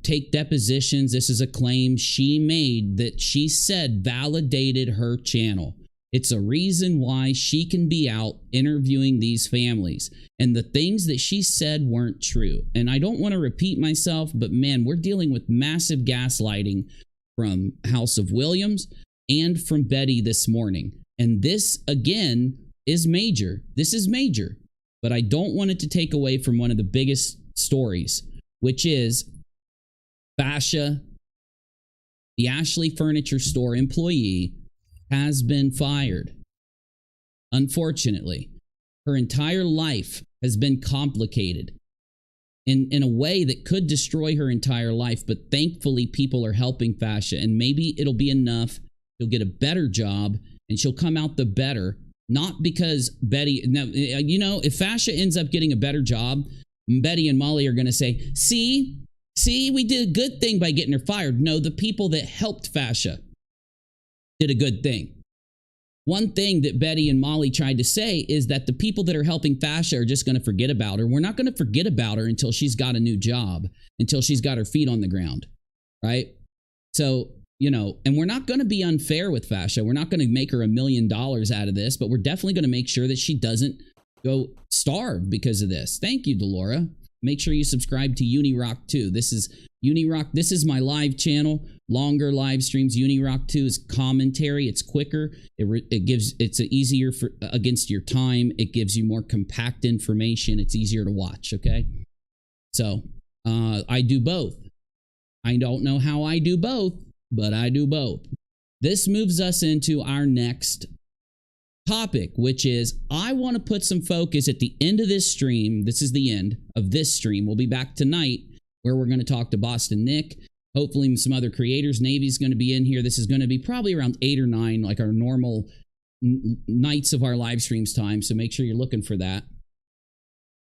take depositions. This is a claim she made that she said validated her channel. It's a reason why she can be out interviewing these families. And the things that she said weren't true. And I don't want to repeat myself, but man, we're dealing with massive gaslighting from House of Williams and from Betty this morning. And this, again, is major. This is major. But I don't want it to take away from one of the biggest stories, which is Fascia, the Ashley Furniture Store employee, has been fired. Unfortunately, her entire life has been complicated in a way that could destroy her entire life. But thankfully, people are helping Fascia, and maybe it'll be enough. She'll get a better job and she'll come out the better. Not because Betty, now, you know, if Fascia ends up getting a better job, Betty and Molly are going to say, see, we did a good thing by getting her fired. No, the people that helped Fascia did a good thing. One thing that Betty and Molly tried to say is that the people that are helping Fascia are just going to forget about her. We're not going to forget about her until she's got a new job, until she's got her feet on the ground, right? So, you know, and we're not going to be unfair with Fascia. We're not going to make her $1 million out of this, but we're definitely going to make sure that she doesn't go starve because of this. Thank you, Delora. Make sure you subscribe to UNIRock too. This is UNIRock. This is my live channel. Longer live streams. UNIRock 2 is commentary. It's quicker. It's easier for against your time. It gives you more compact information. It's easier to watch. Okay. So I do both. I don't know how I do both, but I do both. This moves us into our next topic, which is I want to put some focus at the end of this stream. This is the end of this stream. We'll be back tonight where we're going to talk to Boston Nick, hopefully some other creators. Navy's going to be in here. This is going to be probably around 8 or 9, like our normal nights of our live streams time. So make sure you're looking for that.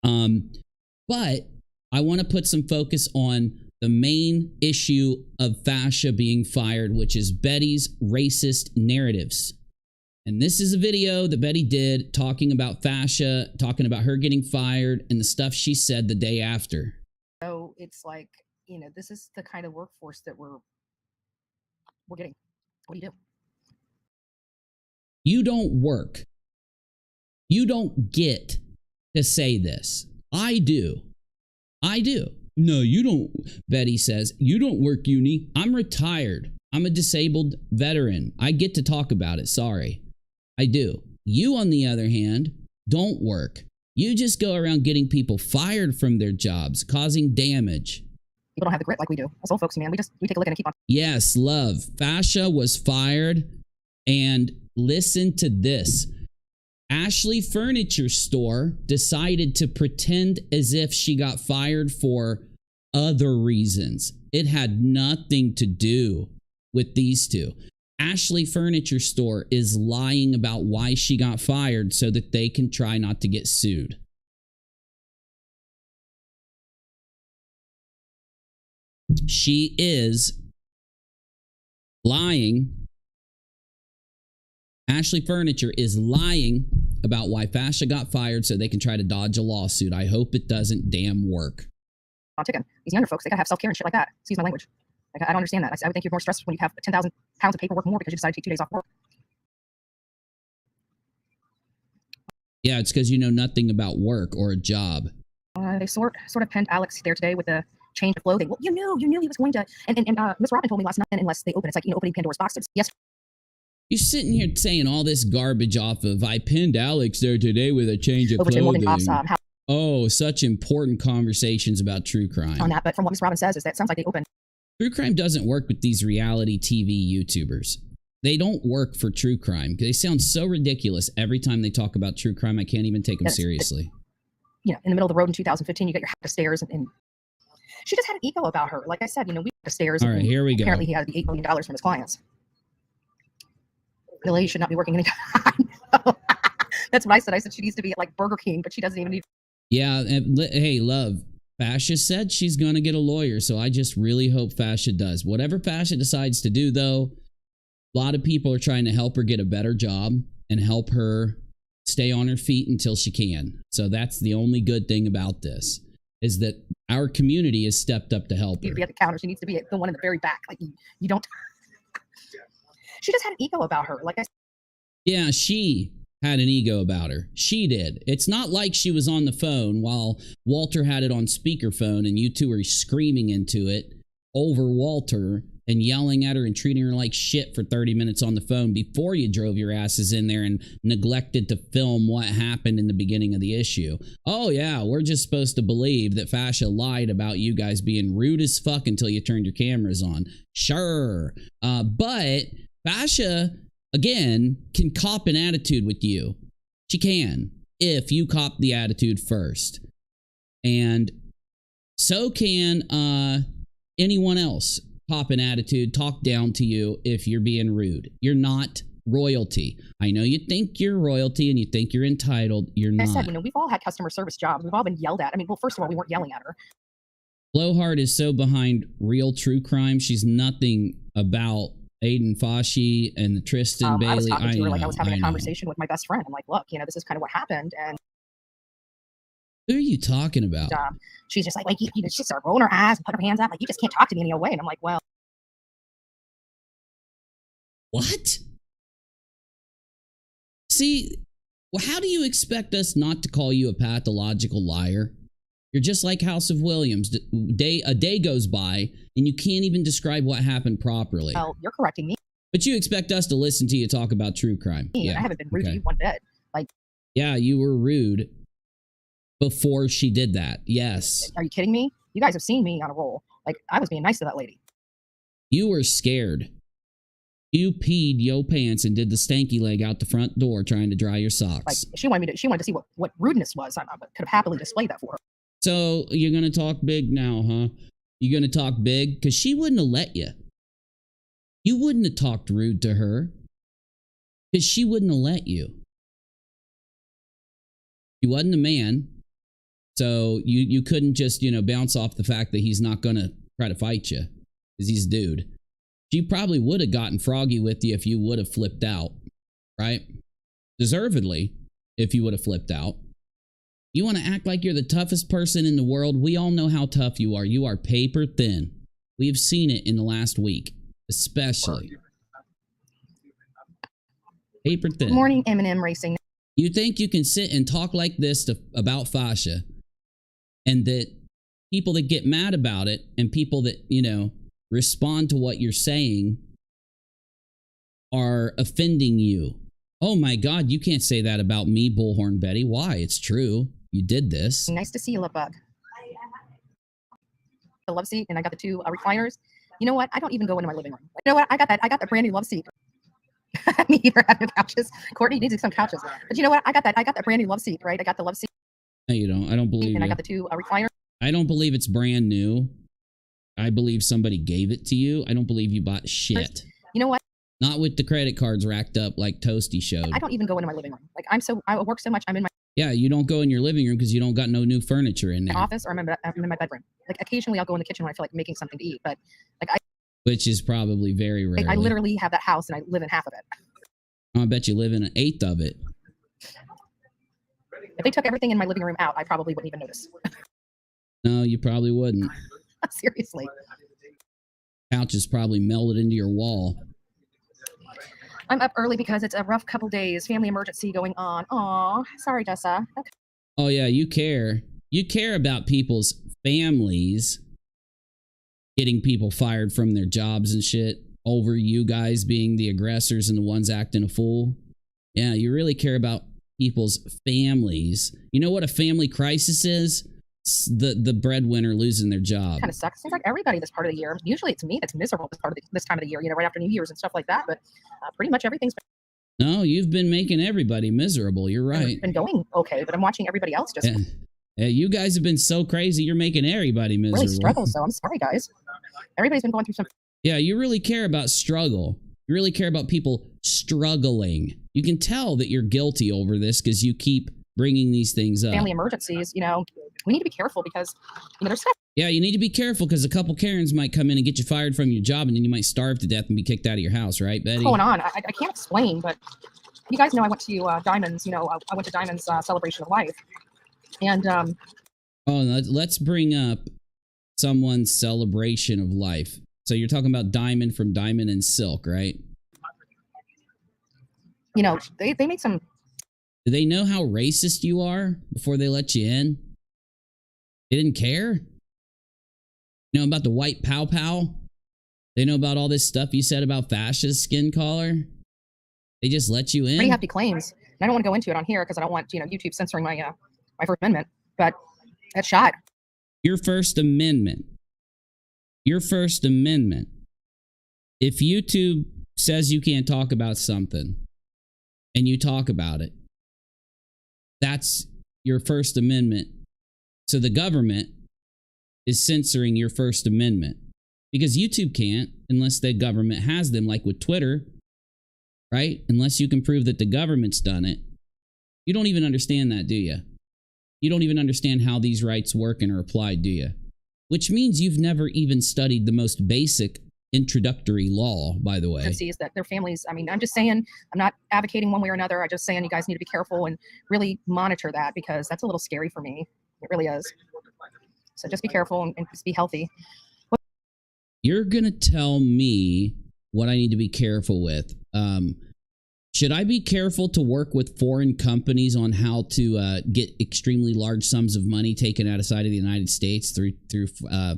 But I want to put some focus on the main issue of Fascia being fired, which is Betty's racist narratives. And this is a video that Betty did talking about Fascia, talking about her getting fired and the stuff she said the day after. So it's like, you know, this is the kind of workforce that we're getting. What do you do? You don't work. You don't get to say this. I do. I do. No, you don't, Betty says. You don't work, Uni. I'm retired. I'm a disabled veteran. I get to talk about it. Sorry. I do. You, on the other hand, don't work. You just go around getting people fired from their jobs, causing damage. People don't have the grit like we do. Us old folks, man, we take a look and keep on. Yes, love. Fascia was fired, and listen to this. Ashley Furniture Store decided to pretend as if she got fired for other reasons. It had nothing to do with these two. Ashley Furniture Store is lying about why she got fired so that they can try not to get sued. She is lying. Ashley Furniture is lying about why Fascia got fired so they can try to dodge a lawsuit. I hope it doesn't damn work. on ticking. These younger folks, they gotta have self-care and shit like that. Excuse my language. Like, I don't understand that. I would think you're more stressed when you have 10,000 pounds of paperwork more because you decided to take 2 days off work. Yeah, it's because you know nothing about work or a job. They sort of penned Alex there today with the change of clothing. Well, you knew he was going to, and Miss Robin told me last night, unless they open, it's like, opening Pandora's box. Yes. You're sitting here saying all this garbage off of, I pinned Alex there today with a change of clothing. Oh, such important conversations about true crime. On that, but from what Miss Robin says is that it sounds like they opened. True crime doesn't work with these reality TV YouTubers. They don't work for true crime. They sound so ridiculous every time they talk about true crime. I can't even take them seriously. In the middle of the road in 2015, you get your head of stairs, and she just had an ego about her. Like I said, we had the stairs. All right, here we go. Apparently, he had the $8 million from his clients. The lady should not be working anytime. That's what I said. I said she needs to be at like Burger King, but she doesn't even need. Yeah, hey, love. Fascia said she's going to get a lawyer, so I just really hope Fascia does. Whatever Fascia decides to do, though, a lot of people are trying to help her get a better job and help her stay on her feet until she can. So that's the only good thing about this, is that our community has stepped up to help her. She needs to be at the counter. She needs to be at the one in the very back. Like, you don't. She just had an ego about her. Like I said. Yeah, she had an ego about her. She did. It's not like she was on the phone while Walter had it on speakerphone and you two were screaming into it over Walter and yelling at her and treating her like shit for 30 minutes on the phone before you drove your asses in there and neglected to film what happened in the beginning of the issue. Oh yeah, we're just supposed to believe that Fascia lied about you guys being rude as fuck until you turned your cameras on. Sure. But Fascia, again, can cop an attitude with you. She can, if you cop the attitude first. And so can anyone else cop an attitude, talk down to you if you're being rude. You're not royalty. I know you think you're royalty and you think you're entitled. You're not. I said, we've all had customer service jobs. We've all been yelled at. I mean, well, first of all, we weren't yelling at her. Blowhard is so behind real true crime. She's nothing about Aiden Fauci and Tristan Bailey. I was talking to her like I was having a conversation with my best friend. I'm like, look, this is kind of what happened. And who are you talking about? She's just like she started rolling her eyes and put her hands up. Like, you just can't talk to me any other way. And I'm like, well. What? See, well, how do you expect us not to call you a pathological liar? You're just like House of Williams. A day goes by and you can't even describe what happened properly. Well, you're correcting me. But you expect us to listen to you talk about true crime. Yeah, I haven't been rude to you one bit. Like, yeah, you were rude before she did that. Yes. Are you kidding me? You guys have seen me on a roll. Like, I was being nice to that lady. You were scared. You peed your pants and did the stanky leg out the front door trying to dry your socks. Like, she wanted to see what rudeness was. I could have happily displayed that for her. So you're going to talk big now, huh? You're going to talk big? Because she wouldn't have let you. You wouldn't have talked rude to her. Because she wouldn't have let you. He wasn't a man. So you couldn't just, bounce off the fact that he's not going to try to fight you. Because he's a dude. She probably would have gotten froggy with you if you would have flipped out. Right? Deservedly, if you would have flipped out. You want to act like you're the toughest person in the world? We all know how tough you are. You are paper thin. We have seen it in the last week, especially. Paper thin. Good morning, M&M Racing. You think you can sit and talk like this about Fascia, and that people that get mad about it and people that, respond to what you're saying are offending you. Oh my God, you can't say that about me, Bullhorn Betty. Why? It's true. You did this. Nice to see you, Love Bug. The love seat, and I got the 2 recliners. You know what? I don't even go into my living room. You know what? I got that brand new love seat. Me either. I have no couches. Courtney needs some couches. But you know what? I got that brand new love seat, right? I got the love seat. No, you don't. I don't believe And you. I got the 2 recliners. I don't believe it's brand new. I believe somebody gave it to you. I don't believe you bought shit. You know what? Not with the credit cards racked up like Toasty showed. I don't even go into my living room. Like, I work so much. I'm in my Yeah, you don't go in your living room because you don't got no new furniture in there. office, or I'm in my bedroom. Like, occasionally I'll go in the kitchen when I feel like making something to eat. But like, which is probably very rare. I literally have that house and I live in half of it. I bet you live in an 1/8 of it. If they took everything in my living room out, I probably wouldn't even notice. No, you probably wouldn't. Seriously. Couch is probably melted into your wall. I'm up early because it's a rough couple days. Family emergency going on. Aw, sorry, Dessa. Okay. Oh yeah, you care. You care about people's families getting people fired from their jobs and shit over you guys being the aggressors and the ones acting a fool. Yeah, you really care about people's families. You know what a family crisis is? It's the breadwinner losing their job. Kind of sucks. Seems like everybody this part of the year. Usually it's me that's miserable this time of the year, you know, right after New Year's and stuff like that. But pretty much everything's No, you've been making everybody miserable. You're right. been going okay, but I'm watching everybody else just Yeah, you guys have been so crazy. You're making everybody miserable. really struggle. So I'm sorry, guys. Everybody's been going through some. Yeah, you really care about struggle. You really care about people struggling. You can tell that you're guilty over this because you keep bringing these things up. Family emergencies, you know, we need to be careful because, you know, there's stuff Yeah, you need to be careful because a couple Karens might come in and get you fired from your job and then you might starve to death and be kicked out of your house, right, Betty? going on. I can't explain, but you guys know I went to Diamond's, you know, I went to Diamond's celebration of life. And let's bring up someone's celebration of life. So you're talking about Diamond from Diamond and Silk, right? you know, they made some. Do they know how racist you are before they let you in? They didn't care? You know about the white pow pow? They know about all this stuff you said about fascist skin color? They just let you in? Pretty hefty claims. And I don't want to go into it on here because I don't want, you know, YouTube censoring my my First Amendment. But that's shot. Your First Amendment. Your First Amendment. If YouTube says you can't talk about something and you talk about it, that's your First Amendment. So the government is censoring your First Amendment because YouTube can't unless the government has them, like with Twitter, right? Unless you can prove that the government's done it. You don't even understand that, do you? You don't even understand how these rights work and are applied, do you? Which means you've never even studied the most basic introductory law, by the way. Is that their families, I mean, I'm just saying, I'm not advocating one way or another. I'm just saying you guys need to be careful and really monitor that because that's a little scary for me. It really is. So just be careful and just be healthy. You're going to tell me what I need to be careful with. Should I be careful to work with foreign companies on how to get extremely large sums of money taken outside of the United States through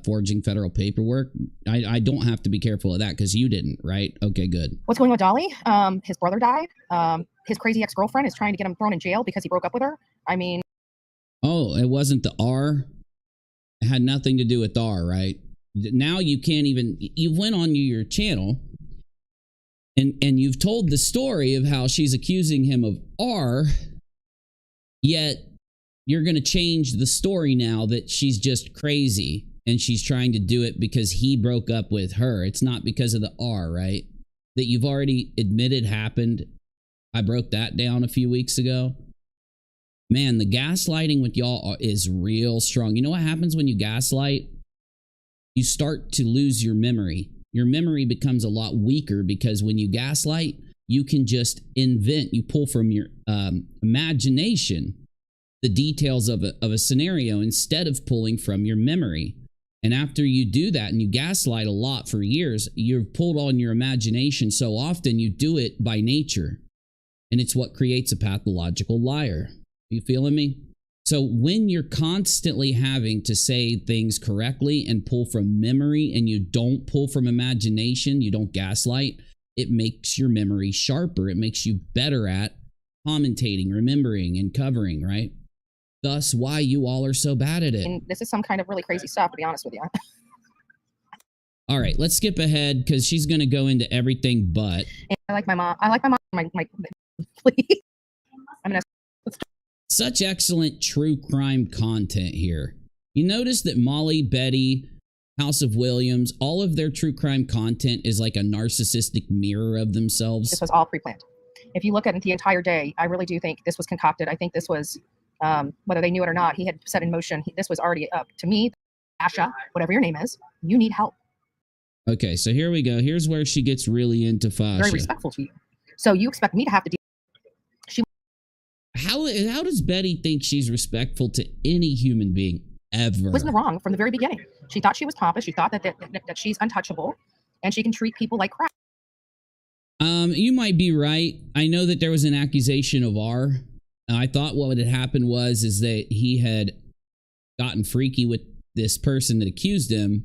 forging federal paperwork? I don't have to be careful of that because you didn't, right? Okay, good. What's going on with Dolly? His brother died. His crazy ex-girlfriend is trying to get him thrown in jail because he broke up with her. I mean... Oh, it wasn't the R? It had nothing to do with R, right? Now you can't even... You went on your channel... And you've told the story of how she's accusing him of R, yet you're going to change the story now that she's just crazy and she's trying to do it because he broke up with her. It's not because of the R, right? That you've already admitted happened. I broke that down a few weeks ago. Man, the gaslighting with y'all is real strong. You know what happens when you gaslight? You start to lose your memory. Your memory becomes a lot weaker because when you gaslight, you can just invent, you pull from your imagination the details of a scenario instead of pulling from your memory. And after you do that and you gaslight a lot for years, you've pulled on your imagination so often you do it by nature. And it's what creates a pathological liar. You feeling me? So when you're constantly having to say things correctly and pull from memory and you don't pull from imagination, you don't gaslight, it makes your memory sharper. It makes you better at commentating, remembering, and covering, right? Thus why you all are so bad at it. And this is some kind of really crazy stuff, to be honest with you. All right, let's skip ahead because she's going to go into everything but. And I like my mom. I like my mom. My please. I'm going to. Such excellent true crime content here. You notice that Molly, Betty, House of Williams, all of their true crime content is like a narcissistic mirror of themselves. This was all pre-planned. If you look at it the entire day, I really do think this was concocted. I think this was, whether they knew it or not, he had set in motion. This was already up. To me, Asha, whatever your name is, you need help. Okay, so here we go. Here's where she gets really into Fasha. Very respectful to you. So you expect me to have to deal. How does Betty think she's respectful to any human being ever. Was in the wrong from the very beginning. She thought she was pompous. She thought that she's untouchable and she can treat people like crap. You might be right. I know that there was an accusation of R. I thought what had happened is that he had gotten freaky with this person that accused him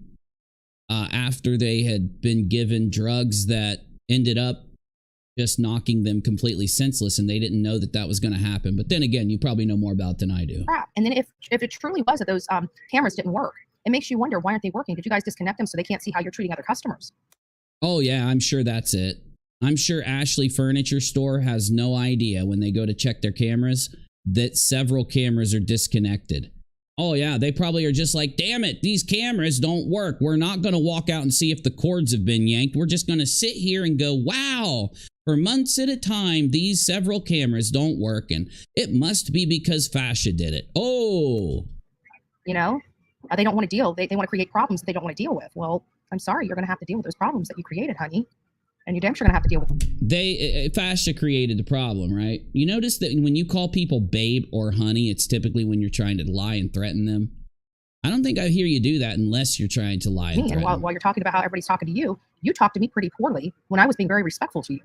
after they had been given drugs that ended up just knocking them completely senseless, and they didn't know that that was going to happen. But then again, you probably know more about it than I do. Crap. And then if it truly was that those cameras didn't work, it makes you wonder, why aren't they working? Did you guys disconnect them so they can't see how you're treating other customers? Oh yeah, I'm sure that's it. I'm sure Ashley Furniture Store has no idea when they go to check their cameras that several cameras are disconnected. Oh yeah, they probably are just like, damn it, these cameras don't work. We're not going to walk out and see if the cords have been yanked. We're just going to sit here and go, wow, for months at a time, these several cameras don't work. And it must be because Fascia did it. Oh. You know, they don't want to deal. They want to create problems that they don't want to deal with. Well, I'm sorry, you're going to have to deal with those problems that you created, honey. And you're damn sure going to have to deal with them. Fascia created the problem, right? You notice that when you call people babe or honey, it's typically when you're trying to lie and threaten them. I don't think I hear you do that unless you're trying to lie and threaten. And while you're talking about how everybody's talking to you, you talked to me pretty poorly when I was being very respectful to you.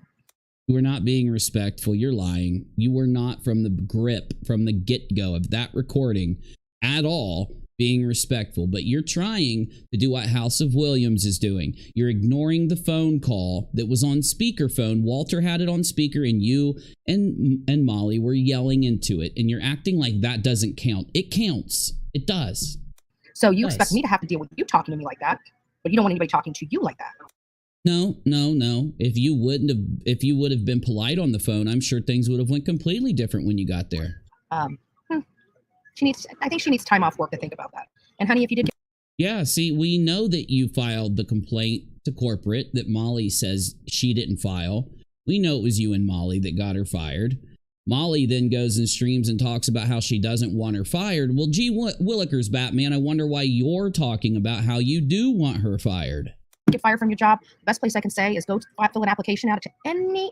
You were not being respectful. You're lying. You were not from the grip, from the get-go of that recording at all being respectful, but you're trying to do what House of Williams is doing. You're ignoring the phone call that was on speakerphone. Walter had it on speaker and you and Molly were yelling into it, and you're acting like that doesn't count. It counts. It does. So you expect me to have to deal with you talking to me like that, but you don't want anybody talking to you like that. No. If you would have been polite on the phone, I'm sure things would have went completely different when you got there. I think she needs time off work to think about that. And honey, if you did yeah, see, we know that you filed the complaint to corporate that Molly says she didn't file. We know it was you and Molly that got her fired. Molly then goes and streams and talks about how she doesn't want her fired. Well, gee willikers, Batman, I wonder why you're talking about how you do want her fired. Get fired from your job, the best place I can say is go fill an application out to any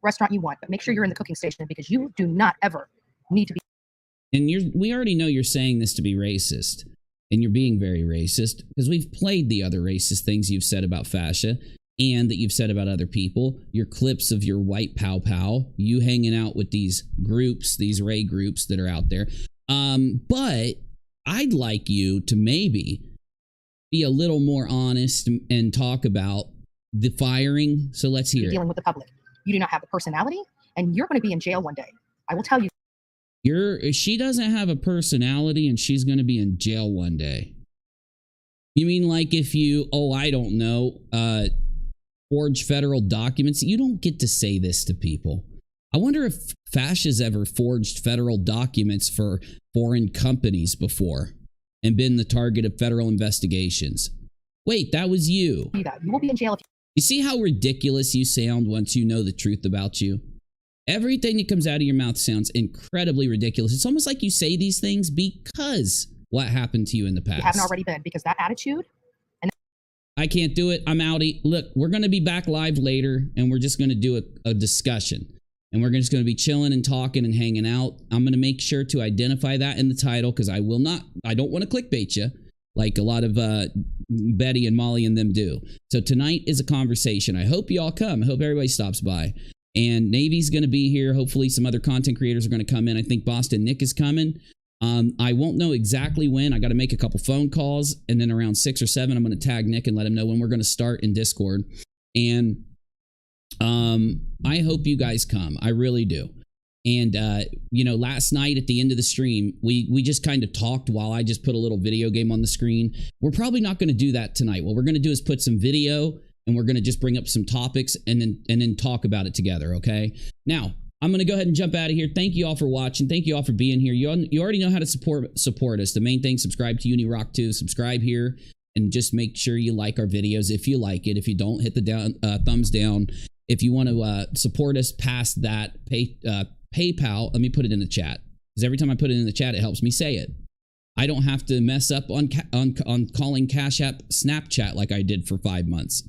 restaurant you want, but make sure you're in the cooking station, because you do not ever need to be. And we already know you're saying this to be racist, and you're being very racist, because we've played the other racist things you've said about Fascia and that you've said about other people, your clips of your white pow, you hanging out with these groups, these Ray groups that are out there. But I'd like you to maybe be a little more honest and talk about the firing. So let's hear it. Dealing with the public. You do not have the personality, and you're going to be in jail one day. I will tell you. She doesn't have a personality and she's going to be in jail one day. You mean like if you, I don't know, forge federal documents? You don't get to say this to people. I wonder if Fascia's ever forged federal documents for foreign companies before and been the target of federal investigations. Wait, that was you. You will be in jail. You see how ridiculous you sound once you know the truth about you? Everything that comes out of your mouth sounds incredibly ridiculous. It's almost like you say these things because what happened to you in the past. You haven't already been, because that attitude. I can't do it. I'm outie. Look, we're going to be back live later, and we're just going to do a discussion. And we're just going to be chilling and talking and hanging out. I'm going to make sure to identify that in the title, because I don't want to clickbait you like a lot of Betty and Molly and them do. So tonight is a conversation. I hope you all come. I hope everybody stops by. And Navy's going to be here. Hopefully some other content creators are going to come in. I think Boston Nick is coming. I won't know exactly when. I got to make a couple phone calls. And then around 6 or 7, I'm going to tag Nick and let him know when we're going to start in Discord. And I hope you guys come. I really do. And, last night at the end of the stream, we just kind of talked while I just put a little video game on the screen. We're probably not going to do that tonight. What we're going to do is put some video, and we're going to just bring up some topics and then talk about it together, okay? Now, I'm going to go ahead and jump out of here. Thank you all for watching. Thank you all for being here. You already know how to support us. The main thing, subscribe to UNIRocktv, subscribe here, and just make sure you like our videos if you like it. If you don't, hit the thumbs down. If you want to support us past that, PayPal, let me put it in the chat, because every time I put it in the chat, it helps me say it. I don't have to mess up on calling CASHAPP Snapchat like I did for 5 months.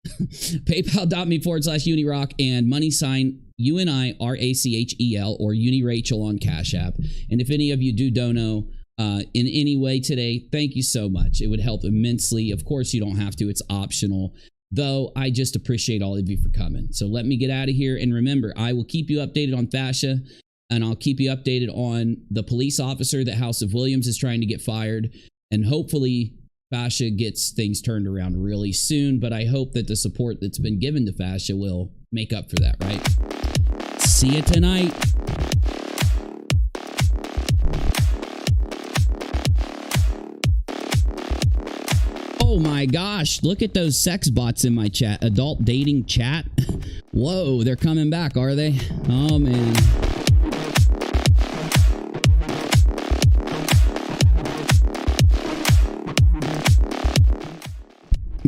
PayPal.me/UNIRock and money sign UNIRACHEL or UNIRACHEL on Cash App. And if any of you do dono, in any way today, thank you so much. It would help immensely. Of course, you don't have to. It's optional. Though, I just appreciate all of you for coming. So let me get out of here. And remember, I will keep you updated on fascia, and I'll keep you updated on the police officer that House of Williams is trying to get fired. And hopefully, fascia gets things turned around really soon. But I hope that the support that's been given to fascia will make up for that, right? See you tonight. Oh my gosh, look at those sex bots in my chat. Adult dating chat. Whoa, they're coming back, are they? Oh man.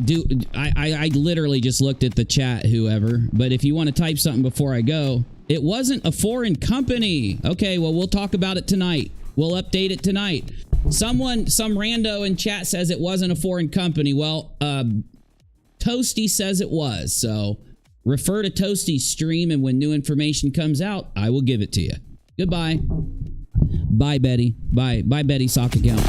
Dude, I literally just looked at the chat, whoever. But if you want to type something before I go, it wasn't a foreign company. Okay, well, we'll talk about it tonight. We'll update it tonight. Some rando in chat says it wasn't a foreign company. Well, Toasty says it was. So refer to Toasty's stream, and when new information comes out, I will give it to you. Goodbye. Bye, Betty. Bye, Betty sock account.